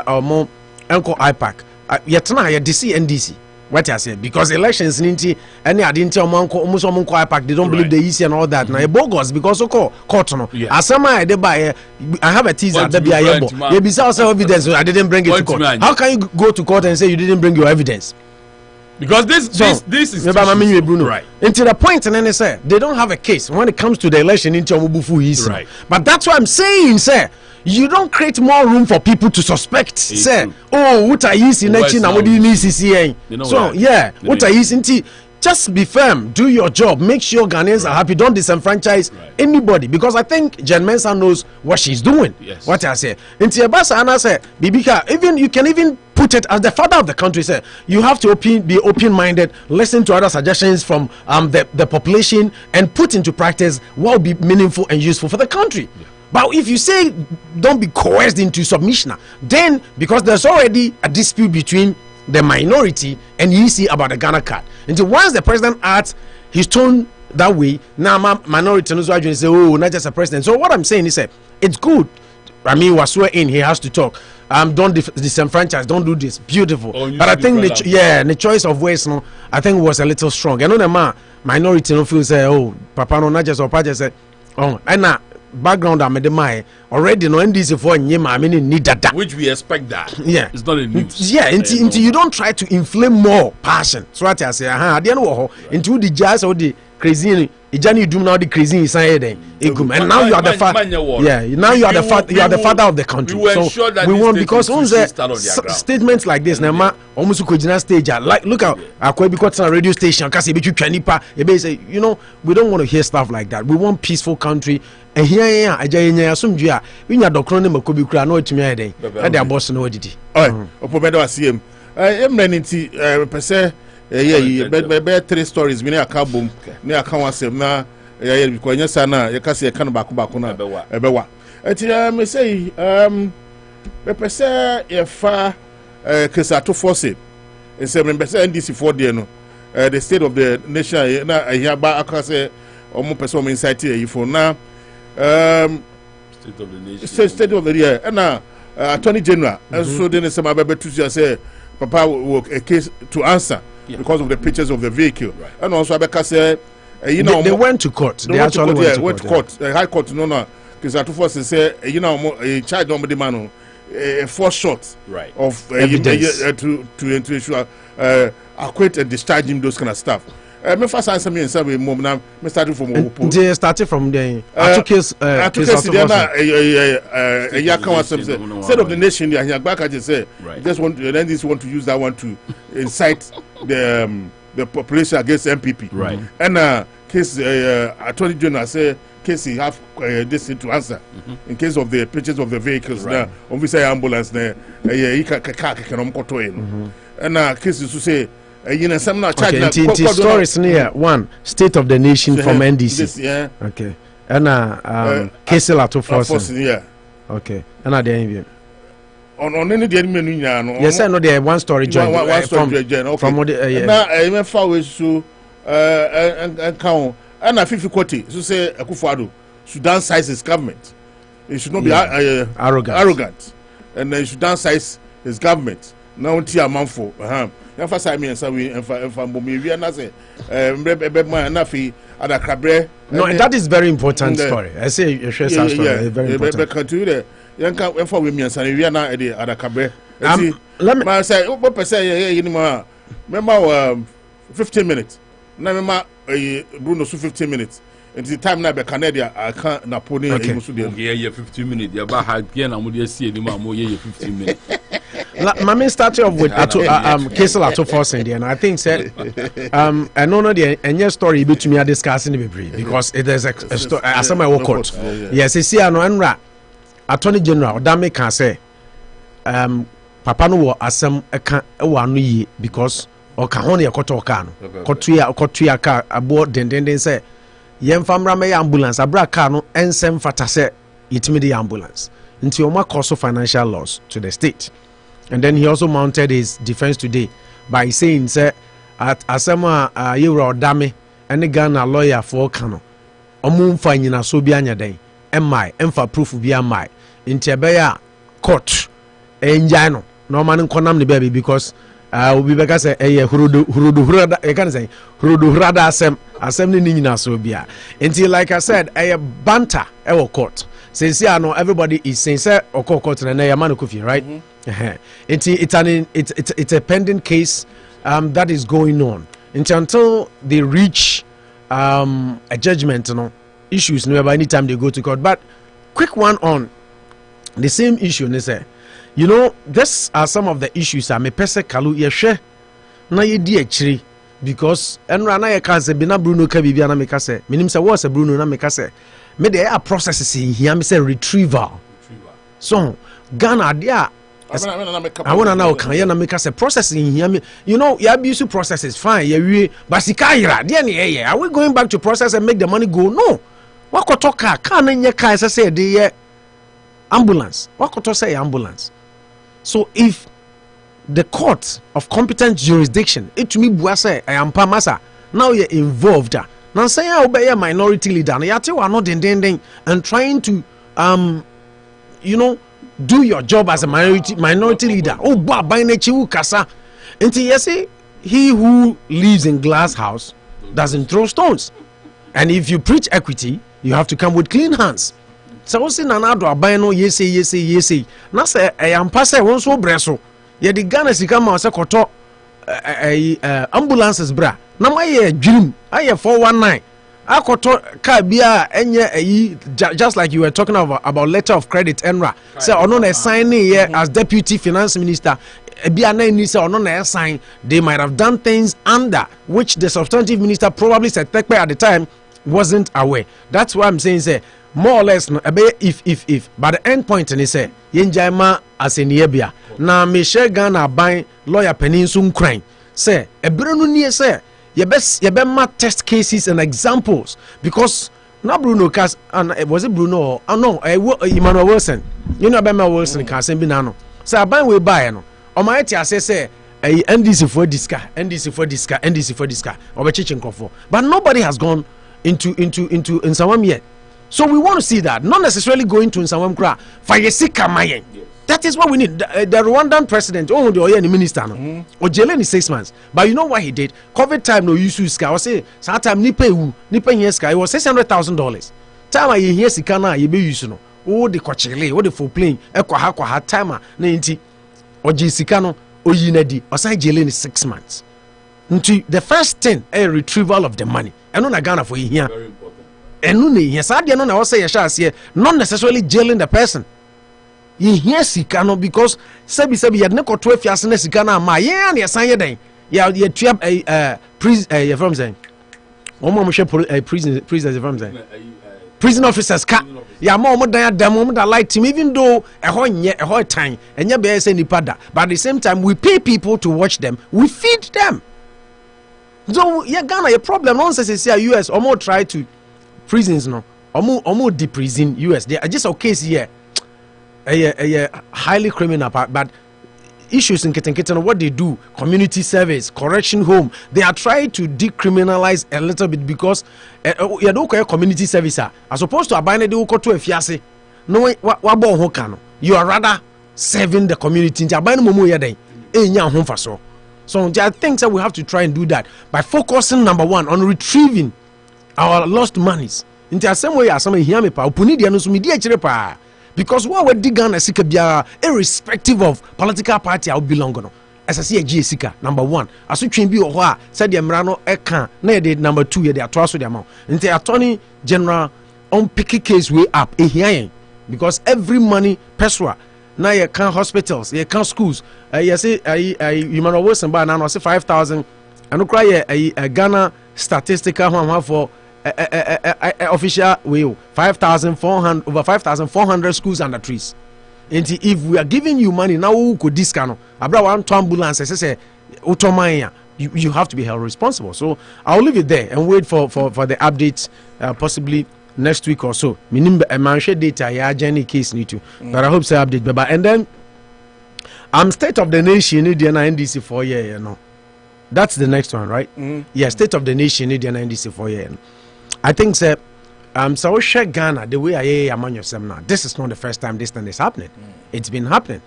more uncle IPAC. Yet now you DC NDC. What I say because elections ninti any adinti almost IPAC they don't believe the EC and all that. Now bogus because so court no. Asama I dey buy I have a teaser that be a yebo. You be self evidence I didn't bring it to court. How can you go to court and say you didn't bring your evidence? Because this is Bruno. Right. Until the point and then they say they don't have a case when it comes to the election into Omubufu is. Right. But that's what I'm saying, sir. You don't create more room for people to suspect, sir. Oh, what are you seeing next year? What do you need to see? So yeah, what are you seeing? Just be firm, do your job, make sure Ghanaians are happy, don't disenfranchise anybody. Because I think Jen Mensah knows what she's doing. Yes. What I say. Until Basa Anna said, Bibika, even you can even put it as the father of the country, sir. You have to be open-minded, listen to other suggestions from the population, and put into practice what will be meaningful and useful for the country. Yeah. But if you say don't be coerced into submission, then because there's already a dispute between the minority and you see about the Ghana card. Until once the president adds his tone that way, now minority knows why you say, oh, not just a president. So what I'm saying is that it's good. I mean, Bosuo in, he has to talk. Don't disenfranchise, don't do this. Beautiful. But I think the choice of words, no, I think was a little strong. I know the minority no feel say, oh, Papa no not just or Papa just say, oh, and now background I made my already no NDC for nyema I mean need that. Which we expect that. Yeah. It's not a news. Yeah, until you don't try to inflame more passion. So what I say, at the end of into the jazz or the crazy Ijani do now the crazy inside there. And now you are the father. Yeah, now you are the father. You are the father of the country. So we want because on statements like this. Now, almost kojina stage. Like look out, akwe because on a radio station. Kasi be chanipa. You say, you know, we don't want to hear stuff like that. We want peaceful country. And here, aja we need doctor name Kobi Kura. No, it's me. They are boss no didi. Alright, Opomedo asiem. eminenti per se be 3 stories me na aka bom ne aka wasem na because nyesa na ye ka se ka no bako na ebewa enti me say per se ye fa kesato force e se me say NDC for there no the state of the nation na here ba aka say omo person me insight here for now state of the nation state of the year na attorney general so then some abebe to say papa will a case to answer because of the pictures of the vehicle and also abeka say they went to court. They actually went to court. High court no because at first say a charge on the man a 4 shots of evidence to ensure acquit and discharge him, those kind of stuff. Me first answer me and say we mom now me started from they started from there. I took case state of the nation there here back I just say just want then this want to use that one to incite the population against MPP and case attorney general say case he have this thing to answer in case of the pictures of the vehicles now obviously ambulance there he can koto in and case to say some not charge stories near one state of the nation from NDC okay and case to force okay and then on any the menu yes I know there one story join from now I far away so and count and a 50 quote so say Akufo-Addo should downsize his government. He should not be arrogant and then should downsize his government. Now tia manfo emphasize me and say we we na say nafi adakrabre. No, that is very important story. I say you share some story very important. Continue there. Yanka emfa we me and say we na e adakrabre. Let me say what person you know remember 15 minutes. Na remember Bruno so 15 minutes. And the time na be Canada I can't na pony e musu dey. Yeah 15 minutes. Ya ba ha bia na mo dey see ni ma mo ye 15 minutes. Mami started off with case to force in there, and I think said I know the any story between me discussing the because it is a story as I work out. Yes, see I know Enra Attorney General Odame can say papa no wo asem eka e wa no yi because o ka ho ne ekoto ka no kotua ka abo dendenden say yemfamra me ambulance abra ka no ensem fata say yitimi the ambulance until ma cause financial loss to the state. And then he also mounted his defense today by saying, "Sir, at Asama Yura Dame and the Ghana lawyer for Kano, Omun Fanina Sobianya Day, MI, Emfa proof be MI, in Tebeya court, Enjano, no man in Konam the baby because we began say, Hurudu, I can say, Hurudu Rada Assembly Nina Sobia. Until, like I said, a banter, our court. Since I know everybody is saying, sir, or court and a man coffee, right? It's a pending case that is going on until they reach a judgment. Issues never anytime they go to court. But quick one on the same issue. They say, these are some of the issues. I may pese kalu yeshe na yedi echiri because enra na yeka se bina Bruno ka bibia na meka se minim se what's a Bruno na meka se me there are processes in here me say retrieval. So Ghana there I want to know can you make us a processing here you abuse processes fine but sikaira are we going back to process and make the money go no what could talk can in your car say the ambulance what could say ambulance so if the court of competent jurisdiction it to me buase I am pamasa now you're involved now say I obey a minority leader you are not ding and trying to do your job as a minority leader. Oh, kasa. Until you say he who lives in glass house doesn't throw stones. And if you preach equity, you have to come with clean hands. So what's in another abino yes. Na say I am passe one so breso. Ye the Ghana come out say koto ambulances bra. Na my dream. I 419. Akoto ka bia enye just like you were talking about letter of credit Enra say ono na sign here as deputy finance minister bia na ni say ono na sign they might have done things under which the substantive minister probably said at the time wasn't aware. That's why I'm saying say more or less no if but the end point ni say yenjai ma aseniye bia na me share Ghana ban lawyer peninsu nkran say ebere no nie say yebe ma test cases and examples because na Bruno Cas was it Bruno or no Emmanuel Wilson you know about Wilson can say bi na no say aban we buy no o ma eti ase say NDC for disca obechichi nkofo but nobody has gone into Nsawam yet. So we want to see that, not necessarily going to Nsawam Kra. Fayesika Mayen. That is what we need. The Rwandan president, the Oyeni minister, or jailing is 6 months. But you know what he did? COVID time no use ska. I say, sometime nipe yeska. It was $600,000. Time I hear sikana you be use no. Oh the kochele, oh the full plane. Ekwa timer na inti. Oji sikano oyinedi. Osai jailing is 6 months. Into the first thing, a retrieval of the money. And on Ghana for here. Very important. And no, yes, I don't know. Say yes, not necessarily jailing the person. You hear Sikano because Sebi had no 12 years in Sikana. My yeah, and yes, I day. Yeah, you trap a prison. From saying, prison from saying, prison officers. Yeah, more than the moment I like him, even though a whole time and yeah, be any pada. But at the same time, we pay people to watch them. We feed them. So yeah, Ghana a problem. Nonsense is here. US almost try to prisons no. Almost the prison US. There are just a case here. A highly criminal part, but issues in Kitten what they do, community service, correction home, they are trying to decriminalize a little bit because you don't community service as opposed to abide the uko to a fiase. No you are rather serving the community. So there are things that we have to try and do that by focusing number one on retrieving our lost monies. In the same way as some hear me pa upuni dia no so media chire pa because what we dig Ghana sika bia irrespective of political party I belong no as I see a sika number one aso twen bi ho a said the mra no e kan na e de number 2 ye de ato aso de amount nti attorney general on picky case way up e here because every money peswa now you can hospitals, you can schools. You say Emmanuel Wilson by now say 5,000. I don't cry a Ghana statistical one for official way 5,400 over 5,400 schools under trees. And if we are giving you money now, who could discount? Abra one ambulance say you have to be held responsible. So I'll leave it there and wait for the updates possibly next week or so. Man share data yeah journey case need to. But I hope so update baba. And then I'm state of the nation in the NDC 4 year, you know. That's the next one, right? Yeah, state of the nation in the NDC 4 year. I think so we share Ghana the way I among yourself now. This is not the first time this thing is happening. It's been happening.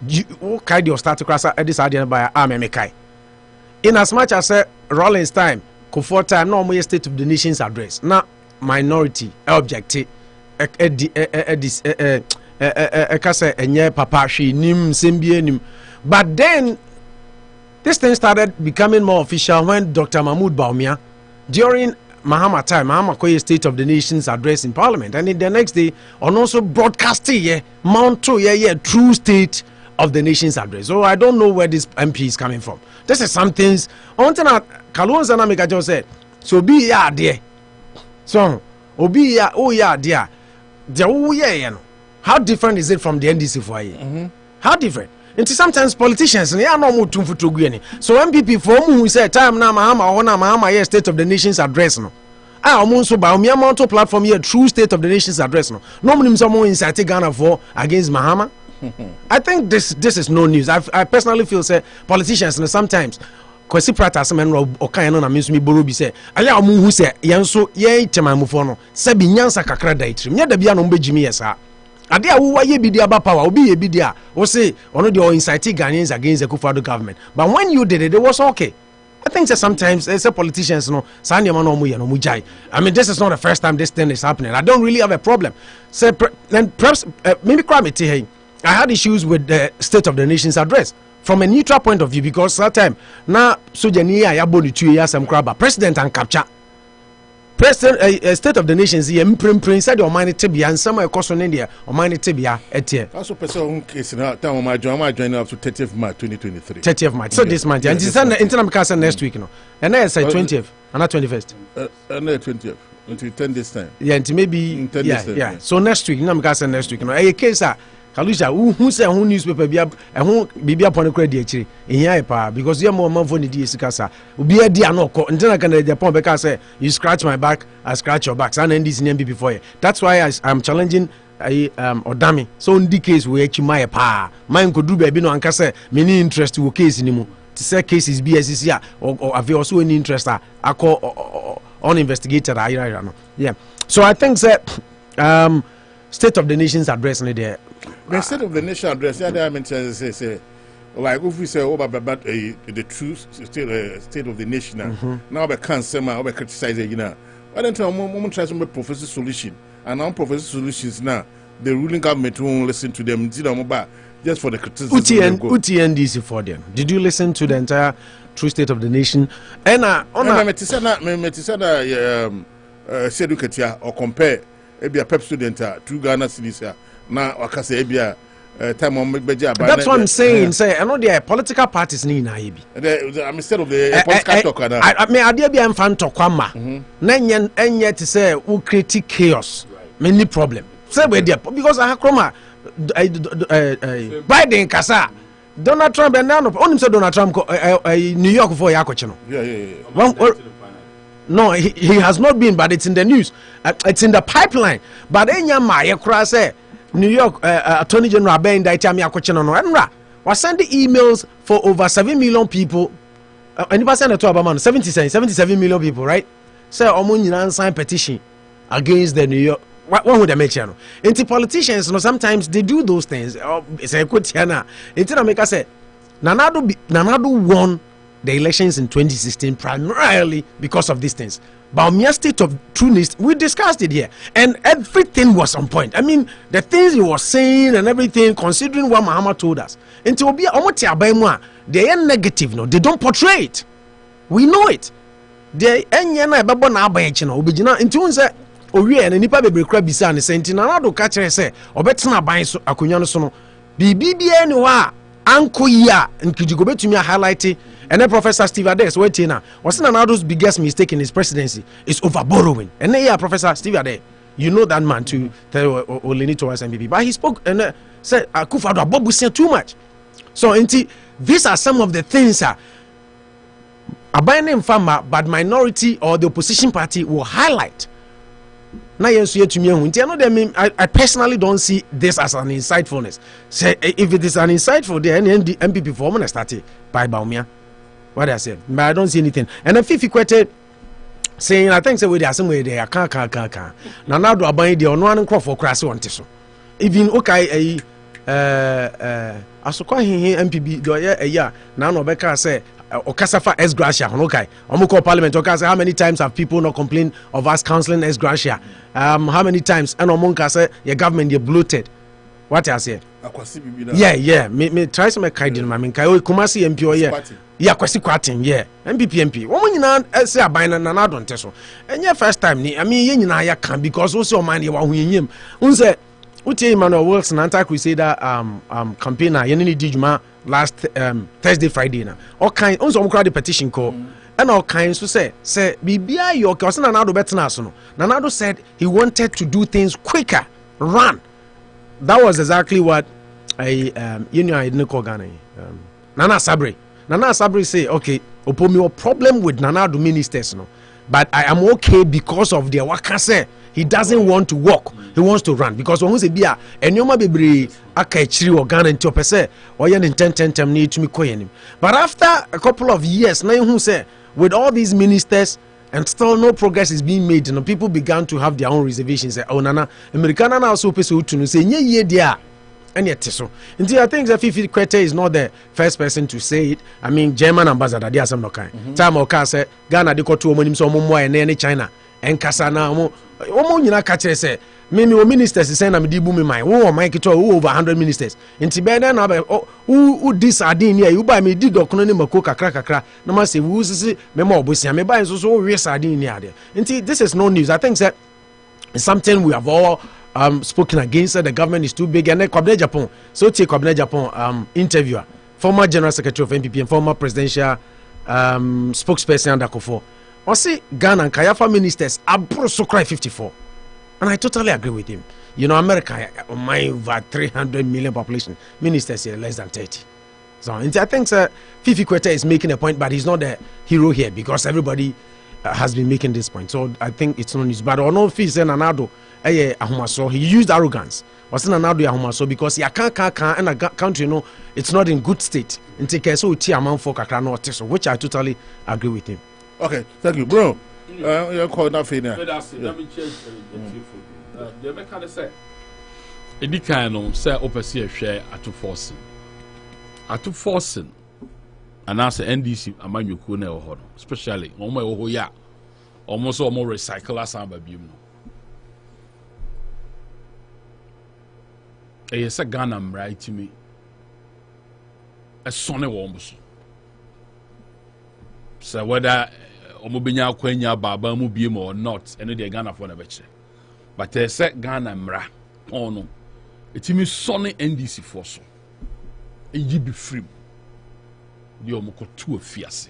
You kind of start to cross this idea by Mekai. In as much as Rollins time, Kufuor time, no more state of the nation's address. Now minority objective papa but then this thing started becoming more official when Dr. Mahmoud Bawumia during Mahama time Mahama Koye State of the Nation's address in Parliament and in the next day on also broadcasting Mount true State of the Nation's address. So I don't know where this MP is coming from. This is some things on Kalon Zanamika just said so be ya there. So, Obi ya, oh yeah, dear. How different is it from the NDC for you? How different? And sometimes politicians, they are no more to so MPP for whom we say time now, Mahama, State of the Nation's address. No, I almost about me amount to platform here, true State of the Nation's address. No, normally someone inside Ghana for against Mahama. I think this is no news. I personally feel say politicians sometimes. Kwesi prata semen ro okan no na me so me boro bi se aya omu hu se yen so ye temamufo no se bi nyansa kakra da itrim nya da bia no mbejimi yesa ade a wo waye bi dia ba power obi ye bi dia wo say ono de o incite Ghanaians against the Kufuor government but when you did it was okay. I think that sometimes as politicians no sanya man no mu ye no mu jai. I mean this is not the first time this thing is happening. I don't really have a problem. Say and perhaps maybe cry me hey I had issues with the State of the Nation's address from a neutral point of view because that time now Sojani ya boni 2 years am crab president and capture president State of the Nations here prin said your money tibia and some question in there or money tibia etie also person case now time my join up to 30th March 2023 30th March so this month and this internal cast next week no and I say 20th and not 21st and 20th until 10 days time. Yeah, until maybe 10 yeah, days time, yeah. yeah. So next week, I'm gonna say next week. You know, a case Kalusha, who say who newspaper be who be upon the credit actually in here pa because you're more man for the DSCasa. Be a dear no until I can Japan because say you scratch my back, I scratch your back. And this in MPP for you. That's why I'm challenging Odami. So in the case we actually my pa. Mine could do baby no anka say many interest to case anymore. To say cases BSCC or have you also any interest I call uninvestigated. Yeah. So I think that State of the Nation's address in there. The State of the Nation address, yeah, I mean, say, like if we say about the true state of the nation, now we can't say, we criticize it, you know. Why don't you try some professor solution? And now professor solutions now, the ruling government won't listen to them, just for the criticism. UTNDC for them. Did you listen to the entire true state of the nation? And Sedukatia or compare a pep student to Ghana cities. Now, wakase ebia time on beja. That's what I'm saying. Say, I know there political parties ni na ibi. I'm instead of the political talk. I mean, I be am fan talk kwama. Na enye to say who create chaos. Many problem. Say we there because I kroma Biden kasa. Donald Trump and now on him say Donald Trump New York for yakoche no. Yeah. No, he has not been, but it's in the news. It's in the pipeline. But enya ma ye kra say New York Attorney General be indicted me akocheno no enra was sending emails for over 7 million people and if send to Obama 77 million people, right? Say omo nyina sign petition against the New York what would they make channel into politicians, you know, sometimes they do those things. Say kotiana into na make say Nanado won the elections in 2016 primarily because of these things. But mere state of trueness, we discussed it here, and everything was on point. I mean, the things he was saying and everything, considering what Muhammad told us, until they are negative, no, they don't portray it. We know it. They until say we and nipa bebre kra bisa ne senti na do ka kire say obetena ban so akonya no so no bibia ni wa anko ya nkijigo betumi highlight. And then Professor Steve Ade, so waiting now. What's Nanado's biggest mistake in his presidency is over borrowing. And then Professor Steve Ade, you know that man to tell Oleni towards MPP. But he spoke and said Akufo-Addo Bob said too much. So these are some of the things abandoned farmer, but minority or the opposition party will highlight. Now I personally don't see this as an insightfulness. Say if it is an insightful, then the MPP for started by Baumia. What I said, but I don't see anything. And then Fifi quoted saying, I think so. They are somewhere there. Can't. Now do I buy the on one crop for crass on tissue. Even okay, I saw quite MPB do a year. Now no Becca say, Okasafa S Gracia. Okay, Omuko Parliament. Okay, how many times have people not complained of us counseling S Gracia? How many times? And Omunka say your government you bloated. What I say? Yeah. Me try to make kaidin. I mean, Kayo Kumasi MP or yeah. Yeah, kwasi kwatin, yeah. MP. Woman nyina say aban na na don teso. Enye first time ni, I mean ye nyina ya kan because wo say o man ye wa hunyem. Unse utie Emmanuel Wilson anti-crusader campaigner ye ni di djuma last Thursday Friday na. O kan unse o mkra the petition call. And all kinds so say bibia yo ke o say Nanado betena so no. Nanado said he wanted to do things quicker, run. That was exactly what I didn't call Ghana. Nana Sabri say, okay, Opomi a problem with Nanado ministers, no, but I am okay because of their work. Say he doesn't want to walk, he wants to run because when we say bia, enyoma bebre akachiri or Ghana into pese or yan intent need to me koyenim. But after a couple of years, now who say with all these ministers and still no progress is being made, you know, people began to have their own reservations. Say, oh nana, Americana now so pese to say nye dia. And yet, so until I think that Fifi Kwete is not the first person to say it. I mean, German ambassador, there are some no kind. Time Oka said Ghana de kotu omonim so omo and any China and Kasana omo nyina ka kire say me ministers say na me di bu me mind. Wo mind kito over 100 ministers. Nti be na who this adin here you buy me di dokuno ni mako kakra na ma say wo sisi me ma obosia me buy so we sadin ni ade. Nti this is no news. I think that it's something we have all spoken against. The government is too big. And then Kwabena Japan, so take Kwabena Japan interviewer, former general secretary of NPP and former presidential spokesperson under Kofo. see Ghana and Kayafa ministers abro so cry 54. And I totally agree with him. You know, America, my over 300 million population, ministers here less than 30. So I think Fifi Kwete is making a point, but he's not the hero here because everybody has been making this point. So I think it's no news. But I know Fifi said Nanado, he used arrogance. Was in Nanado Yahumaso because he can't and a country, you know, it's not in good state. And take care so amount for Kakrano, which I totally agree with him. Okay, thank you, bro. You're calling that for now. Let me change the kind of say. Any kind of say, opposite share at to forcing. And as the NDC, among you could never especially on my own, almost all more recycle as I'm a beam. A second, I'm right to me. A sonny wombus. So whether Omobinya Quenya Baba Mubium or not, any day Ghana for a betche. But a set Ghana mra, oh no. It means sonny NDC for so. And you be free. The Omoko to a fiancé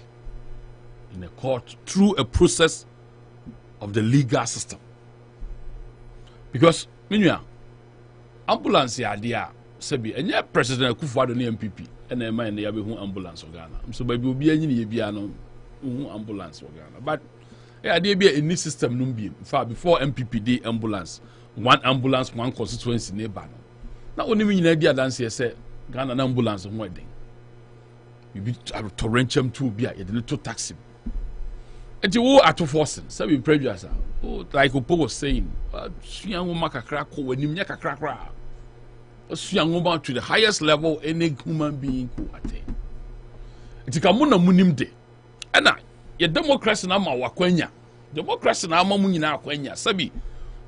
in a court through a process of the legal system. Because, meanwhile, ambulance idea, Sebi, and your president Kufuor the MPP, and a man they have a ambulance of Ghana. So, baby, will be any piano. Ambulance Ghana. But yeah, there be a new system numbi far before MPPD ambulance. One ambulance, one constituency neighbor. Now only when you idea dance here say Ghana ambulance on wedding. You be torrential to be a little taxi. And you all are to forcing. So we previous. Oh, like Opo was saying, young woman crack when you make a crack. A young woman to the highest level any human being could attain. It's a kamuna munim de. Ana ye democracy na ma wakwanya democracy na ama munyi na akwanya sabi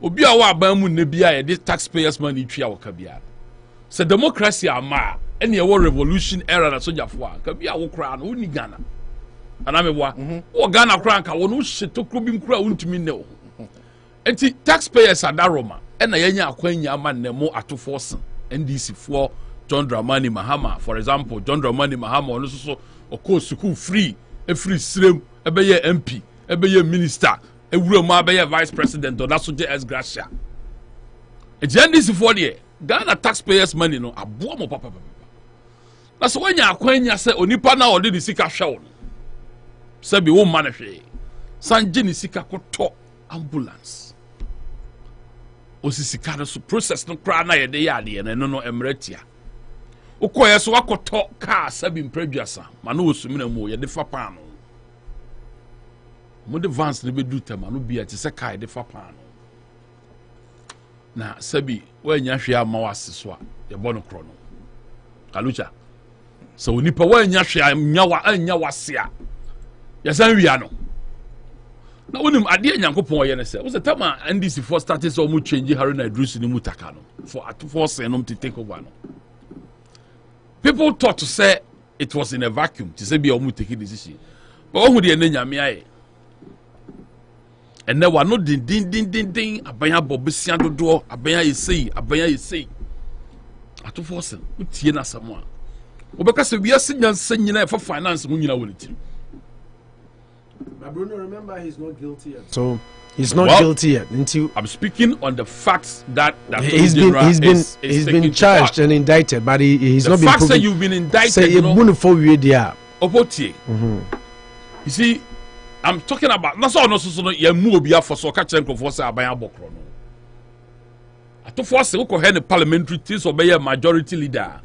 obi a wa ban mu na bia ye de taxpayers money twa waka bia se democracy ama ene ye wo revolution era na sojafo a ka bia wo kra na uni Ghana ana mebwa wo Ghana kra nka wo no hyeto kro bi mkra untumi ne wo enti taxpayers adaroma ena yenya akwanya ama ne mo atoforce NDC for John Dramani Mahama for example John Dramani Mahama ono so o course school free every srem ebeye MP ebeye minister ewura mu abeye vice president or that's what as gracia e NDC for there Ghana taxpayers money no aboa mo papa na so wanya akwanya se onipa na odi di sika hwe no se bi wo ma na hwe sanje ni sika koto ambulance osisika no so process no kra na ye de ya de no emretia ukoye so wakoto car sabi mpreduasa ma no osumina mu ye de fa pan no mo de vans ne bedu tema no bia ti se kai de fa pan no na sabi wanya hwe ama wase so a ye bono kro no kalucha so onipa wanya hwe anya wase a ye san wi ano na wonim ade nyankopon ye ne se wo se tama NDC for started so mu change Haruna Idris ni mutaka no for at force no to take over no. People thought to say it was in a vacuum to say be omu taking decision. But who the nyame aye. And there were no ding abanya bobisia dodo abanya yesei. Ato force utie na samwa. Obeka se wiase nyansa nyina for finance mu nyina woliti. But Bruno, remember he's not guilty yet. So he's not guilty yet until I'm speaking on the facts that he's been charged and indicted, but he's not been proven. The facts that you've been indicted, say you know, for you there. Opotie. You see, I'm talking about that's all no so you move be for so catch and for say aban abokro no. Ato for say ko he the parliamentary things obey a majority leader.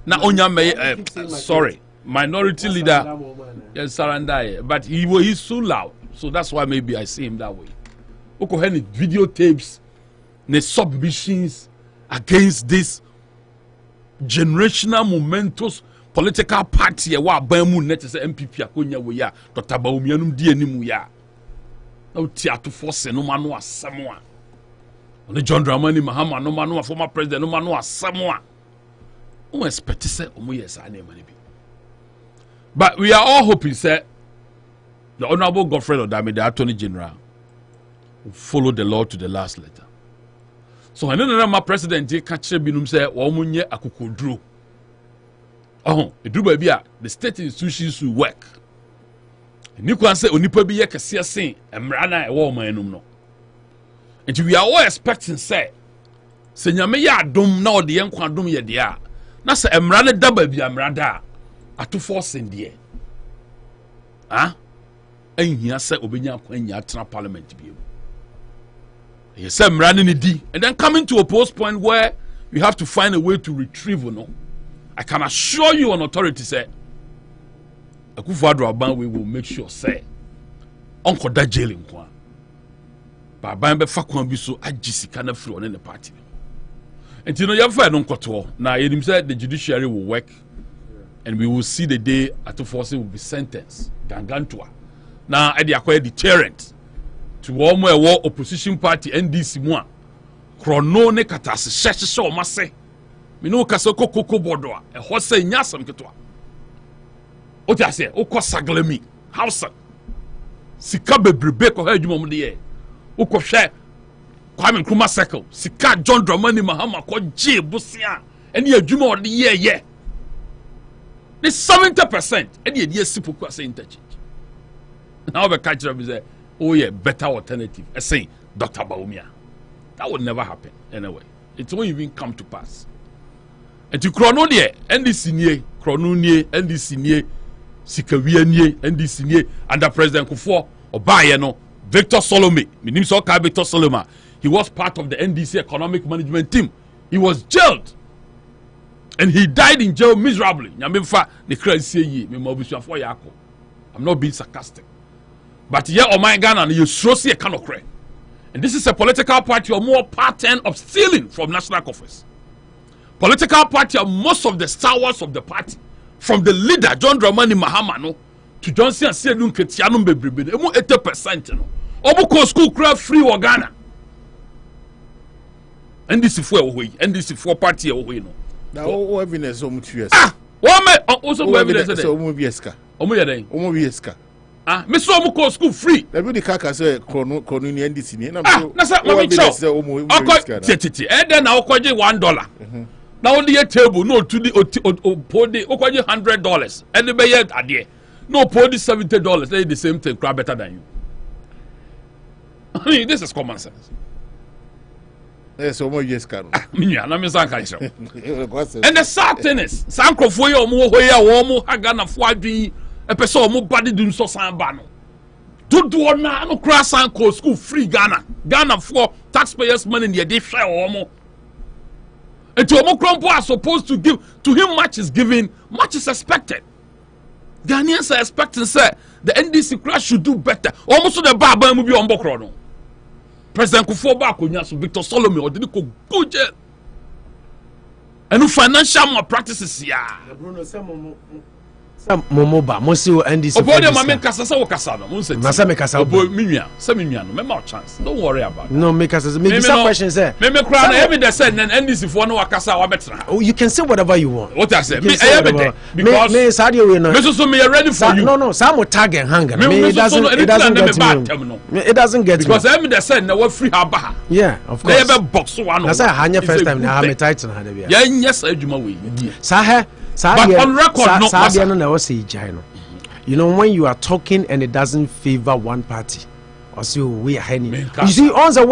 Na onya sorry, minority leader. Yes, surrender. But he's so loud, so that's why maybe I see him that way. Oko any videotapes, the submissions against this generational momentous political party. Wa bamu net say MPP akonya we ya Dr. Baumianum di animu ya. Na tiato force no manu asamoa. Oni John Dramani Mahama no manu former president no manu asamoa. O expect say omo yes na bi. But we are all hoping, sir, the Honorable Godfrey Odame, the Attorney General, will follow the law to the last letter. So, I know my president, Kache Binum said, Wamunye Akukodru. Oh, the state institutions will work. ni kwan sɛ onipa bi yɛ kɛseɛ sen mmara na ɛwɔ ɔman enum no nti we are all expecting sɛ nyame yɛ adom na ɔde yɛn nkwa adom yɛ deɛ a na sɛ mmara no da baabi a mmara da a atofo sen deɛ ɛnhia sɛ obɛnya kwan nya atena parliament bi mu ɛyɛ sɛ mmara no ne di and then coming to a post point where you have to find a way to retrieve no I can assure you on authority say Akufo-Addo Aban we will make sure say onko da jail nko ba ban be fa kwan bi so agye sika na free on the party and you know you fa no nkoto na yenim say the judiciary will work and we will see the day Atufo will be sentenced gangantua na e dey acquire deterrent to all more opposition party NDC mu a krono ne katase hyehye o mase me no kasa kokoko bodo a ho say nyasam keto a o ti ase o ko saglemi house sika bebrebe ko ha adwuma mu de ye o ko hwe Kwame Nkrumah circle sika John Dramani Mahama ko je bosia ene adwuma o de ye the 70% ene ye sipoku ase interchange now be catch up say oh yeah better alternative say Dr. Baumia. That would never happen anyway. It won't even come to pass. And to chrono there, NDC nie, chrono nie, NDC nie, Sikawiya nie, NDC nie, under President Kufuor, Obaye no, Victor Solomon, my name is Victor Solomon. He was part of the NDC economic management team. He was jailed. And he died in jail miserably. I'm not being sarcastic. But yeah, oh my Ghana, you sure see a kind of credit. And this is a political party or more pattern of stealing from national coffers. Political party are most of the stalwarts of the party, from the leader John Dramani Mahama no to Johnson and Seyedun Ketianum Bebrebe, emu 80% no. Obu ko school craft free wa Ghana. NDC 4 party we no. Na o evidence o mutu yes. Wo me also evidence o mu bieska. O mu yeden. O mu bieska. Me so mu ko school free. Na bi di kaka say chrono ni NDC ni na na say mami cho. Titi na okoje $1. Na on the table no to the podi okoje $100. And the be here ade. No podi $70. They the same thing, crap better than you. I mean, this is common sense. Yes, o mo yeska no. Minya na me san ka kire. And the sad thing is, sankrofo ye omo ho ye wo mo Ghana fo adwin e pese omo body dum so san ba no. Dodo na no kra san ko school free Ghana for taxpayers money in dey share omo. And to omo krompo are supposed to give to him, much is given, much is expected. Ghanaians are expecting say the NDC class should do better. Almost the baba mu bi on bokro no. President Kufuor ba akonya so Victor Solomon or did go go jail. And financial malpractices ya. Bruno Momoba, Monsieur NDC. Obodo ma me kasa se wo kasa no, unse. Na se me kasa obo minua, se minua no, me ma chance. Don't worry about it. No, me kasa. Me this question say. Me cry na every day say NDC for no wakasa wa betra. Oh, you can say whatever you want. What I say? Me every day because me sadio we no. Me so me ready for you. No, some tag and hang. It doesn't get me. Because every day say na we free haba. Yeah, of course. Na box one. Na say hanya first time na ha me title na ha dey. Yeah, yes adwuma we. But on record no. You know, when you are talking and it doesn't favor one party, or so we are hanging. You see, on the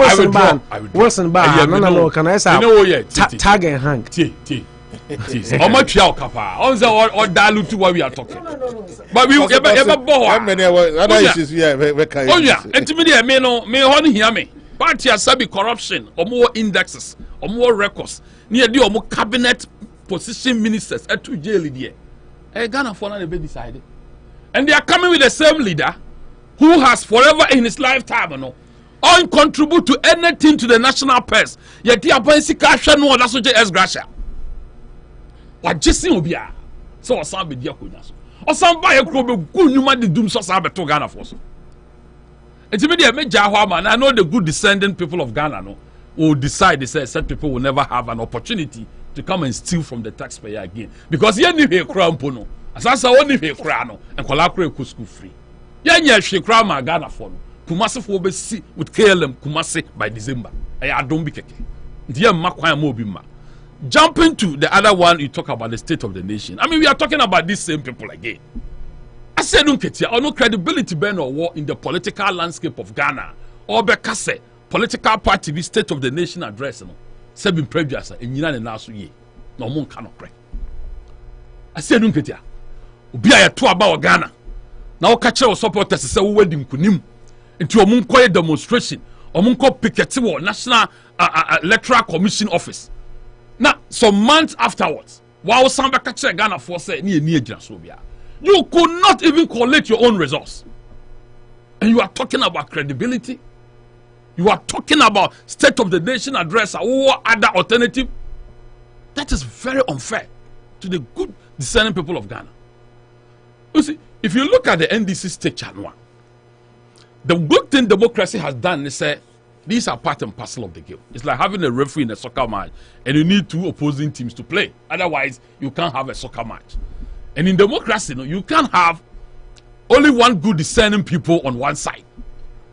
Wilson ban, no, can I say, tag and hang. How much you kapa? On the or dilute to what we are talking. But we ever bow. How many other issues we have? Oh yeah, intermediate me no me honey hear me. Party has sabi corruption or more indexes or more records. Near the or more cabinet position ministers at to jail there. Ghana for now be decided. And they are coming with the same leader who has forever in his lifetime no on contribute to anything to the national purse. Yet the appointee cash no that's what is gracia. What just obia. So some be dia konya so. O some buy a crop good nyuma de dum so some beto Ghana for so. Intimidate me jahwa man. I know the good descendant people of Ghana no will decide they say certain people will never have an opportunity to come and steal from the taxpayer again. Because you need a crown pono. As I say, only a crown and collaborate with school free. Yeah, she crown my Ghana for no. Kumasi for be see with KLM Kumasi by December. I don't be keke. Dear Makwai Mobima. Jumping to the other one, you talk about the state of the nation. I mean, we are talking about these same people again. I said or no credibility ben or war in the political landscape of Ghana or Bekase political party the state of the nation address no seven previous and yina na so ye no mon ka no kre I said nketia obi aye to aba o Ghana na wo ka kire supporters say wo wadi nkunim nti o mon koye demonstration o mon ko picket wo national electoral commission office now some months afterwards while some ka kire Ghana for say ni agina so bia you could not even collect your own results. And you are talking about credibility. You are talking about state of the nation address or other alternative. That is very unfair to the good discerning people of Ghana. You see, if you look at the NDC state channel, the good thing democracy has done is say these are part and parcel of the game. It's like having a referee in a soccer match and you need two opposing teams to play. Otherwise, you can't have a soccer match. And in democracy, you can't have only one good discerning people on one side.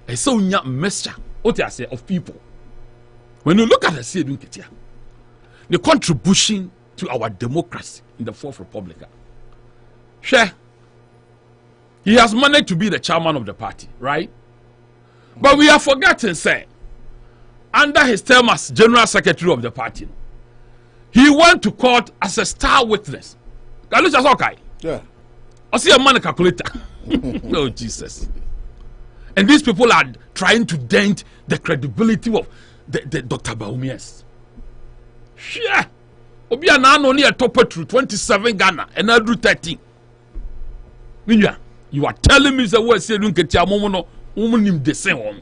It's so a mixture of people. When you look at the Siedu Nketia, the contribution to our democracy in the Fourth Republic, sure, he has managed to be the chairman of the party, right? But we are forgetting, say, under his term as general secretary of the party, he went to court as a star witness. Yeah. I see a man calculator. Oh, Jesus. And these people are trying to dent the credibility of the Dr. Baumias. Yeah. Obi ana only a top through 27 Ghana and I do 13. You are telling me the word saying the same.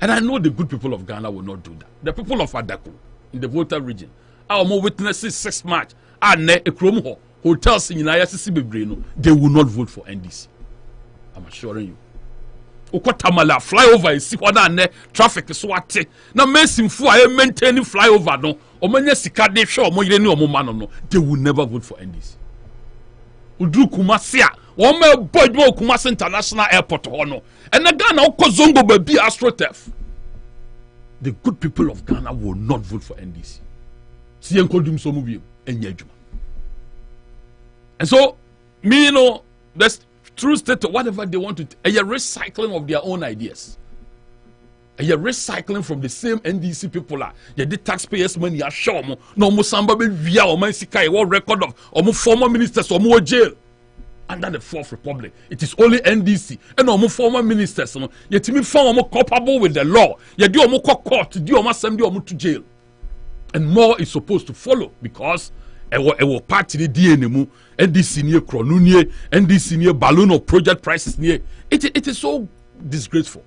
And I know the good people of Ghana will not do that. The people of Adaku in the Volta region are more witnesses 6 March. Hotels in United they will not vote for NDC. I'm assuring you. Okotamala flyover is see what traffic is what now mesim fu I maintaining flyover no omanya sika de hwe omo ni omo man no they will never vote for NDC. Udru Kumasi a won me boy do Kumasi International Airport ho no and the Ghana okozongo baby AstroTurf. The good people of Ghana will not vote for NDC. See enkodum so mu bi enya adwuma. And so, that's true state of whatever they want to. A recycling of their own ideas. A recycling from the same NDC people are. The taxpayers' money are show mo. No mo samba be via or man sikai what record of or mo former ministers or more jail. Under the Fourth Republic, it is only NDC and no more former ministers. Yet me found more culpable with the law. You do more court, do more send you to jail, and more is supposed to follow because. Ewo party the DNA mu NDC near kronu near NDC near balloon of project prices near it is so disgraceful.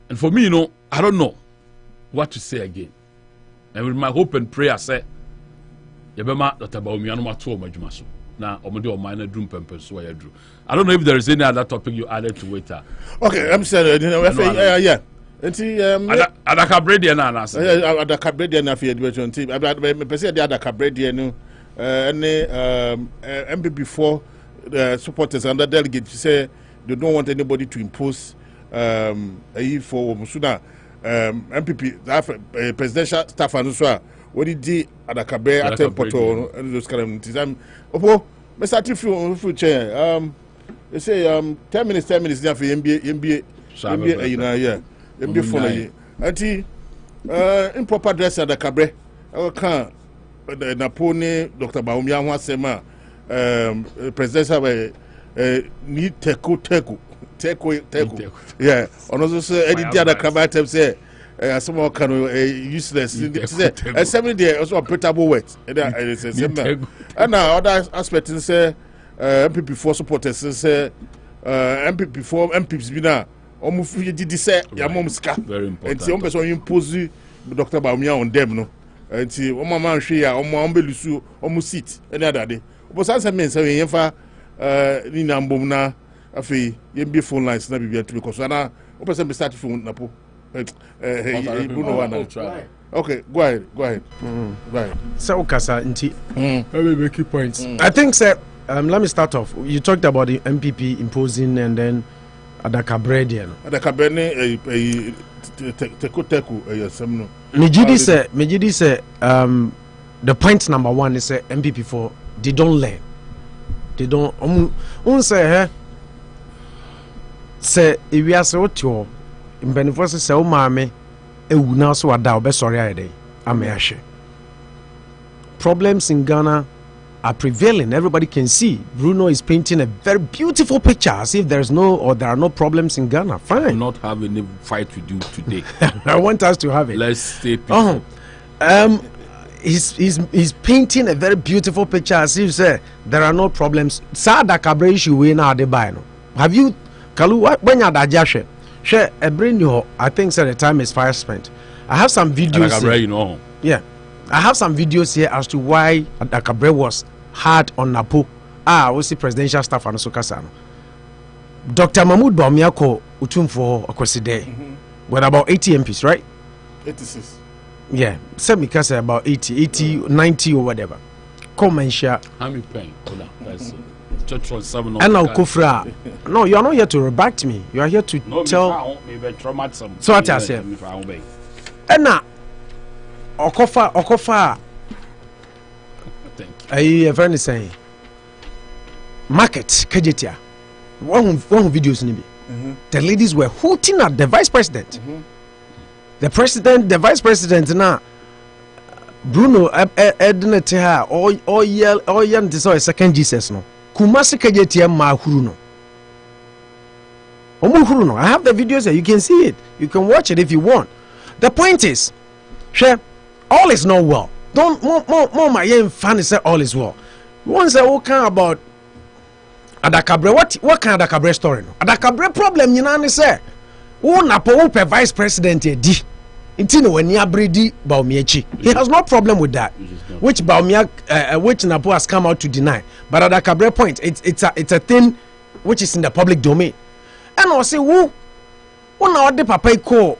And for me, I don't know what to say again. And with my hope and prayer, say yebema Dr. Baumiano matu omajuma so na omode o minor drum pempe so ya drew. I don't know if there is any other topic you added to it. Okay, I'm saying yeah. Enti adaka bread na na say adaka bread na fi education team me pese dey adaka bread no MPP4 supporters and the delegates say they don't want anybody to impose for Musuna MPP presidential staff and so what did adaka bread atempoto and those kind of things. Opo me start if chair they say 10 minutes there for MBA yeah. Before you, anti improper dress at the cabaret. I can't. Napone Dr. Baumia was sema presidential need teku. Yeah, on also say any other cabaret say some kind of useless. Say 7 days also portable wet. And now other aspects say MPP4 supporters say MPP4 MPs be now. Very important. Enti person impose Dr. Baumia on them no. Enti o mama hwe ya o mo belusu o mo seat any other day. But sanse men say yenfa ni nambom na afi yembi phone lines na bibia to because na o person be start phone na po. Okay, go ahead. Right. So Kasa nti very very key points. I think sir let me start off. You talked about the MPP imposing and then adaka bread yen adaka bene teku semno Mejidi say the point number 1 is MPP4 they don't learn They don't. Say, say, if we are so tall, in Beneficence, so mammy, a now so a doubt, sorry, I day. I'm ashamed. Problems in Ghana are prevailing. Everybody can see. Bruno is painting a very beautiful picture as if there are no problems in Ghana. Fine. I will not have any fight with you today. I want us to have it. Let's stay peaceful. He's painting a very beautiful picture as if say there are no problems. Sada Cabre issue we now de buy no. Have you Kalu when you da share a bring you I think so the time is fire spent. I have some videos here. You know. Yeah. I have some videos here as to why Adakabre was hard on Napo. We see presidential staff and Sokasano. Dr. Mahmoud Baumiako Utumfo Okweside. With about 80 MPs, right? 86. Yeah. Some because about 80, 90 or whatever. Come and share. How many paying? That's and now Kufra. No, you are not here to rebut me. You are here to tell. So what I say. And now Okofa. Thank you. A friend is saying market Kajetia. One videos nibi. The ladies were hooting at the vice president. The vice president now Bruno Edneteha or yell to say second Jesus no. Kumasi Kajetia ma huruno. I have the videos here. You can see it. You can watch it if you want. The point is, share. All is not well. Don't more my young fan say all is well. Once I walk about Adakabre, what kind of Adakabre story? No? Adakabre problem you know say. Napo vice president di. Intino when Brady Baumiechi. He has no problem with that. Which which Napo has come out to deny. But Adakabre point, it's a thing which is in the public domain. And I say who na ode papa ko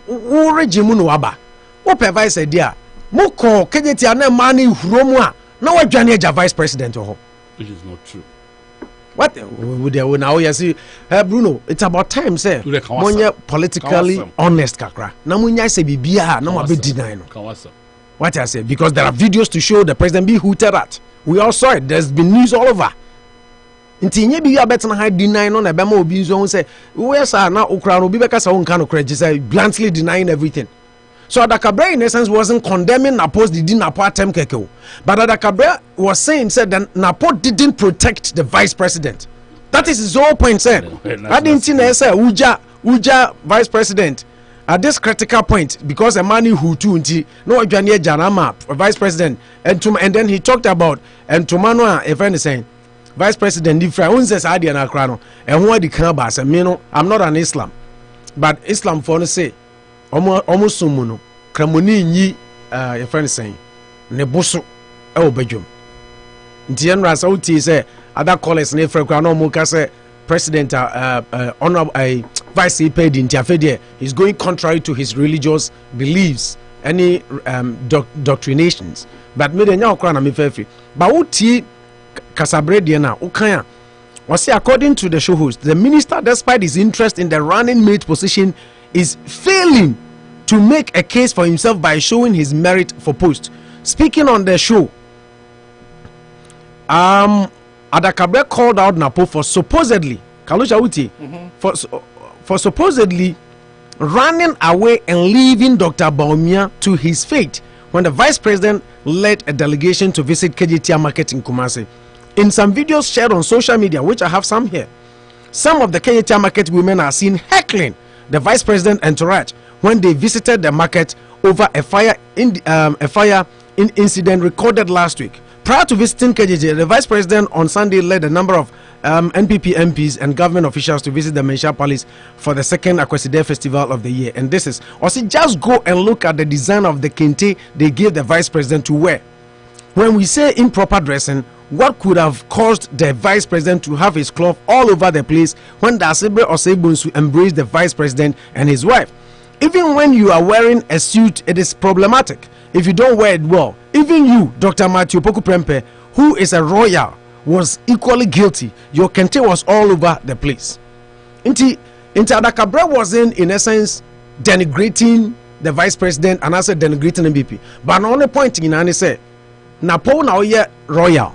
who regime no aba. Vice idea moko kejetia na mani huromu a na wadwane aja vice president ho, which is not true. What would they now you see Bruno, it's about time say monye politically honest kakra na munya say bibia na mo be deny no. What I say, because there are videos to show the president be hooted at. We all saw it. There's been news all over. Ntinye bi ya better hide deny no na be ma obi nso say we say na okra no bi be kasa won kan okra say bluntly denying everything. So Adakabre in essence wasn't condemning Napo's the Napo attempt keke. But Adakabre was saying said that Napo didn't protect the vice president. That is his whole point said. I didn't say Uja vice president at this critical point because a man who too no Janama vice president and then he talked about and Tumano a friend is saying vice president different says Adi and Akrano and who are the Kanabas and me no I'm not an Islam. But Islam for say almost sumuno kramoni nyi your friend saying ne boso e obedwom nti enra sa uti say other callers ne frekwa no mo ka say president honorable vice paid in tiafede is going contrary to his religious beliefs any doctrinations but me nya okra na me fafi ba uti kasabre de na ukan was according to the show host the minister despite his interest in the running mate position is failing to make a case for himself by showing his merit for post. Speaking on the show, Adakabre called out Napo for supposedly for supposedly running away and leaving Dr. Baumia to his fate when the vice president led a delegation to visit KGTR market in Kumasi. In some videos shared on social media, which I have some here, some of the KGTR market women are seen heckling the vice president entourage when they visited the market over a fire incident recorded last week. Prior to visiting KJJ, the vice president on Sunday led a number of NPP MPs and government officials to visit the Mensha Palace for the second Akweside festival of the year. And this is also just go and look at the design of the kente they gave the vice president to wear. When we say improper dressing, what could have caused the vice president to have his cloth all over the place when the Asebre Osebunsu embraced the vice president and his wife? Even when you are wearing a suit, it is problematic if you don't wear it well. Even you, Dr. Matthew Poku Prempe, who is a royal, was equally guilty. Your kente was all over the place. Inti Adakabre was in essence denigrating the vice president and also denigrating MPP. But on the point in Ani said, Napo na oye royal.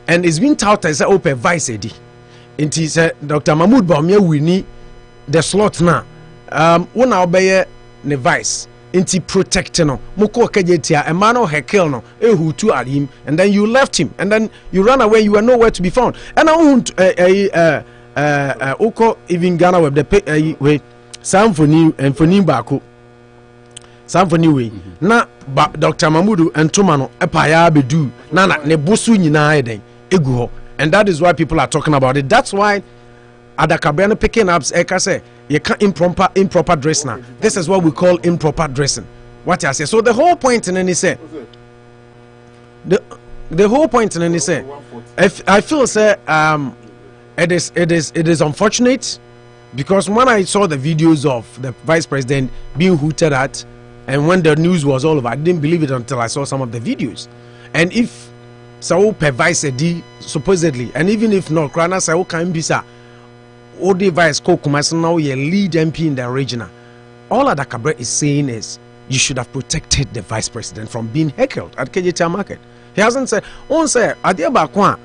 and it's been touted as open vice edi. And he said Dr. Mahmoud Bawumia we need the slot now. When I obey the vice. Inti protect no moko kajetia a man or hekel no who to at him, and then you left him, and then you ran away, you were nowhere to be found. And I want oko even Ghana with the way Samphony and Phony Baku Samphony way na Dr. Mahmoud and Tumano epaya bedu nana ne Bosuo nyina eden egu, and that is why people are talking about it. That's why Adakabrano picking up eka say you can't improper dress now. This is what we call improper dressing. What I say. So the whole point in any say the whole point in any say I feel say it is unfortunate, because when I saw the videos of the vice president being hooted at, and when the news was all over, I didn't believe it until I saw some of the videos. And if so per vice D supposedly, and even if not, Krana say can be sir. Odi Vice Kokumas now your lead MP in the regional. All Adakabre is saying is you should have protected the vice president from being heckled at KJT market. He hasn't said, on say, Adiabakwa.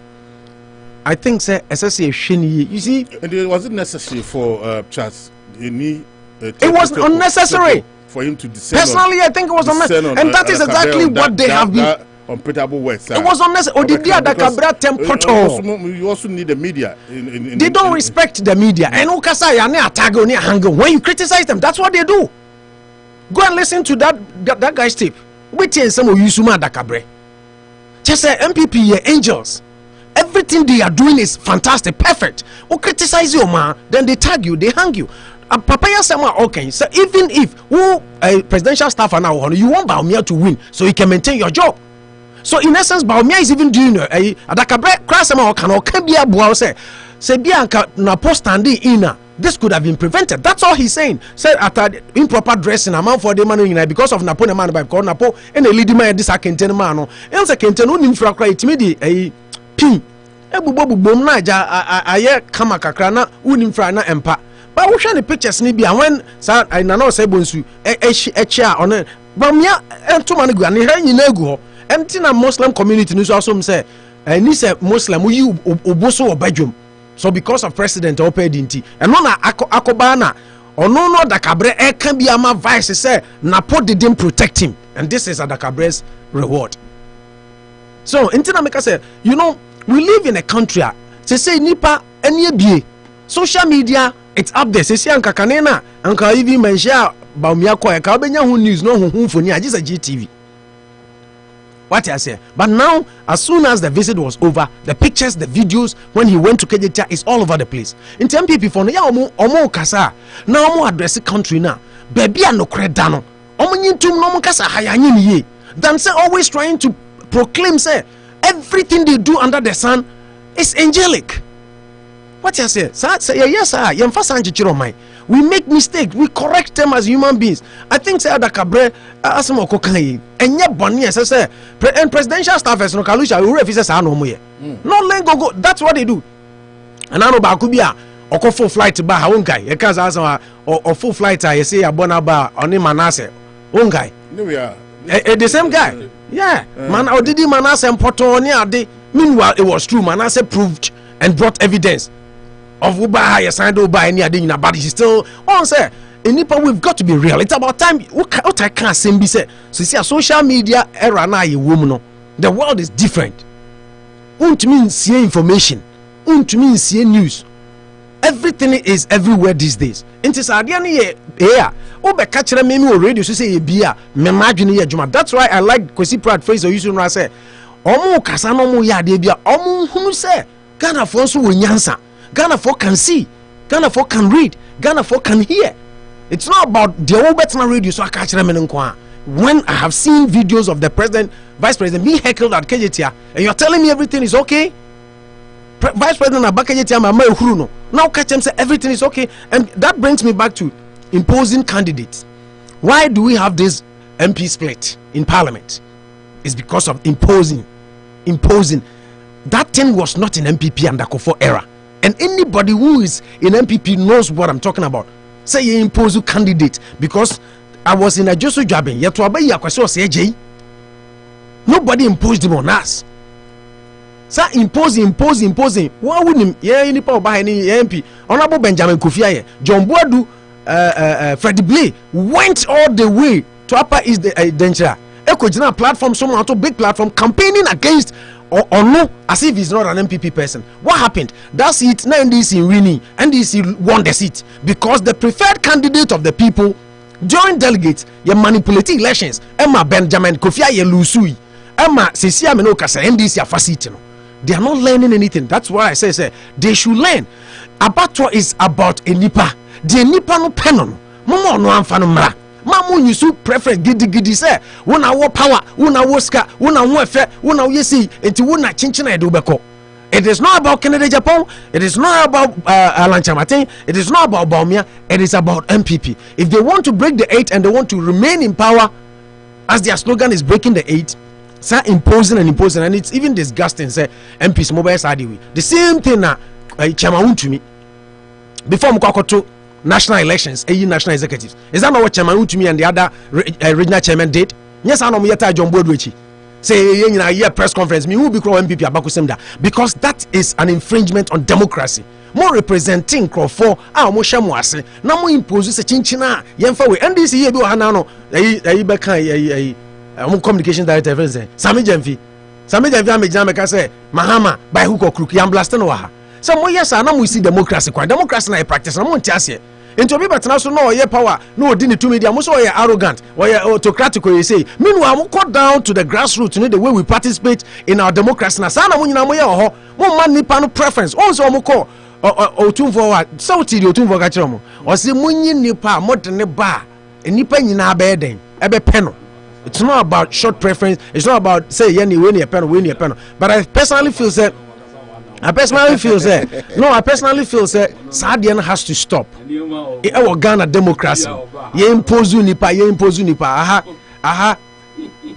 I think say association. You see, and it wasn't necessary for Charles. It was unnecessary for him to descend. Personally, I think it was unnecessary, and that is exactly what they have been. Unpredictable words. It was unnecessary. You also need the media. They don't respect the media. And when you criticize them, that's what they do. Go and listen to that guy's tape. Wait till some of you Suma Dakabre. Just say MPP, angels. Everything they are doing is fantastic, perfect. Who criticize you, man? Then they tag you, they hang you. Papaya Sama, okay. So even if presidential staff are now on, you want Bawumia to win so you can maintain your job. So in essence, Bawumia is even doing Adakabre Krasama can be a boy say Bianca na post standing in. This could have been prevented. That's all he's saying. Said at improper dressing amount for the man because of Napo man by call Napo and a leading man this contain man. And a contain unim for a cry timidi a pin. Ebubobu bom naja aye kama kakrana unim for na empa. But we show the pictures nibi and when sa I know say bonsu e chair on it. Bawumia entu manigu and he nyina egu. Tina Muslim community news also say ni say Muslim we Bosuo obadwom. So because of president opedinti and no na akobana ono no Adakabre e can be ama vice say Napo didn't protect him, and this is Adakabre's reward. So intina make say, you know, we live in a country say nipa enye social media, it's up there. Say anka kanena anka even mention Bawumia ko e ka obenya hu news no hu foni agisa GTV. What I say, but now as soon as the visit was over, the pictures, the videos when he went to KJT is all over the place. In terms of people, ya omo kasa na omo address country na baby no credano omo nyintum no kasa hayanyi ye than say always trying to proclaim say everything they do under the sun is angelic. What I say, yes sir, we make mistakes, we correct them as human beings. I think say Adakabre asemo kokai enye boni say and presidential staffers no kalusha we refuse say no mo ye. No let go. That's what they do. And Anopa could be a full flight ba ha wonkai. E ka say or full flight I say abona ba oni Manase. Wonkai. No we are. The same guy. Yeah. Man odidi Manase mpoto oni ade. Meanwhile it was true. Manase proved and brought evidence of Uba, yes, I do buy any idea, but he's still on say. In Nipa, we've got to be real. It's about time. What I can't say, be said. So, see, a social media era now, you woman, the world is different. Won't mean see information, won't mean see news. Everything is everywhere these days. Into Sadiani, yeah, Obe catcher me radio, so say, beer, me imagine ye Juma. That's why I like Kwesi Pratt phrase or using say, Omo Kasano mo ya debia, Omo who say, Ghana for so nyansa. Ghana folk can see, Ghana folk can read, Ghana folk can hear. It's not about the old better radio, so I catch them in Nkwa. When I have seen videos of the president, vice president being heckled at KJT, and you're telling me everything is okay, vice president at KJT, now catch them say everything is okay, and that brings me back to imposing candidates. Why do we have this MP split in parliament? It's because of imposing. That thing was not in MPP and Akufo era. And anybody who is in MPP knows what I'm talking about. Say you impose a candidate because I was in a Josu Jabin. Nobody imposed him on us. sa imposing wa wunim ye nipa oba ni MP honorable Benjamin Kofi Aye John Boadu Freddie Blay went all the way to Upper East Denchira ekojina platform someone to big platform campaigning against or no, as if he's not an MPP person. What happened? That seat, now NDC winning, NDC won the seat because the preferred candidate of the people during delegates, you manipulate elections. Emma Benjamin Kofi Aye Lusui, Emma Cecilia Menokasa, NDC are facilitating. They are not learning anything. That's why I say they should learn. Abattoir is about a nipa. The nipa no penon. Momo no amfanumra. Mamu yusu preference gidi say wona wo power wona wo ska wona wo efe wona wo yesi enti wona chinchina edo beko. It is not about Canada Japan, it is not about Alan Chamatin, it is not about Baumia, it is about MPP. If they want to break the 8 and they want to remain in power, as their slogan is breaking the 8, say imposing, and it's even disgusting say MPs mobile sadi. The same thing na Chamaun to me before Mkokoto national elections, AU national executives. Is that not what Chairman Utumi and the other regional chairman did? Yes, I know Yata John Bodwichi. Say in a year press conference, me who be crow MPP Abakusemda because that is an infringement on democracy. More representing crowd for our Moshamuase, no more imposes a chinchina, Yemfa, and this year do Hanano, a communication director, Sami Jemfi, Jamaica say, Mahama, by hook or crook, Yam Blastanoa. So, yes, I know we see democracy, democracy I practice, I won't tell you. Into people that no your power, no didn't to media, most are arrogant, or autocratic, you say. Meanwhile, we cut down to the grassroots, you know, the way we participate in our democracy. Sana when you know one man nipa preference. Also, moko or tune forward. So to you tune for gachomo. Or say munyi nipa modern ba. Nipa nyina beden. Ebe peno. It's not about short preference. It's not about say yenny win your pen. But I personally feel that. I personally feel that Sadian has to stop. Our Ghana democracy. Ye impose nipa. Aha.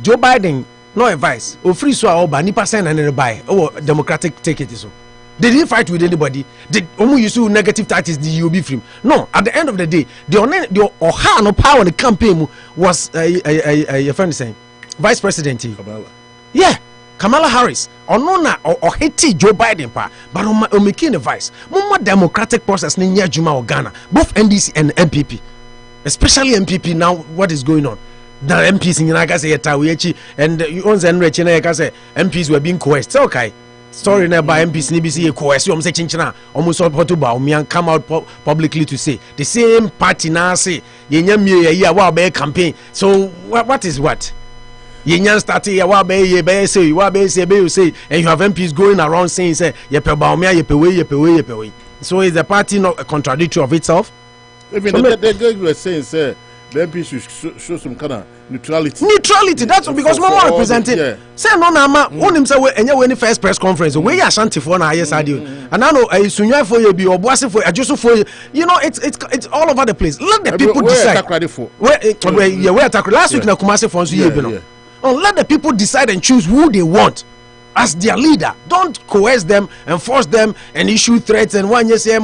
Joe Biden, no advice. O free so oba nipa send and buy. Oh, democratic take it so. They didn't fight with anybody. They only use negative tactics. The UB free. No, at the end of the day, the Oha no power in the campaign was your friend saying Vice President. Kamala. Yeah. Kamala Harris or Haiti Joe Biden but on making a vice more democratic process in Juma or Ghana both NDC and MPP especially MPP now what is going on the MPs in Nagasay and you own MPs were being coerced okay story by MPs NBC coerced you say chinchina almost all come out publicly to say the same party now say ye campaign so what is what Yenyan started say and you have MPs going around saying say yepe. So is the party not a contradictory of itself? Even so they were saying say the MPs should show some kind of neutrality. That's because Mama represented. Yeah. Say no nama on him say any first press conference we Ashanti for na yes audio. And I know Sunya for you be Obuasi for Ajusu for you know it's all over the place. Let the people decide. Where attack last week na Kumasi for you. Let the people decide and choose who they want as their leader. Don't coerce them and force them and issue threats and one year say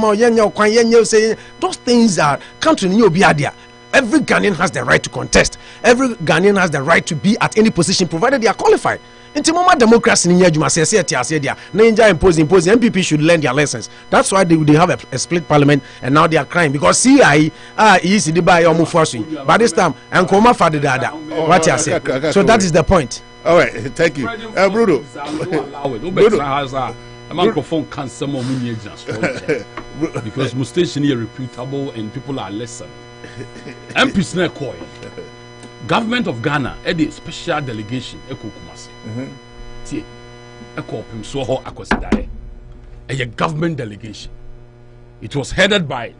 those things are country in Obiadia. Every Ghanaian has the right to contest. Every Ghanaian has the right to be at any position provided they are qualified. Intimoma democracy in Yajuma says Ninja imposing MPP should learn their lessons. That's why they have a split parliament and now they are crying because CI is the buy or move by this time and Koma for the dada. What you say? So that is the point. All right, thank you. Bruno. A microphone can some more because most stations are reputable and people are listening. MPs na koi. Government of Ghana a special delegation eko Kumasi. Tie eko pimso ho akosidare. A government delegation. It was headed by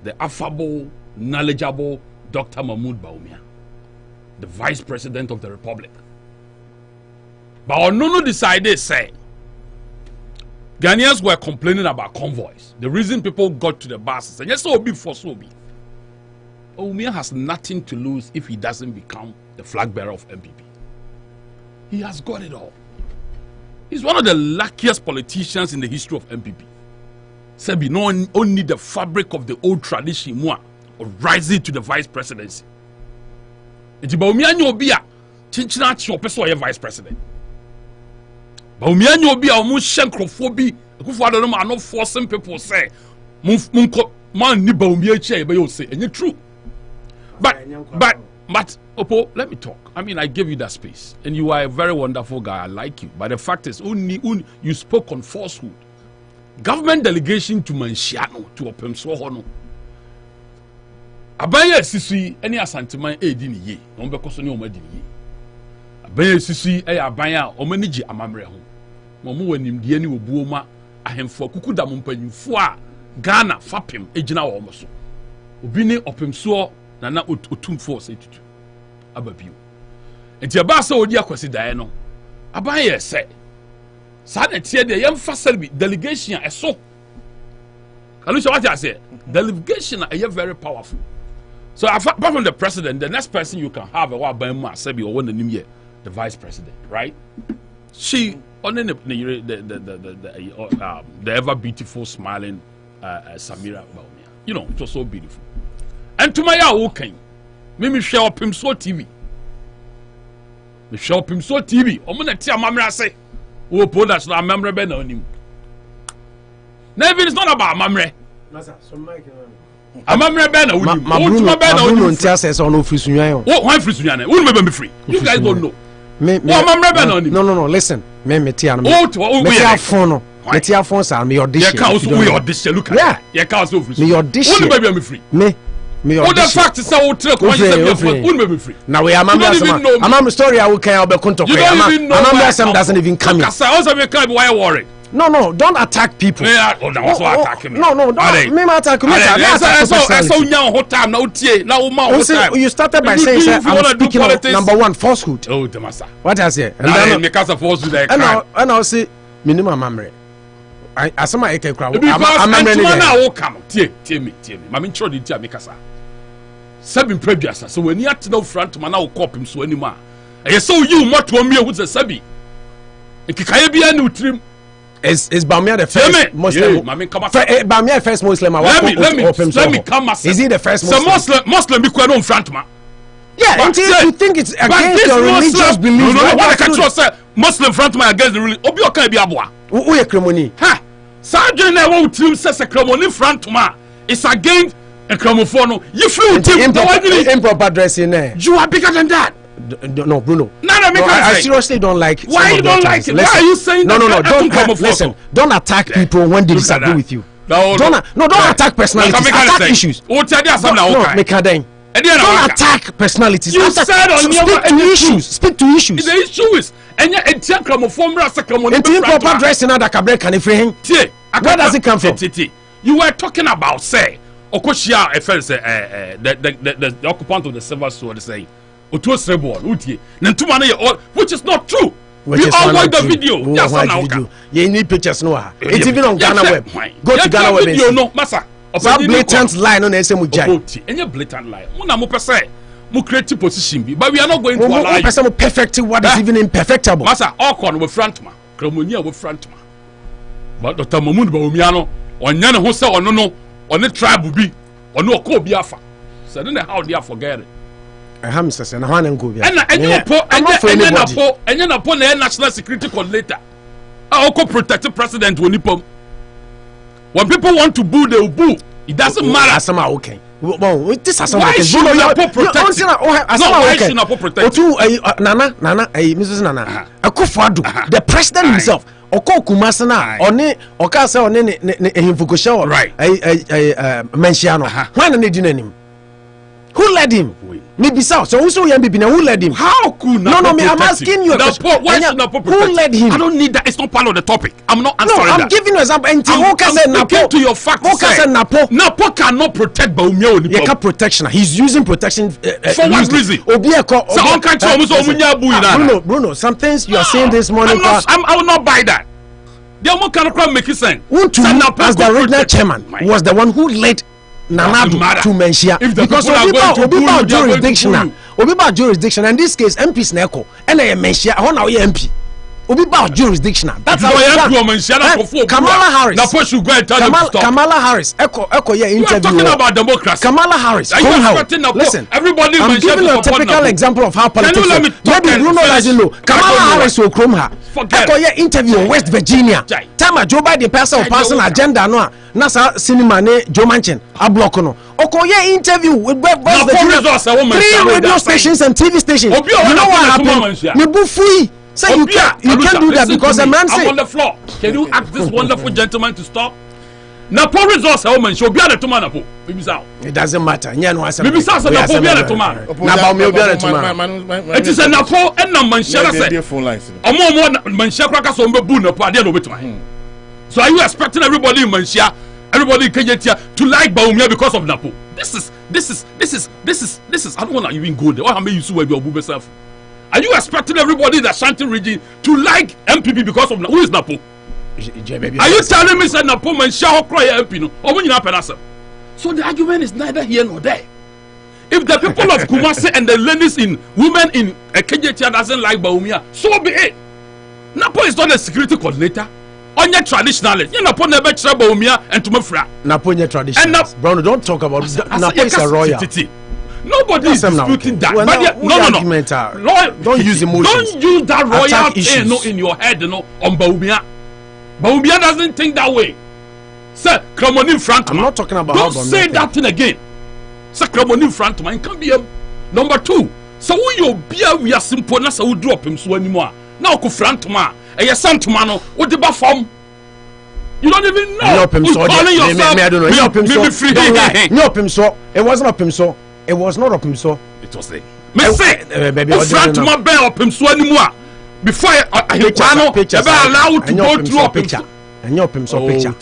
the affable, knowledgeable Dr. Mahmoud Baumia, the Vice President of the Republic. But Onono decided say Ghanaians were complaining about convoys. The reason people got to the buses and yes, so be for so be. Baumia has nothing to lose if he doesn't become the flag bearer of MPP. He has got it all. He's one of the luckiest politicians in the history of MPP. Sebi no only the fabric of the old tradition of rising to the vice presidency. Iti Baumia nyobia chinchina chopeso ye vice president. Baumia obi a omo hye bi akufo ado no ma no forcing people say munko man ni Baumia chi e be you say enye true. But Opo, let me talk. I mean, I gave you that space, and you are a very wonderful guy. I like you. But the fact is, you spoke on falsehood. Government delegation to Manshiano, to Opemso Hono. Abaya Sisi, any asantiman edini ye, on Becosoni Omedini. Abaya Sisi, Abaya, Omeniji Amamre home. Momu when him the any Obuoma, Ahemfo, Kukuda Mumpen, Fua, Ghana, Fapim, Ejina Omoso. Obini Opemso, Nana Utum Force 82. Ababiu. Enti abasa odi akwasi dae no. Abaye se. Sa na tie de yem fa selbi delegation eso. Can you see what I say? Delegation are very powerful. So apart from the president, the next person you can have a wa ban ma sebi or one nim here, the vice president, right? She on the ever beautiful smiling Samira Baumia. You know, it was so beautiful. And to my okay. Me share up him so TV. Me share up him so TV. Omo na tia mamra say. Wo product na mamre be na onim. Na even it's not about mamre. Masa, so Mike. Amamre be na onim. Wo be na onim. Bruno ntia say so no free sunyan. Wo wan free sunyan. Wo me be free. You guys don't know. Me mamre be na onim. No, listen. Me tia no. Me tia phone no. Me tia phone sa me audition. You can't we audition look at. Yeah. You can't so free. Me audition. Wo be free. Me oh, the fact is that we trek when you say we free. Now we are I'm story I will care about contact. You don't even know. Amam doesn't even come in. Also me can't be why worried. No, don't attack people. Yeah, also attacking me. No, don't me attack me. So now whole time now tie now you started by saying I'm speaking of number one falsehood. Oh, the master. What I say? And then make us a falsehood. And I'll say minimum mamre. I asama eke kra. I'm now come. Tie me. Mama intro di tie make us. Seven previous, so when you at no front man now cop him so anymore. I saw you more to me who's a sabi. Ikikaye bi anu trim. Is Bamia the first Muslim? Bamia first Muslim. Let me come. Is he the first Muslim? Muslim be quite on front man. Yeah, until you think it's against your religious beliefs. No, what I can say Muslim front man against the religion. Obi okan bi aboa. Who ye kremoni? Ha. Sergeant na wo trim say kremoni front man. It's against a chromophone. You flew improper dressing there. You are bigger than that. No, Bruno. I seriously don't like. Why you don't like it? Why are you saying no? Don't listen. Don't attack people when they disagree with you. Don't attack personalities. Attack issues. Don't attack personalities. You said on your speak to issues. The issue is and you chromophone. Improper dressing that can can where does it come from? You were talking about say Okoshia the occupant of the silver sword saying Otu Srebon Utie Nantuma na which is not true. We all watch the video. Yes, video. You need pictures no. It's even on Ghana web. Go to Ghana web. Video no massa. That blatant lie on SM Mujai. Any blatant lie. Muna mo pese mo create position bi but we are not going to allow you. Mo perfect what is even imperfectible. Massa all con we front man. Kremonia we front man. But Dr. Mamoud Bawumiano onya ne ho se ono no on tribe bi ono ko bi afa so then how they forget it ham say na hwan nko bi enya na po na national security coordinator ko protect president wonipom when people want to boo they will boo it doesn't matter asama okay well this asama okay you know protect asama okay otu nana Mrs. Nana Akufo-Addo the president himself Oko Kumasana one oka say one ne ehimfukosha right Menchiano when ne dinanim who led him maybe so also MBP who led him how could no I'm asking you who led him I don't need that it's not part of the topic I'm not answering that I'm giving you example until Oka said Napo to your fact Oka said Napo cannot protect Baumia Onipom he can protection he's using protection for what reason Obieko so on can't tell me Bruno some things you are saying this morning I will not buy that the Omo can make it sense as the original chairman was the one who led Nana to Menchia because Obiba jurisdiction in this case MP's Neko and a Menchia how now MP Obiba jurisdiction that's how Kamala Harris Echo yeah interview talking about democracy Kamala Harris listen everybody I'm giving you a typical example of how politics maybe Bruno doesn't know Kamala Harris will chrome her Forget. Akoye interview in West Virginia. Time Joe Biden personal agenda no. Nasa cinema ne Joe Manchin a block no. Okoye interview with West Virginia. 3 radio stations and TV stations. You know what happened? Me bufui. Say you can't do that because a man say. I'm on the floor. Can you ask this wonderful gentleman to stop? Na poor resource woman show be at the man. It doesn't matter. Maybe Sasa na poor be at the man. It is a napo and na man share say. Omo man share kraka so mbebu na po ade no betuma. So are you expecting everybody in Manshia, everybody in Kenyatia to like Baumia because of Napo? This is. I don't want to even go there. Why am I used to wear your boob yourself? Are you expecting everybody in the Shanti region to like MPP because of who is Napo? Are you telling me that Napo Manshia or cry MP no? Or when you happen as so the argument is neither here nor there. If the people of Kumasi and the ladies in women in Kenyatia doesn't like Baumia, so be it. Napo is not a security coordinator. Onye traditionalist, you Napo never trouble Baumia and to Mafra. Napo onye traditionalist. Bruno, don't talk about Napo is a royal. Nobody is disputing that. But no. Don't use emotions. Don't use that royal thing in your head, on Baumia. Baumia doesn't think that way. Sir, Kramonin front. I'm not talking about. Don't say that thing again. Sir, Kramonin front man can be a number 2. So you be we are simple na so drop him so anymore. Now ko front man. And your son tomorrow, what the form? You don't even know. Who's calling yourself? I don't know. It wasn't up him so. It was not up him so. It was saying. Me say, baby, front to my bear up him so anymore. Before I allow you to go through a picture. And your pim so picture.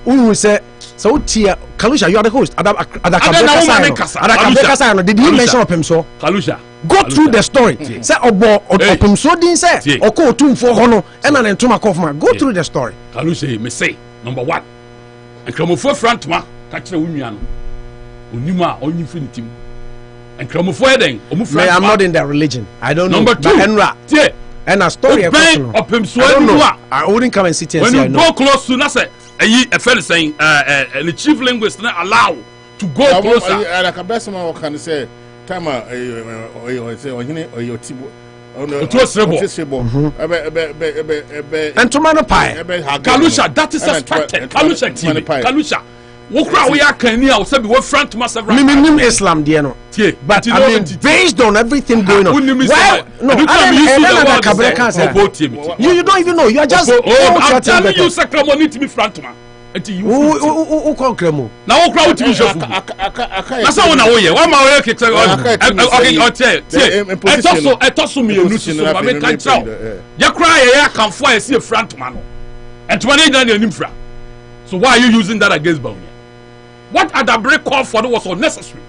Who say so tia Kalusha, you are the host. Did you mention up him so? Kalusha. Go through the story. Say obo opim so din say oko otum fo ho no e na ntoma kofma. Go through the story. Kalusha me say number 1. Nkramofo front ma ka kire wo nua no. Onima onyi finitim. Nkramofo eden omu front. I'm not in that religion. I don't know. Number 2. Tie. And a story opim so anua. I wouldn't come and sit here and say I know. When you go close to na say a fellow saying the chief linguist not allow to go closer. Like a best man can say time or your tibo. And tomato pie. Kalusha, that is expected. Kalusha TV. Kalusha. Wokra we are Kenya or say we front to myself. Islam diano. But I mean based on everything going on. Why no you don't even know. You are just I'm telling you Sacramento to me front man. Who call Kremo? Now crowd to show. That's how na we. Why my okay I toss me a nusu so I make can tell. Ya cry ya can fly see a front man. And to manage that infra. So why are you using that against Baumia? What other break call for was unnecessary.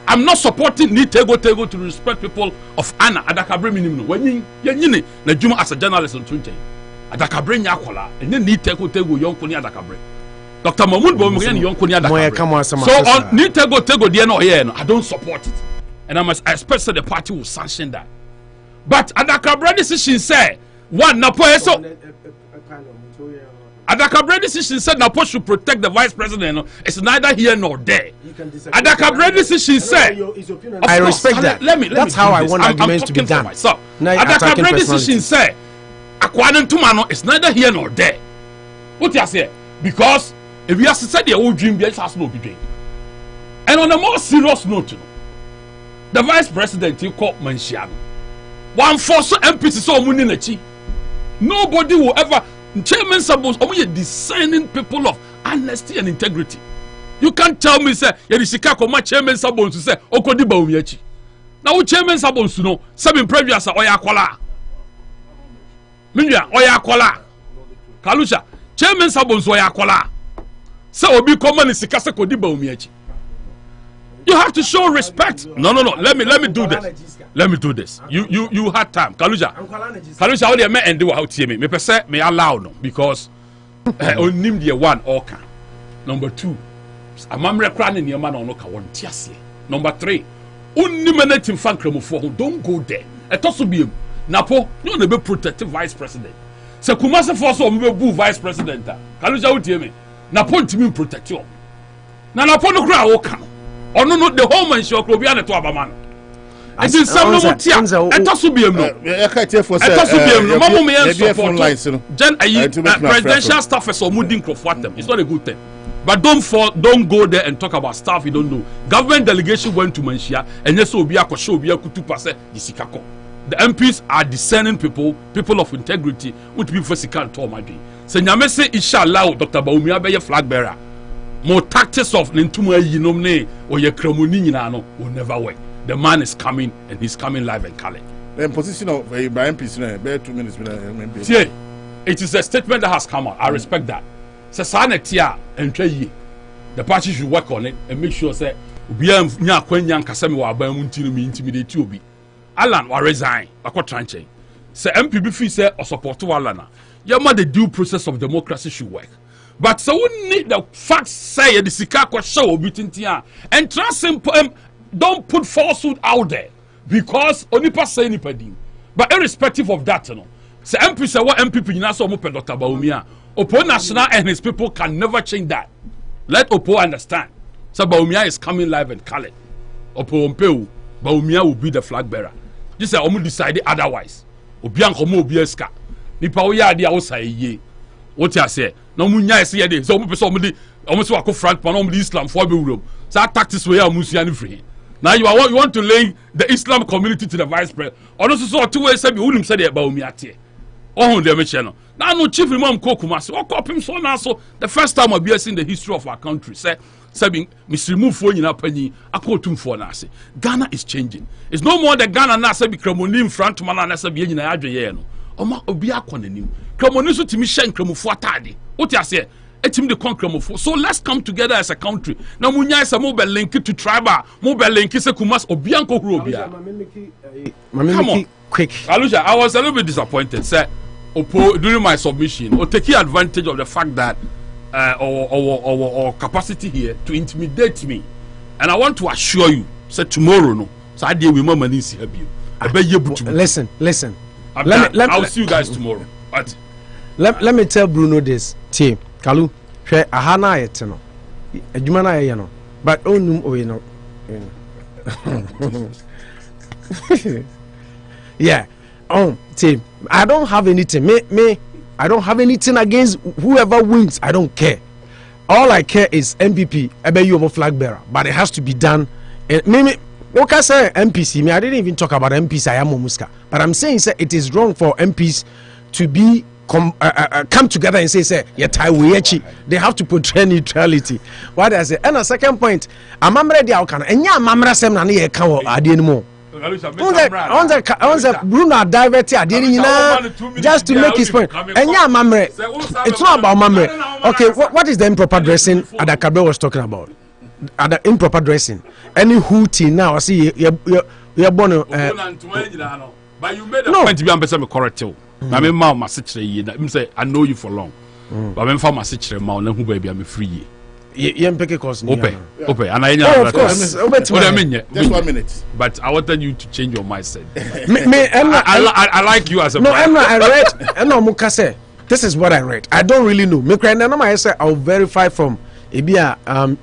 I'm not supporting ni tego to respect people of Anna Adakabre minimum. When you na Juma as a journalist on Twitter. Adakabre nyakola and then ni tego yonkoni Adakabre. Dr. Mahmoud Baumia yonkoni Adakabre. So on ni tego there no here no, I don't support it. And I expect that the party will sanction that. But Adakabre decision say one na so Adakabre decision said Napo should protect the vice president. It's neither here nor there. Adakabre decision said, I respect that. That's how I want arguments to be done. So Adakabre decision said, Akwanen Tumano is neither here nor there. What you say? Because if you have said the old dream, there has no be. And on a more serious note, the vice president you call Manshiano. One force MPC so Muninachi. Nobody will ever. Chairman Sabos, only discerning people of honesty and integrity. You can't tell me, say, Yerishika, my Chairman Sabons to say, Okodiba Umiachi. Now, Chairman Sabons to know, some previous Oyakola. Minya, Oyakola. Kalusha, Chairman Sabons Oyakola. So, be common in Sikasa Kodiba Umiachi. You have to show respect. No. Let me do this. Let me do this. You had time. Kalusha, how do you make and do how to me? Me per se me allow no because onim the one oka. Number 2, amamre kra ne niam na onoka won tiase. Number 3, onim na tim fan kramofo ho don't go there. Etoso biem. Napo, you no be protect vice president. Se Kumasi force o me bu vice president. Kalusha how to me? Napo ntimi protect you. Na Napo no kra oka. Ono no the whole man show obi an to abaman. It's in some no tia. Etosu biem no. Etosu biem no. Mamu me support. Presidential staff is omudin crofat them. It's not a good thing. But don't go there and talk about stuff you don't know. Government delegation went to Manshia and yes obi akosho obi akutu pase yisikako. The MPs are discerning people of integrity, which be physical to my day. So nyame say inshallah Dr. Bawumia be flag bearer. More tactics of Nintumu Yinomne or your Kremuni Yinano will never work. The man is coming and he's coming live and color. The position of MPs, bear 2 minutes. It is a statement that has come out. I respect that. Sasanetia and Trey. The party should work on it and make sure say we are Nyakwenyan Kasemi wa Bamuntino me intimidate you be. Alan wa resign. Ako tranche. Say MPB fee say or support to Alana. Yama the due process of democracy should work. But so we need the facts say the Sikako show bitintia and trust him. Don't put falsehood out there because only pass say anybody. But irrespective of that, say MP say what MPP you so Dr. Bawumia. Opo National and his people can never change that. Let Opo understand. So Bawumia is coming live and color. Opo Ompeu, Bawumia will be the flag bearer. This is Omu decided otherwise. Obian Komo Obieska. Nipa oya adi awusa ye. What you say? No munya ese ye de. So omo person omo so akọ front pan omo Islam for be wurom. So tactics we amusia ni free. Now you want to link the Islam community to the vice president. Ono so two ways say be wunim say de Bawumia tie. Oh dem che no. Now no chief imam Kokumasi. O kopim so na so the first time I be in the history of our country say Mr. Mufo nyina panyi akotumfo na ase. Ghana is changing. It's no more the Ghana na say be kremoni in front man na say be nyina adweye no. Oma obi akonanim kremoni so timi hye kremofo atade what you say etim de kremofo. So let's come together as a country na munya say mo be link to tribal mo be link say kumas obi anko huro bia mamiki quick Alusha. I was a little bit disappointed say Opo during my submission or taking advantage of the fact that our capacity here to intimidate me, and I want to assure you say tomorrow no so I deal with my money see listen I'll see you guys tomorrow. Let me tell Bruno this. Team, Kalu, ahana eteno. Adwumana ye no. But onum o no. Yeah. Team, I don't have anything. I don't have anything against whoever wins. I don't care. All I care is MPP. Ebe you a flag bearer, but it has to be done. What I say MPC, I didn't even talk about MPs. I am Muska, but I'm saying it is wrong for MPs to be come together and say they have to portray neutrality. What I say, and a second point, I'm ready. I can and yeah, mamra sem na ne can anymore. On the Bruno diverted just to make his point. And yeah, mamre, it's not about mamre. Okay, what is the improper dressing that Kabel was talking about? The improper dressing. Any hootie now, I see you're born. But you made a point to be ambassador correct. I mean, Mama say I know you for long. But I'm from a situation, Mount who baby I'm free. Open, and I know of course. Just 1 minute. But I wanted you to change your mindset. I like you as a man. No, I read. No, Mukase. This is what I read. I don't really know. I say I'll verify from Ibia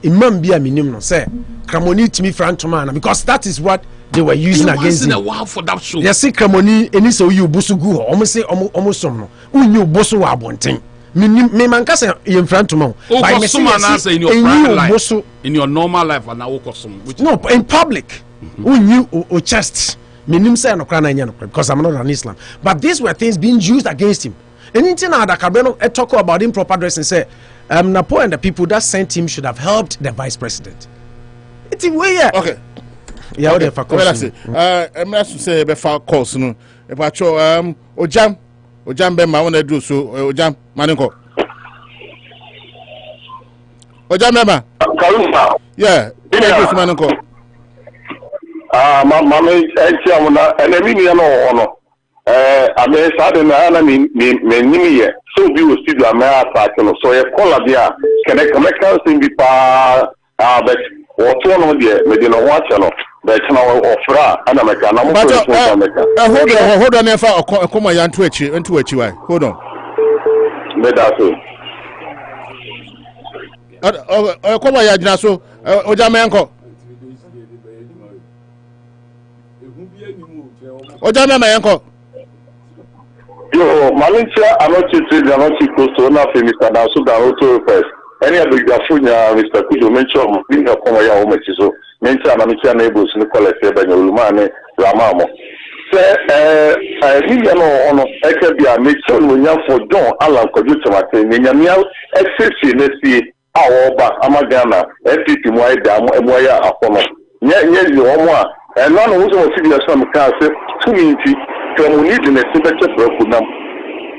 Imam Bia Minimum say Kramoni to me Frantoma because that is what they were using against me. Wow for that show. Yes, Kramoni any so you Bosuo almost say almost some no. You Bosuo abonting. Me mankasa in front of me. By in your private life, in your normal life, and now no in public. Who knew or chest? Because I'm not an Islam. But these were things being used against him. Anything that Kabeno talk about improper dress and say, Napo and the people that sent him should have helped the vice president. It's in way. Okay. Yeah, okay. I'm not to say about calls. No, about your Ojam be ma wona do so Ojam manenko Ojam be ma Kaluma yeah do so manenko mama etia wona enemi ni no ono ame sade na me nimi ye so bi o studio ame attack no so ye call bia can be pa but what one de me de no watch no but now ofra ana meka na mo hold on efa come ya nto achi why hold on me da so come ya gina so oja menko oja me yanko yo malintia anochi trade anochi costo na fe Mr. Danso da auto first any abigafunya Mr. Kujo mention bin na komo ya o mechiso mention na mention na ebos ni collect e banya ulumane ramamo se ni ya no ono ekebia mention no nya for John Alan Kojo Tomate ni nyamia exception na sie awoba amagana FPP mo aida mo ya akono nye omo a no no wo so figure some ka se tuminti community na sibeche program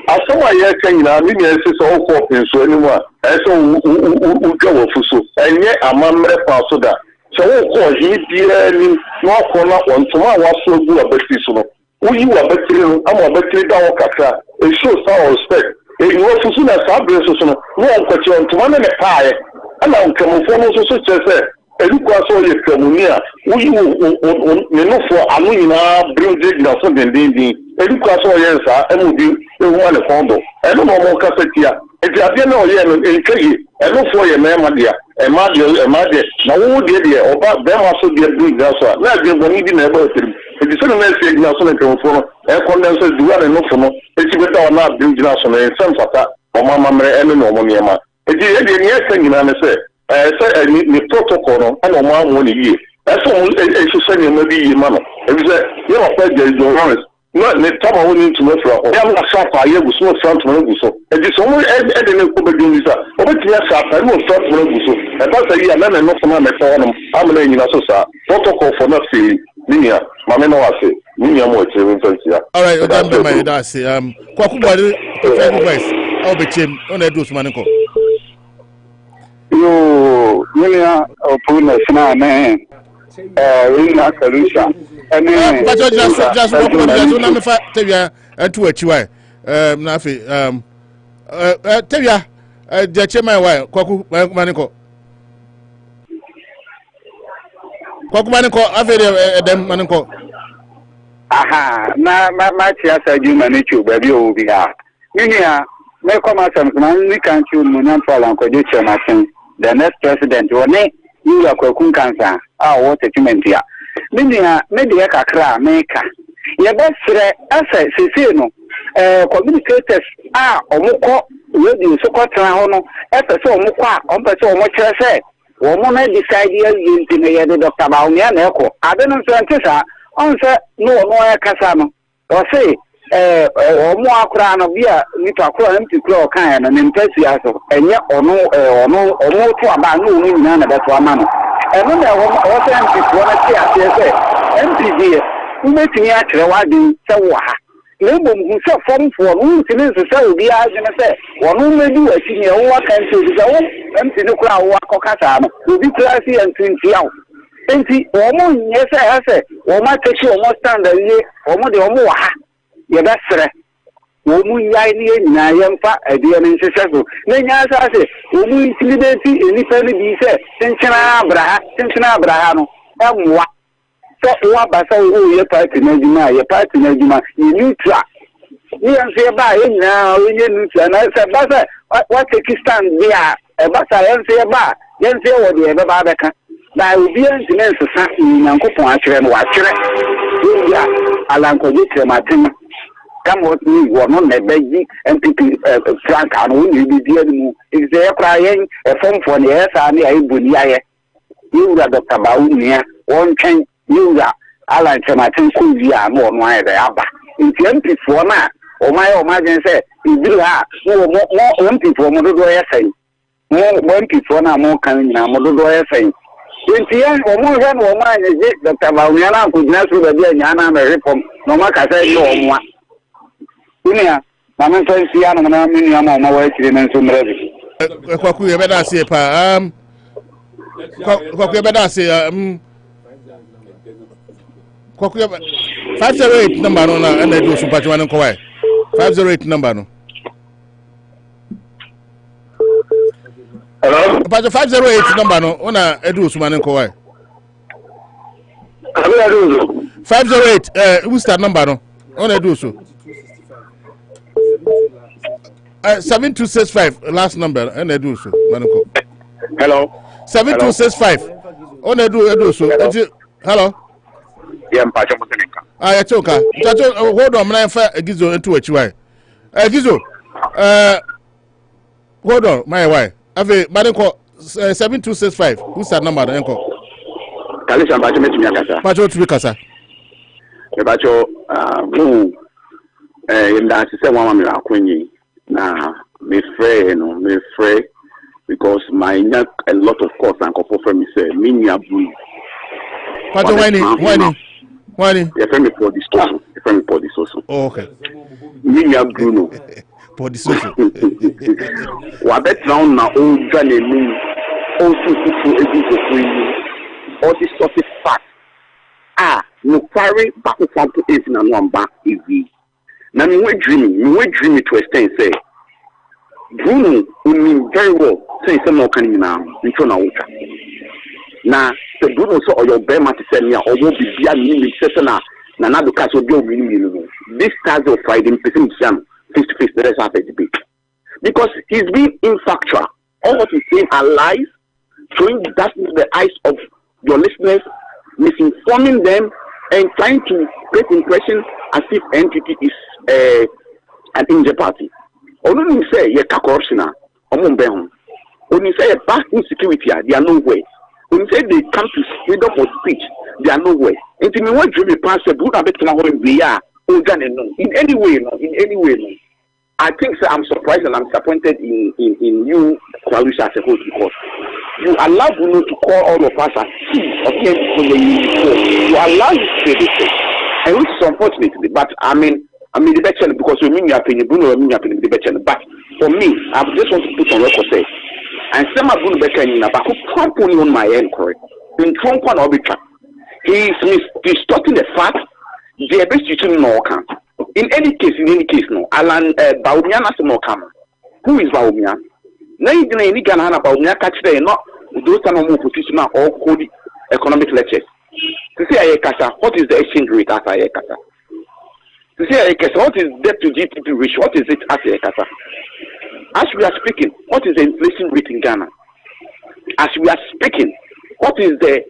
asoma ye kanyina mi ne se so ko penso animu a eso uga wo fuso enye amamre pa so da so wo ko yi bia ni no ko na ontoma wa so gu abati so no uyi wa batiri no ama batiri da wo kaka e show some respect e wo fuso na sabre so no wo ko che ontoma na ne paaye ala onkamfo no so chese elukwa so ye kamunia uyi ne no for anu nyina bridge na so dendin elukwa so ye nsa emudi ewu ale fondo eno mo kasetia eti abia na oye no enkeyi eno for ye na emadia emade na wo de oba be ma so de bridge na so na de boni di na eba otirim eti so na se na so na kamfo no e condense duwa ne no fo no eti be da na bridge na so na ensem fata o mama mere eno no mo niema eti e de ni ese nyina ne se say ni protocol no and o ma mo ni yi eso e so ni ma bi yi ma no e bi say you know pay the ignorance no ne tama woni ntuma fra o ya na safa ye guso front mo guso e di so mo e de ne ko be di visa o be tiya safa mo front mo guso e ba say ya na no fo na me fo no am na nyina so sa protocol for na fi linia ma me no wase linia mo e tire nfanti ya all right o dan be my da say kwaku body voice o be chem o na do usman ko yo minia opuna sina ne ina kalusha ene but just na me fa tewia atu achiwa na afi tewia de chema wa kwaku maniko afi dem maniko aha ma tia sa juma ne chu ba bi o bi ha minia me koma sam man ni kan chu munan falan ko je chema tin the next president woni you are kwakun kansa what document ya media kakra meka ye besre asa sese no communicators omukọ radio so kwatra ho no epese omukọ ompese omukire se wo mo na decide ye yinti na ye de Dr. Baumia na ekọ ade no so ntisa onse no ya kasa no o se omo akura no bia nipa akura mti kura kan na mpesi aso enye ono to aba no no nyina na beto ama no eno na o se mti ko na ti ase se MPD umetini a kire wadi se wo ha lebo mu se form for no ntini se obi a je se wono medu asini wo kan se obi se wo MPD kura wo akokasa no obi kura si entwinti awo enti omo nye se wo ma techi omo stand ye omo de omo wa ha ye besre wo mu nyai ni nyina ye mfa ade ne nhyehyɛ so na nya sa se wo mu intimidate enipa ni bi se tenchena abraha no emwa so wa ba sa wo ye party na juma ye neutral ni yan se ba ye nyina wo ye neutral na se ba sa wa take stand there e ba sa yan se wo de e ba beka na obi antinense sa nyankopon akyere no wa kyere ya alanko je krematin kamo ni wono na beji MPP Frank anu ni bibia mu ize kra yen efomfo ne esa ne ayi buni aye yura Dr. Baumia won twen yura Alan Chematin kuvia no no aye da aba nti MPP fo na o ma gen se ibiri ha mo MPP fo mo do ye sai mo MPP fo na mo kan nyina mo do ye sai nti ya o mo hwe no ma je Dr. Baumia na ko jina so ba bia nya na me reform no ma ka sai no o mo Unia, mama fancy ya na mini ama ma wa chire na nso mrebi. Kwaku ye beda se pa kwaku ye beda se kwaku ye 508 number no na na do so patwa nko wai 508 number no. hello patwa 508 number no ona edu so man nko wai 508 who start number no ona edu so 7265 last number and edu so manko hello 7265 on edu so hello yeah mpacho mutenka I told her. Hold on, my friend Gizo into a chihuahua. Gizo, hold on, my wife. Have a Badenko 7265. Who's that number? Kalisha Bacho met me, Kasa. Bacho to be Kasa. Bacho, in that is one of my now, me free, because my a lot of course and couple from me say, Minya Blue. Bacho, why? Your friend for this social. Your friend for this social. Oh, okay. Minya Bruno. For the social. Wabet round now, old Johnny Moon, all this sort of fact. No carry back to 8 and 1 back easy. Now, we dreaming to extend say. Bruno will mean very well, say some more can now, in front of now, the Bruno saw your Bema to send me, or won't be beyond Sessana, Nanado Castle Joe. This Thursday Friday, face to face, let us have a debate. Because he's being infactual. All what he's saying are lies, showing that into the eyes of your listeners, misinforming them, and trying to create impression as if entity is an injured party. Only you say you're corruption, when you say a past insecurity, they are nowhere. When you say they come to freedom of speech, they are nowhere. And to me, what dream you pass a good habit we are in any way, no. I think so, I'm surprised and I'm disappointed in you, Kwalusha, as a host, because you allow Bruno to call all of us as thieves, you allow you to say this thing, and which is unfortunate. But I mean the better because we mean your opinion, Bruno, I mean your opinion, the better. But for me, I just want to put on record say, and some of Bruno better in Nabako, trampling on my end, correct? In Trump one orbiter, he is distorting the fact. The best you to know can. In any case, no. Alan Baumiana no come. Who is Baumia? No, you didn't any Ghana Baumia catch there, not those kind of position or code economic lectures. To say a casa, what is the exchange rate as a casa? To say a casa, what is debt to GDP ratio? What is it as a casa? As we are speaking, what is the inflation rate in Ghana? As we are speaking, what is the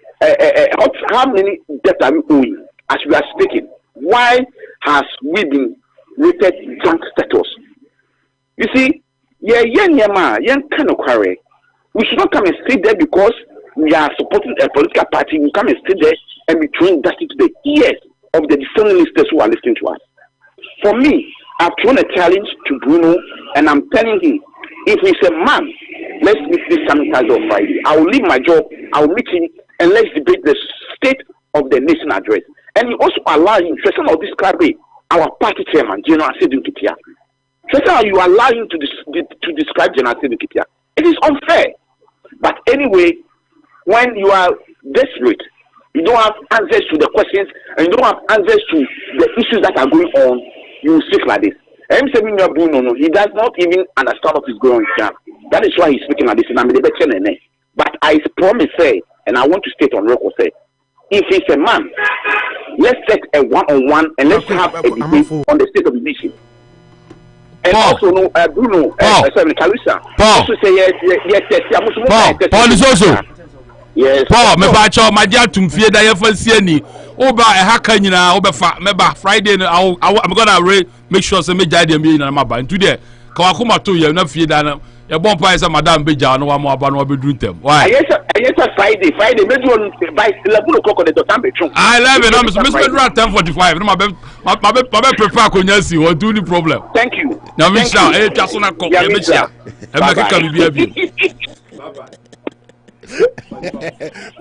how many debt are we owing? As we are speaking, why has we been rated junk status? You see, kind of quarry. We should not come and sit there because we are supporting a political party. We come and sit there and be throwing dust into the ears of the discerning listeners who are listening to us. For me, I've thrown a challenge to Bruno, and I'm telling him, if he's a man, let's meet this coming Thursday or Friday. I will leave my job, I will meet him, and let's debate the state of the nation address. And you also allow him to describe our party chairman, General Sidin Kitia. You allow him to describe General Sidin Kitia. It is unfair. But anyway, when you are desperate, you don't have answers to the questions, and you don't have answers to the issues that are going on, you speak like this. No, he does not even understand what is going on. That is why he's speaking like this. But I promise, and I want to state on record, if he's a man, let's set a one-on-one and let's have a debate on the state of the nation. And Paul. Also, Bruno, Kalisa. Also say yes. Paul is also. Yes. Paul, me ba cho ma dia tumfie da ye fansie ni. Oba e haka nyina obefa me ba Friday I'm gonna make sure say me jai dem be na ma ba. Ntu de ka wakoma to ye na fie da na ye bon pa say madam be ja no wa mo aba no obedu ntem. Why? Yes Friday me do on by 11 o'clock on the time be tron. I 11 no me do at 10:45 no ma be prepare akonya si what do the problem. Thank you. Now me sha e twa so na ko e me sha. E me ka bibia bi. Bye bye.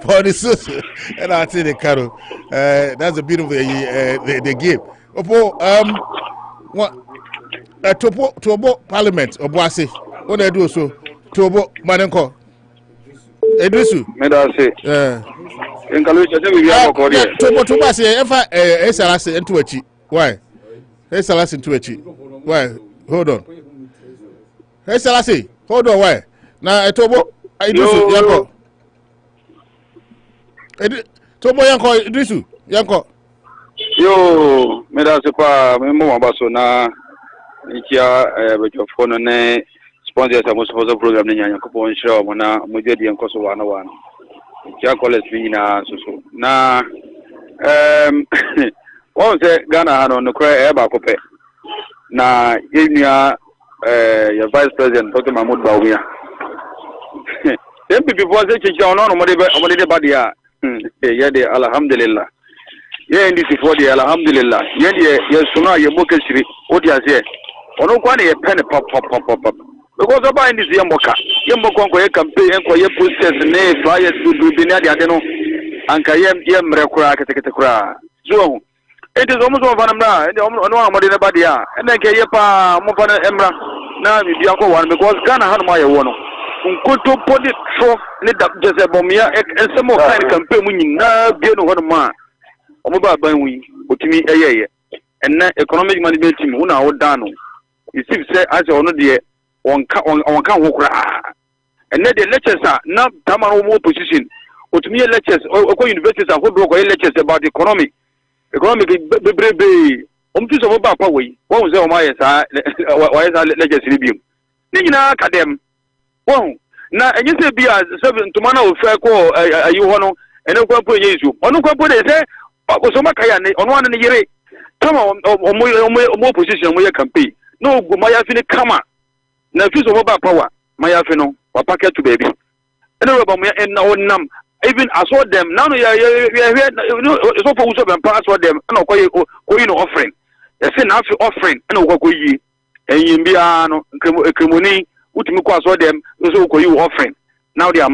For the social, and I say the Carol, that's a beautiful the game. What Tobo Parliament or Boise, what I do so Tobo Madenko Edrisu, Medase, in Kalusha, Tobo say, if I SLS into a cheat, why? SLS into a cheat, why? Hold on, SLS, hold on, why? Now, Tobo, I do so, Tobo yanko Idrisu yanko yo medase pa memo mabaso na ikia bejo fono ne sponsors amo sponsor program ne nyanya ko pon shira mo na mo jedi yanko so wana ikia college bi na so na One say Ghana had on the cry eba kope. Na yenya your vice president Dr. Mahmoud Bawumia. Them people say chicha no mo de badia. Yeah de alhamdulillah. Yeah in this for the alhamdulillah. Yeah ye suna ye boke shiri. Odi ase. Ono kwa ne ye pen pop. Because about in this yemboka nko ye campaign nko ye process ne flyers do bi na de no anka ye mrekura kete kura. So it is almost one of them now. No one more than badia. And then ke ye pa mo fa na emra na bi anko one because Ghana had my one. Nkoto podi so ne da jese bomia e se mo kind campaign mu nyina bi no ho ma. Omo ba ban wi otimi eyeye. And na economic management team una wo dan no. You see say as ono de on ka ho kura. And the lectures are now tamaro mo position. Otimi lectures o universities are hold lectures about economic bebrebe omtu so ba pa we won say o ma yesa lectures ni biom. Ni nyina academ. Won na enye se bia se ntoma na o fe ko ayi ho no ene kwa po enye isu. Onu kwa po de se o so maka ya ne onu an ne yire. Tama o position mo ye campaign. No go ma ya fi ni kama. Na fi so ba power ma ya fi no wa packet to baby. Ene roba mo ya na onam even I saw them now so for so pass for them and ko no offering. They say na fi offering and ko yi. Eyin bia no kremoni utimi ko aso them so ko yi offering. Now they are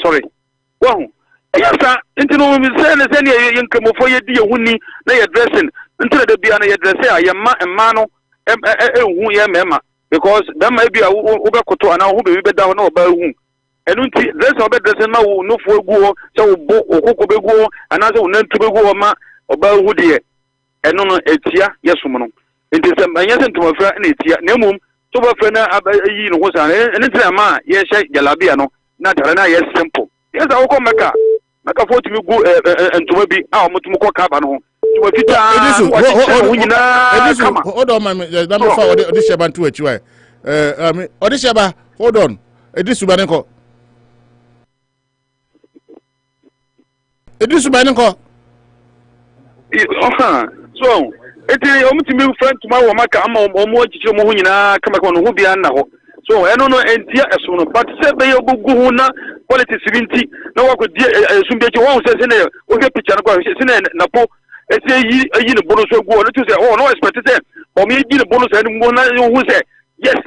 sorry. Wow. Yasa intino mi say na say ne yin kremofo ye di ehuni na ye dressing intino de bia na ye dress ya ma no hu ye mema because them may be obekoto ana hu be da na oba hu enunti dress obe dress ma wo no fo egu se wo bo okoko begu ana se wo nantu begu ma oba hu de eno no etia yesum no enti se anya se ntoma fra na etia na emum to ba fra na yi no ho sa ene tira ma ye hye jalabia no na tare na ye simple yes awo ko maka for to go ntoma bi a omutum ko kaba no hold on, man. Let me forward this Shaban to it. I mean, Odishaba, hold on. This Subanenko. This Subanenko. So, it is me friend tomorrow. Maka, I'm more Chichumuina, Kamakon, who be Anna. So, I don't know, and dear as soon, but say by your Guguna, quality 70. No one could soon get you one says in there, okay, picture, Napo. I say you the bonus will go to say, oh no, expect to say, or me the bonus and who say yes.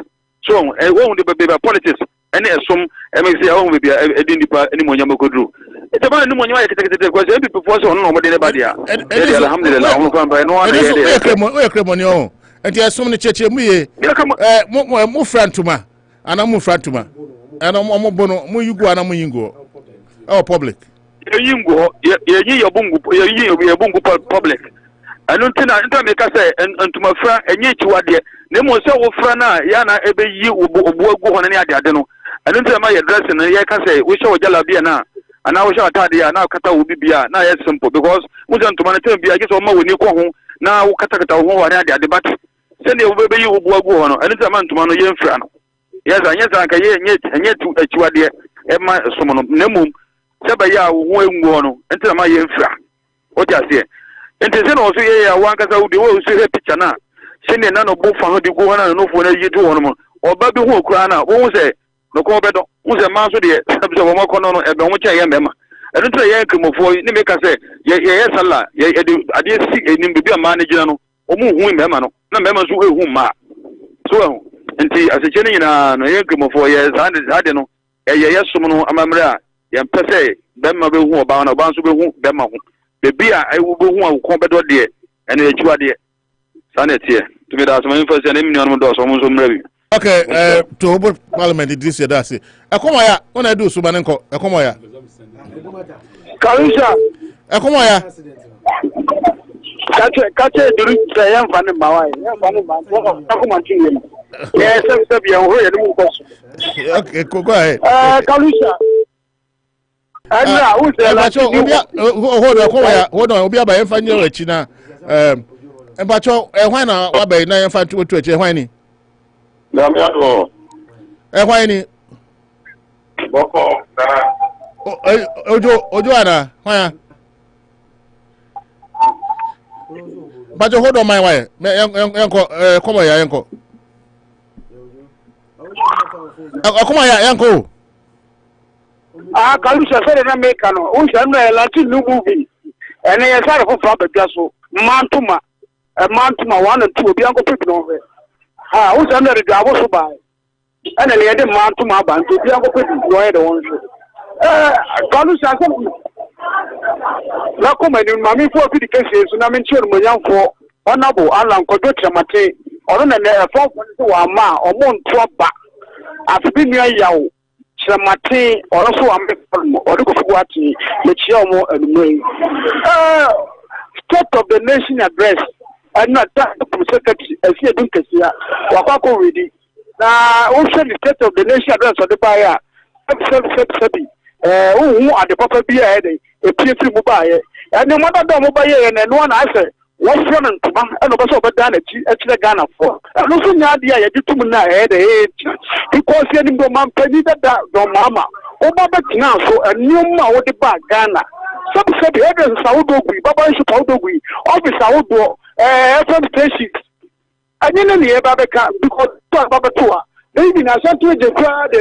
So I won't be politics and some MSC I won't be a dinner anymore Yamako drew. It's about no one I can take the question before so nobody anybody. Alhamdulillah, and there are so many churches me more friend to ma and I'm more friend to ma and I'm more bono mu you go and I'm go oh public. Yingo your bungu public. I don't think I make us say and to my friend and yet you are there. Nemo so frana yana ebe yi go on any adeno. I don't tell my address and I can say we show Jalabia na and I will show Tadia now Kata will be bia now it's simple because we want to manage be I guess almost when you go home now Katakata who are at the debate. Send your baby you go on and it's a man to man yen frano. Yes, I can yet to you are there. Emma Somon Nemum. Sabaya won until my infra. What I say. And the also a one case of the world see a picture now. Sending none of both for the go on and no for a two ornament. Or Baby who crana, won't say, no call better, who's a master there, subject of Mokono and which I am. And until I come for you, make us say, yes, Allah, I did see a name to be a manager, or move women, no members who ma. So, and see, as a genuine, no income for years, I don't know, a yes, someone amamra. Yam pese bema be hu oba na oba nso be hu bema hu bebi a ai wo be hu a ko bedo de ene ejuwa de sanetie to me da so me first na mi no do so mo so mra bi okay to obo parliament this year that say ekomo ya ona do so banenko ekomo ya Kalusha ekomo ya kache duru se yam fane mawai yam fane ma ko ma tinye yes se bi ho ye mu ko okay go ahead Kalusha hold on, Obi aba yemfa nyo achi na embacho ehwan na waba na yemfa to achi ehwan ni na me ado ehwan ni boko na ojo ana hwan But hold on my way. Uncle, come here, uncle. Come here, uncle. Kalusha said na make no. O sha na Latin new movie. And I said for from the so mantuma. Mantuma 1 and 2 obi anko pick no. O sha na redu abo so buy. And I dey mantuma ban to obi anko pick no e dey won so. Kalusha said na come ni mami for the case so na me nche mo yanfo honorable Alan Kodo Tramate. Oro na na for wa ma omo nto ba. Afi nua yawo. Tramate also am or go fuati the chiamo and state of the nation address and not that secretary as you don't see wakako ready now also the state of the nation address of the buyer who are the proper be ahead a PF mobile and no matter the mobile and one I say one friend and also over done actually Ghana for and also the idea you to me ahead because you know man penny that don't mama Obama now so a new ma what the bag Ghana some said the address Saudi Baba is Saudi office Saudi FM station and you know the Babeka because Baba tour maybe na something the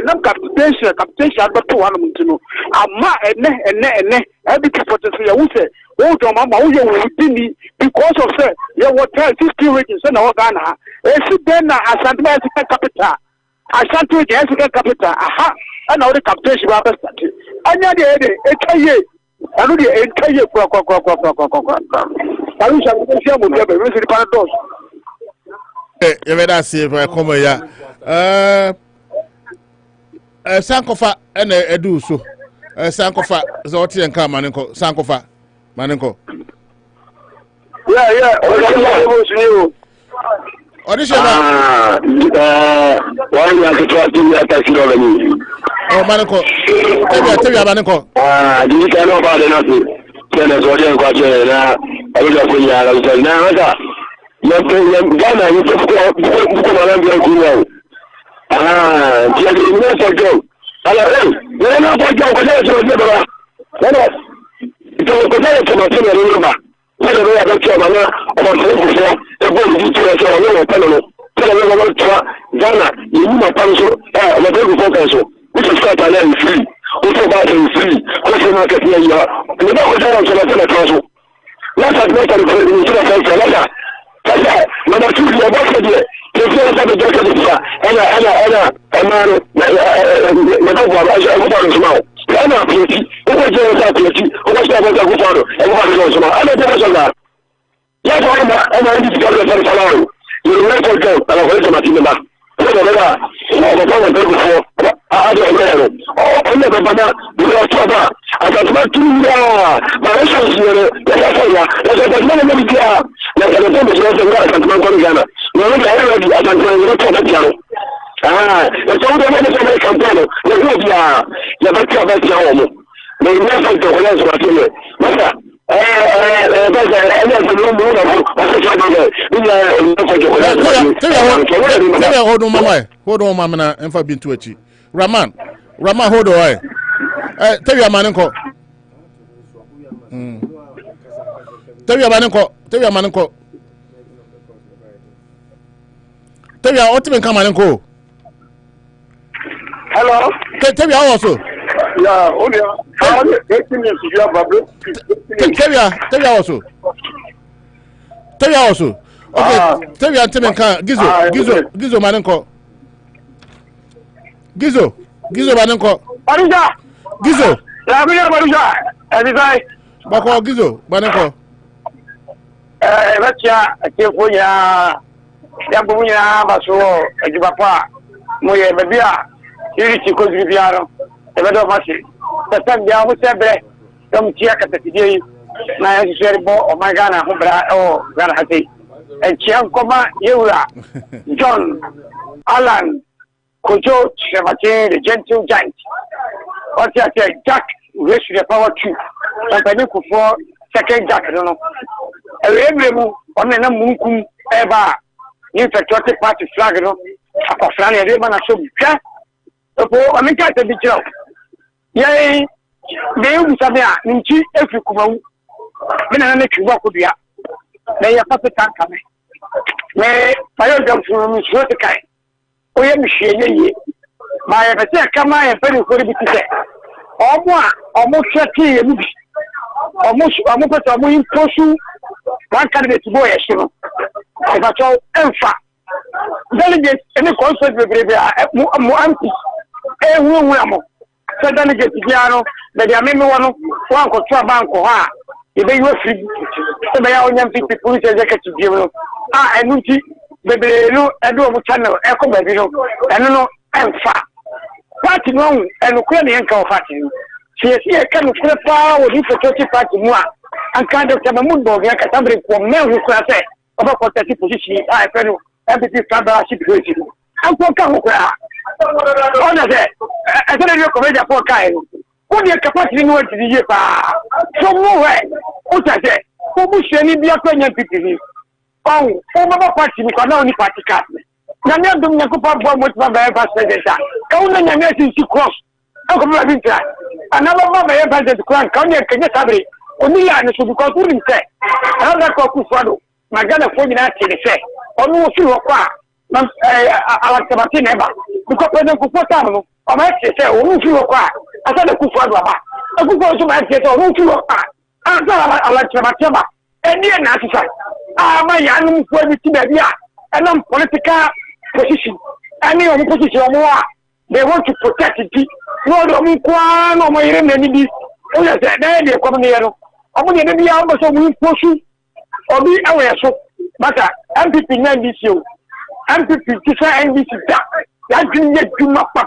name capitation but to one to ama ene everything for the say who say oh mama who you because of say your water 50 regions na Ghana e then na Asante capital Asante capital aha and all the capitation ba start anya de ekaye anu de ekaye kwa alu sha ko sia mo be we see paradox you better see if I come here Sankofa and edu so Sankofa zoti enka manenko Sankofa manenko yeah audition one ya to attack oh manenko tell you manenko you can know about nothing tell so dey kwa che na abuja ko ya la so na haka ya Ghana you just go Malambia ku dia di ni so jo ala na so jo ko se so baba na to ko se to ma se ni ba na do ya ko ma na o ma se ko so e go di to so no pa no tell me to Ghana you ma pa so ma do ko ko so which is quite an free also about free also market here you are and the go down so na so let's admit that the sasa mama tu ya basi je sasa sababu joto sasa ana amano na kwa baadhi ya watu wanasema ana pleti uko je sasa pleti uko sababu za kufanya watu wanasema ana je sasa ya kwamba ana hizi kwa sababu salao you know for go ana kwa hizo matimba ndio baba kwa ndio kwa hadi leo ana baba ndio toba atatuma tuya maisha sio sasa ya sasa mimi nimekia na ndio ndio atatuma kwa Ghana na ndio atatuma kwa Ghana na sababu ndio ndio kampano ndio ya bakia basi hao na ndio sasa kwa leo tunasema sasa hold on mama na emfa bintu achi Raman hold on tell you manenko tell you manenko tell you otimen ka manenko hello tell you also yeah onia how 18 years you have babu tell you also okay tell you otimen ka gizo manenko gizo manenko Barusha gizo ya bila Barusha edai bako gizo manenko bacha akefonya ya bunya Bosuo ajibapa moye bebia iri chiko zibiaro ebedo masi tatan dia ho sebre dum tia katatidie na ya sherbo o magana ho bra o Ghana hati enchian koma yeura John Alan Kojo Chemate the gentle giant what you say Jack raise the power to company for second Jack no every on na munkum eba ni patriotic party flag no akofra na dey man so bia opo amika te bi jiro ye dey u sabe a nchi efi kumawu me na na twuba ko bia na ya papa tanka me me bayo gamfu mi so te kai o ye mi hweye ye ma ya bese kama ya fere ko bi tise omo hweti ye mi omo pata omo imposu one candidate boy esino e ba cho enfa delegate any concert bebrebe mo ampi hu amo se delegate biano be dia me wono wan ko to banko ha e be yo free se be ya onyam pipi police executive bi no enunti bebrebe no edo mo channel e ko baby no eno no enfa party no eno ko ne enka o party se e ka no kure pa wo di security party mu a anka de tama mu do ya ka tambre ko me hu ko ase oba ko tati position e fe no MPP Fabra ship crazy. I'm going to come on the I don't know comedy for Kai. Who the capacity no to the year? So no way. What I say? Who push any be a MPP? Oh, former party because now only party cast. Nanya dum na ko pa mo twa ba ba president. Ka una nyame si cross. Ako ba bintra. Another ba ba president cross. Ka nya kenya sabre. Oni ya ne so because who him say. Another ko ku fado. Magana fo nyina ti ne say. Onu fi wo kwa na alatabati neba because president Kufuor no o ma se onu fi wo kwa asa de Kufuor do ba Kufuor so ma se onu fi wo kwa asa alatabati ba eni na asisa ma ya nu ko bi ti ba bia enam political position any on position mo they want to protect it no do mu kwa no mo yire na ni bi o ya se na de ko ne no o mo ne bia o so mu posu obi ewe so Mata MPP na NDC o MPP tisa NDC da ya jinye juma pa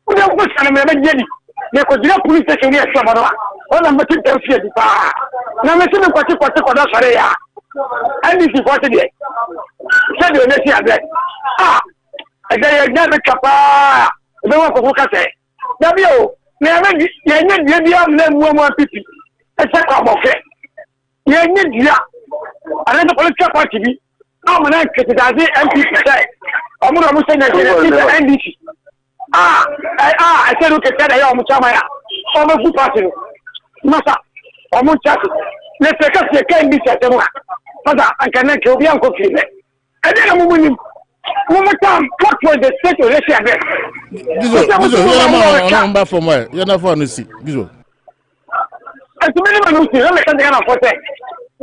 o de ko sana me jeli ne ko dira police station ya so ba ona mati temfie di pa na me se me kwati ko da sare ya NDC ko te de se de ne si abe ede ya na be kapa be wa ko ka se da bi o ne me ye nye die bi am na mu MPP e se ko mo fe ye nye dia ana the political party bi amana ketidazi MPP say amuna mu say na NDC I said okay say ya mu chama ya o me fu party no masa o mu chati le se ka se ka NDC say mo masa anka na ke obi an ko fi le e de mu mu tam what for the state election be gizo you ma for my you na for no see gizo ati meni ma no see le ka de na for say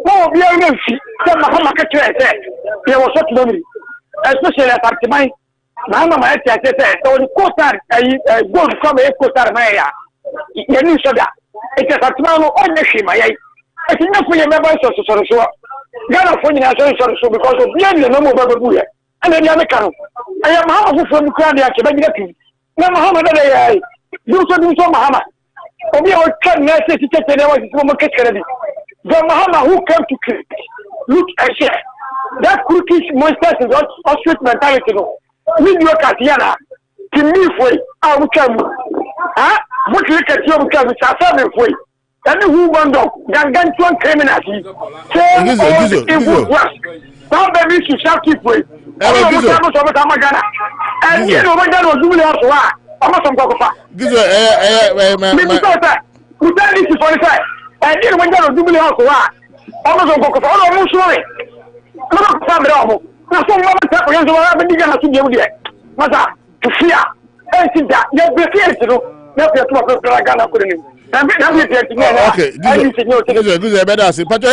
no be a fi se ma ka tire se ye wo so tlomi especially apartment na ma eti ase se so ni kotar gold come e kotar ma ya ye ni so da eti apartment no on ne ma yai eti na fu ye me ba so Gana fo nyina so because of bien no mo ba bu ye ana dia me kanu aya ma ha fu mu kran ya ke ba gida pi na ma ha ma da ya du so ma ha ma obi o kan na se ti tete ne wa si mo kekere bi the Mahama who came to create, look and share. That crookish monsters is Auschwitz mentality. No, we look at Yana. To me, way, I will come. What look at you because it's a family way. And who wonder, Gangan criminals. Some babies should shall keep way. And you know, my dad was doing us why. I'm not some cocoa. We tell this is for the side. And you when you do house wa almost go for almost sorry no family omo na so mo ta ko yanzu wa bi diga na su biu de masa to fear and see that you be fear to no be to ko Ghana ko ni na be fear to no okay gizo better say pato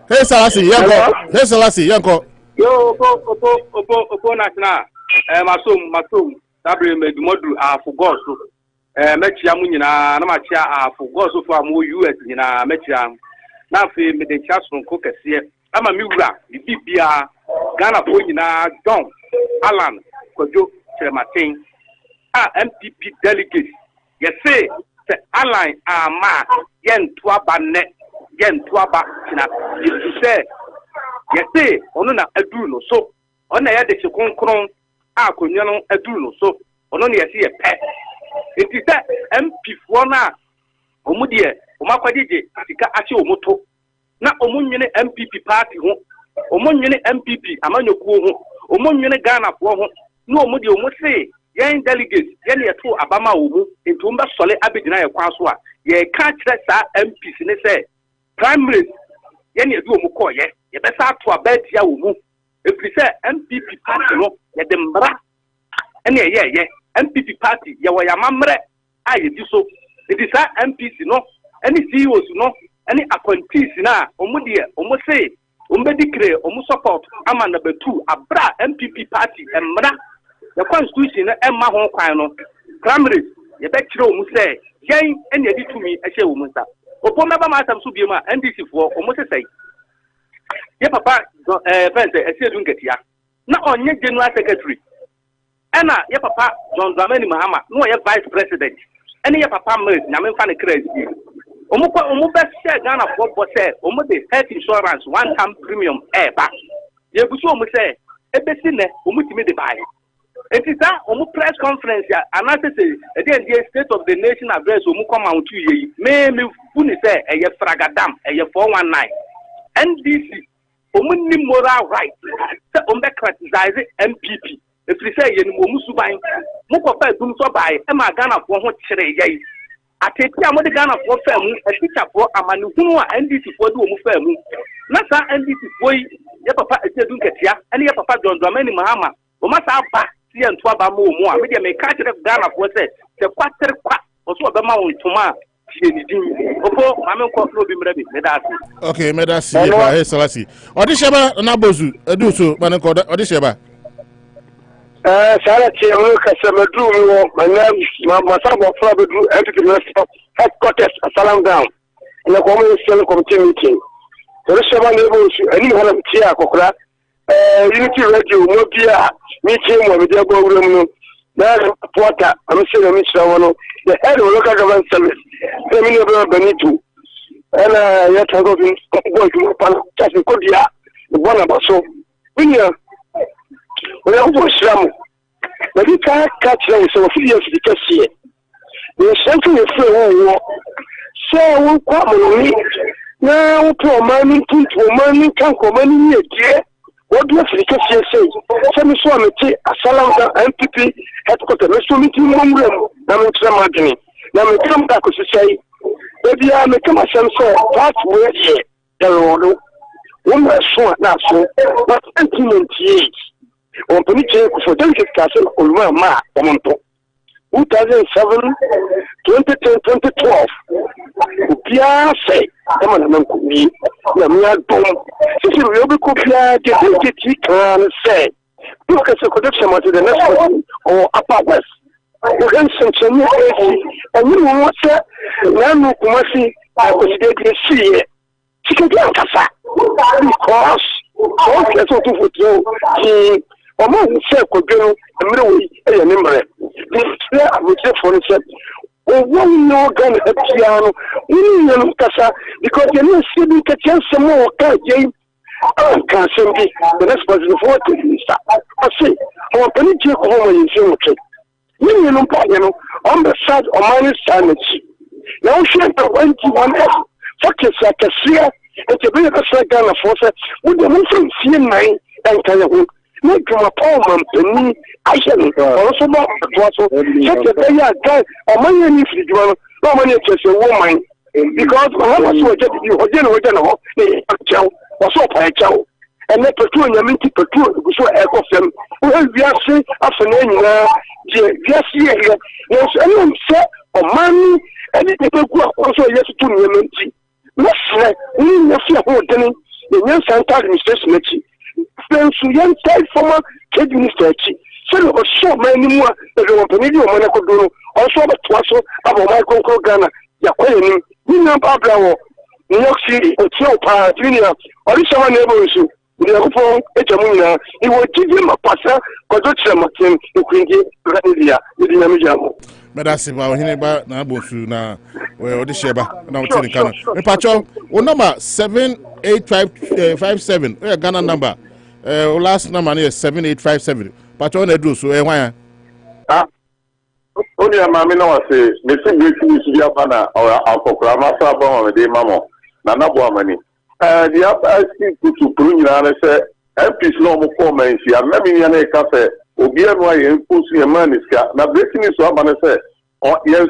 Hey Salasi yanko yo opo national masom tabre me modu afugo so mechia mu nyina na machia afugo so for am US nyina mechia na fe me de chason ko kese ama mi wura bibia Ghana fo nyina John Alan Kojo Chematin MPP delegate ye say Alan ama yentu aba tina you say ye say onu na adu no so ona ya de chikonkron akonwa no adu no so ono ne ye say ye pe enti say MP fo na omu de omakwadije sika ache omoto na omunwene MPP party ho omunwene MPP amanyokuo ho omunwene Ghana fo ho na omu de omu say yen delegate yen ye to abama omu enti omba sole abedina ye kwaso a ye can't sa MPs ne say primaries ye ne do mu ko ye besa to abet ya wo mu if we say MPP party no ye de mbra ene ye MPP party ye wo ya mamre aye di so it is MPs no any CEOs no any appointees na omu de omu say omu declare omu support ama number 2 abra MPP party emra the constitution emma ho kwan no primaries ye be kire omu say yen ene di tumi e hye omu nsa opo meba ma atam so biema NDC fo omu say ye papa fence Esiedu Nketia na onye general secretary ena ye papa John Dramani Mahama no ye vice president ene ye papa Mary nyame fa ne crazy omu be share Ghana for boss omu de health insurance one time premium ba ye buso omu say ebesi ne omu timi de buy etisa omu press conference ya anase say the state of the nation address omu come out to ye me funi say eye fragadam eye 419 NDC omunni moral right say ombe criticize MPP if you say yen omu suban mo ko fa dum so bai e ma Ghana fo ho kire yai ateti amode Ghana fo fa mu e teacher fo amani hunu a NDC fo de omu fa mu na sa NDC fo yi ye papa Esiedu Nketia ene ye papa John Dramani Mahama o ma sa ba ti en to aba mo mu a me de me ka kire Ghana fo say se kwatere kwa o so be ma won tuma opo mame ko no bi mrebi medasi okay medasi ba he salasi odisheba na bozu edu so mane ko odisheba sala che o ka se medru mi wo manya masabo fra bedru entity headquarters salam down na ko mo sel committee meeting odisheba ne bo su ani hala ti akokora unity radio mo bia meeting mo be de go wuram no na porter am se na mi sira wono the head of local government service Femini Benito and yet I go to Pan Kodia, the one about so. We are Sham. But you can't catch them so few years to see it. The central is war. So we come on me. Now, poor man, woman, can't come any year. What do you say? Some swam a salam MPP headquarters, so meeting room, I'm now me come back to say, baby, I make myself so that's where here, the road. Woman, so now, so, but 1998. On Peniche for delicate castle, or ma, 2007, 2010, 2012. Pia say, come on, me, Namia Dom. Since you will be copied, the can say, look at the connection to the next one or upper west. You can send some more and you want to learn Kumasi. I was dead to see it. She can get a because all that's what to do. He almost said, could go a middle way a number. This I would say for instance, one no gun at piano, you Casa, because you're not seeing the chance some more game. I can't send the next person before I say, how can you take home in Jim? You know, on the side of my sanity. Now, she had 21F. Focus like a seer, and to be a second of force with the moving CN9 and Kayahoo. Make my poor man, Penny, I shall also not such a day guy or money if you want no money to a woman. Because how much you get you general, or so by a chow. And let Petrol and Yaminti Petrol, so I of them. Well, we are saying after yes, yes, anyone said, or money, and it will also yes to Yaminti. Let's say, we never see a whole dinning, the young Santa administration. Then, so young side former trade minister, so was so many more that the Canadian Monaco do, also the Twasso about my Conco Ghana, Yaquay, we know Pablo, New York City, or Tiopa, Junior, or this one neighbors. He will give him a passer, but don't say Martin, you can get Randia, the Dinamijamu. But that's about Hineba Nabosu now, where the Sheba, now telling Ghana. Pacho, number 78557, Ghana number. Last number is 7857. Pacho, they do so, why? Only a mammy no say, Mr. Great Yavana or Alcokrama Sabon, the Mamo, Nana Boamani. The other to Pruna say, MPs no more comments here. Maybe you may say, Obianway and Pussy and Maniska. Now, breaking is what I say, or yes,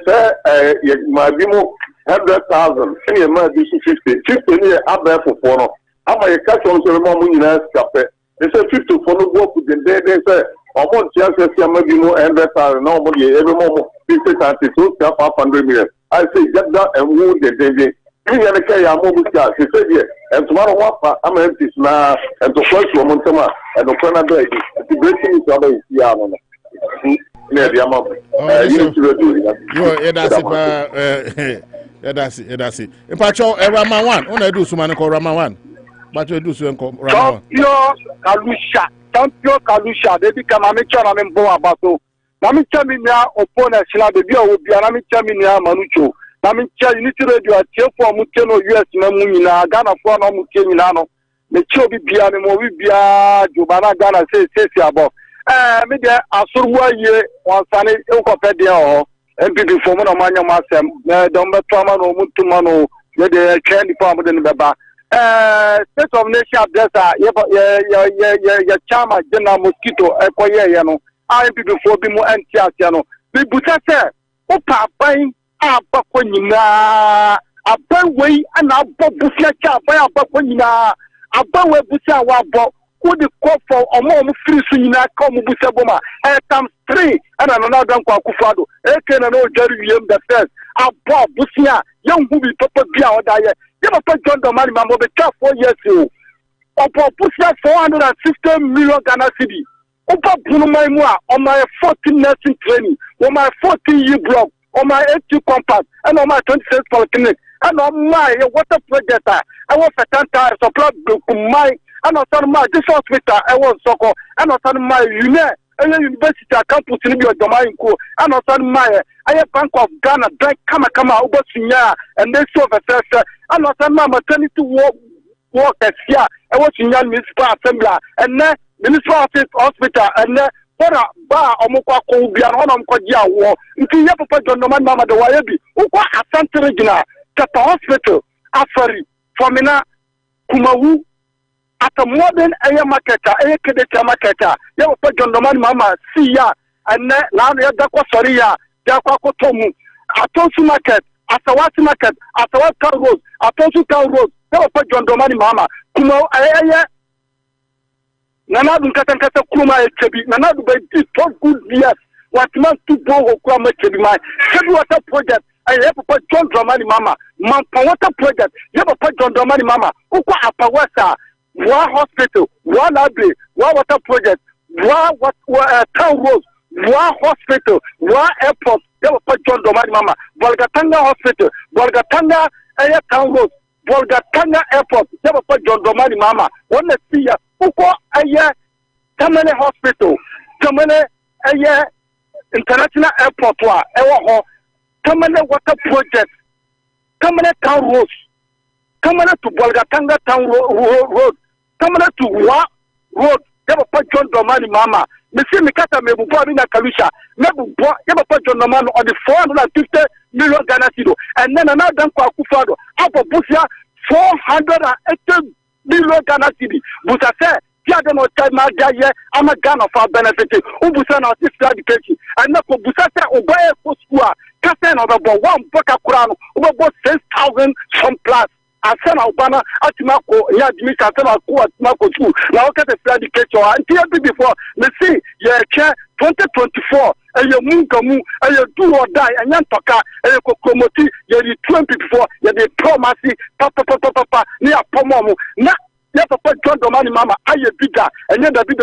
my demo, 100,000 and your man do 50 year above for no. I'm a catch on the moment in a cafe. They say 50 for no work with the day. They say, I want chances to maybe more 100,000 normally every moment 50 times to 500 million. I say, get that and wound the day. You can carry a mobile car. He said, yeah, and tomorrow I'm empty now and to first woman and the corner day. The great thing is other is Yamon. Yeah, the amount. That's it. In fact, Rama 1, when I do so many call Rama 1. But you do so and call Rama 1. Champion Kalusha, they become a mature and born about so. Namichamina, opponent, the beer will be an Amichamina Manucho. Namicha, you need to radio a cheer for Muteno US Mamuna, Ghana for no Mutinano. The Chobi Piano, Vibia, Jubana Ghana says, about. Maybe I saw 1 year on Sunday, Ocopedia, and people from Mania Massam, Domba Tomano, Mutumano, the candy farm in the Baba. State of Nation address, your charmer, General Mosquito, Equayano, I people for Bimo and Tiano. The Buta Opa buying a Baconina, a Bunway and a Bobusia, by a Baconina, a Bunway Busia Wabo. Who the call for a more free Sunina come Busaboma, times 3 and another Kufado, Eken and old Jerry William the first, a Bob Busia, young movie Papa Bia or Dyer, never put John the money, Mamma, the 4 years ago. Opa Busia 460 million Ghana City. Opa Bruno on my 14 nursing training, on my 14-year block, on my 80 compact, and on my 26 polyclinic, and on my water project. I was a tanta supply my. And on my this hospital, I was so called, and on my university campus in your domain, and on my I have Bank of Ghana, Bank Kama Ubasinya, and they saw the first, and on my maternity work as here, I was in young municipal assembly, and then municipal hospital, and then for a bar or Moko be an honor Kodia war, until you have a John Mama the Wayabi, who got a Santa Regina, Kata Hospital, Afari, Formina, Kumawu. At a modern air marketer, air cadet marketer, you have put John Doman Mama, see ya, and now you have Soria, Jaco Tomu, Atosu market, Asawati market, Asawat Town Road, Atosu Town Road, you have put John Domani Mama, Kumo, Aya Nanadu Katankata Kuma, Nanadu by 12 good years, what month to go, Kwama Chebi, Water project. I have put John Domani Mama, Water project, you have put John Domani Mama, Uka Apawasa. One hospital, one library, one water project, one town roads, one hospital, one airport. They will put John Domani Mama, Volgatanga Hospital, Volgatanga Air Town Roads, Volgatanga Airport. They will put John Domani Mama. One let's see ya. Uko Air Tamale Hospital, Tamale Air International Airport, Ewa Tamale Water Project, Tamale Town Roads, Tamale to Volgatanga Town Road. Come to what road? Never put John Domani Mama. Monsieur Mikata Mebubo in a Kalusha. Never put John Domani on the 450 million Ghana City. And then another Kufado. Up of Busia 480 million Ghana City. Busa said, Tiago no time Jaya, I'm a Ghana for benefit. Ubusana this education. And now for Busata Obey for school. Casan of about 1 Boka Kuran, over 6,000 some plus. Asana Obana Atimako, Yadmis Atamako Atimako too. Now look at the education. Until before, let's see, yeah, 2024, and your Munkamu, and your do or die, and Yantoka, and your Kokomoti, you're the 20 before, you're the Promasi, Papa, near Pomomu. Yes, put John Domani Mama, I bigger, and then the baby,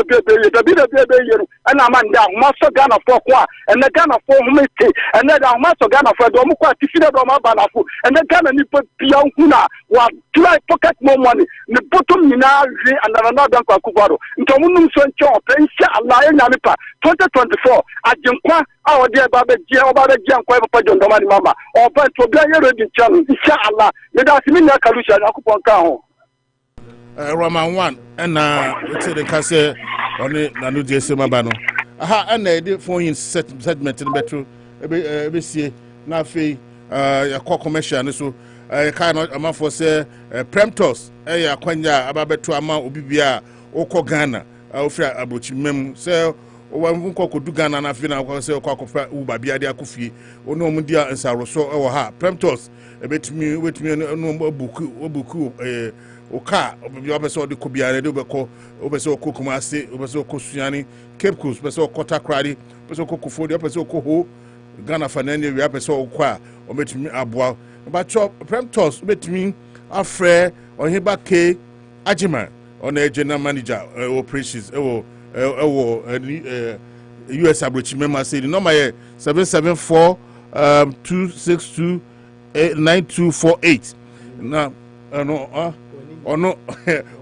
and I'm down, Master Ghana for Qua, and the Ghana for Humility, and then our Master Ghana for Domuka, Tifida Doma Banafu, and the Ghana Nippon Piankuna, while try pocket more money, the bottom Mina, and another Kakubaro, into Munum Sancho, Inshallah, Nanipa, 2024, at Junkwa, our dear Baba Gia, about a Jan Kwa John Domani Mama, or but to be a ready channel, Inshallah, let us mean a Kalusha, Akuponka. Roman 1 and it's the Casse on the Nanu Jesumabano. Aha, and they did for in segment in the metro. ABC, Nafi, a co commercial, and so I cannot amount for say Premtos, a Quenya, Ababetu Ama, Ubibia, Oko Ghana, Ofra Abuchi Mem, say wa nko ko du Ghana na fi na ko se ko akofa uba bia de akofie ono mu dia nsaroso e wo ha Premtos ebetumi no buku oka obi obeso de ko bia de obeko obeso ko Kumasi obeso ko Sunyani Cape Coast obeso ko Takrady obeso ko Kofodi obeso ko ho Ghana fanane wi obeso ko a obetumi aboa ba chop Premtos obetumi afre Oheba K Ajima on a general manager operations US abrochi member say the number 774 262 9248 na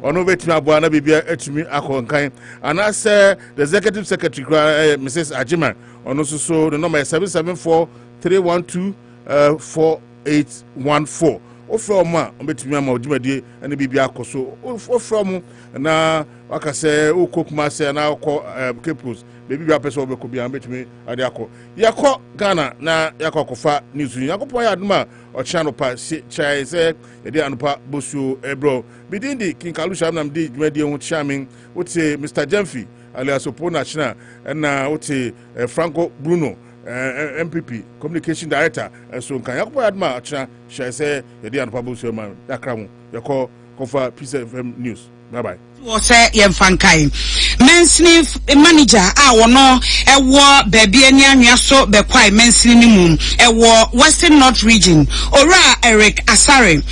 ono betimi aboa na bibia etumi akonkan and as the executive secretary Mrs. Ajima ono so the number 774 312 4814 from betimi ama odimade and bibia akoso from na waka say ukokuma say na ko Cape baby bia person obeko bia betimi ade akọ yakọ Ghana na yakọ kofa news yakọ ya aduma ochano pa chai say yede Anopa Bosuo ebro bidindi kinkalusha nam di dwade hu chairman wote Mr. Jemfi alias Opo National na wote Franco Bruno MPP communication director so kan yakọ ya aduma ochana chai say yede Anopa Bosuo man yakramu yakọ kofa Peace FM news. Bye bye. Was Fankai Mensini manager wono ewo baby ani anwa so be kwai Mensini mu ewo Western North region Ora Eric Asare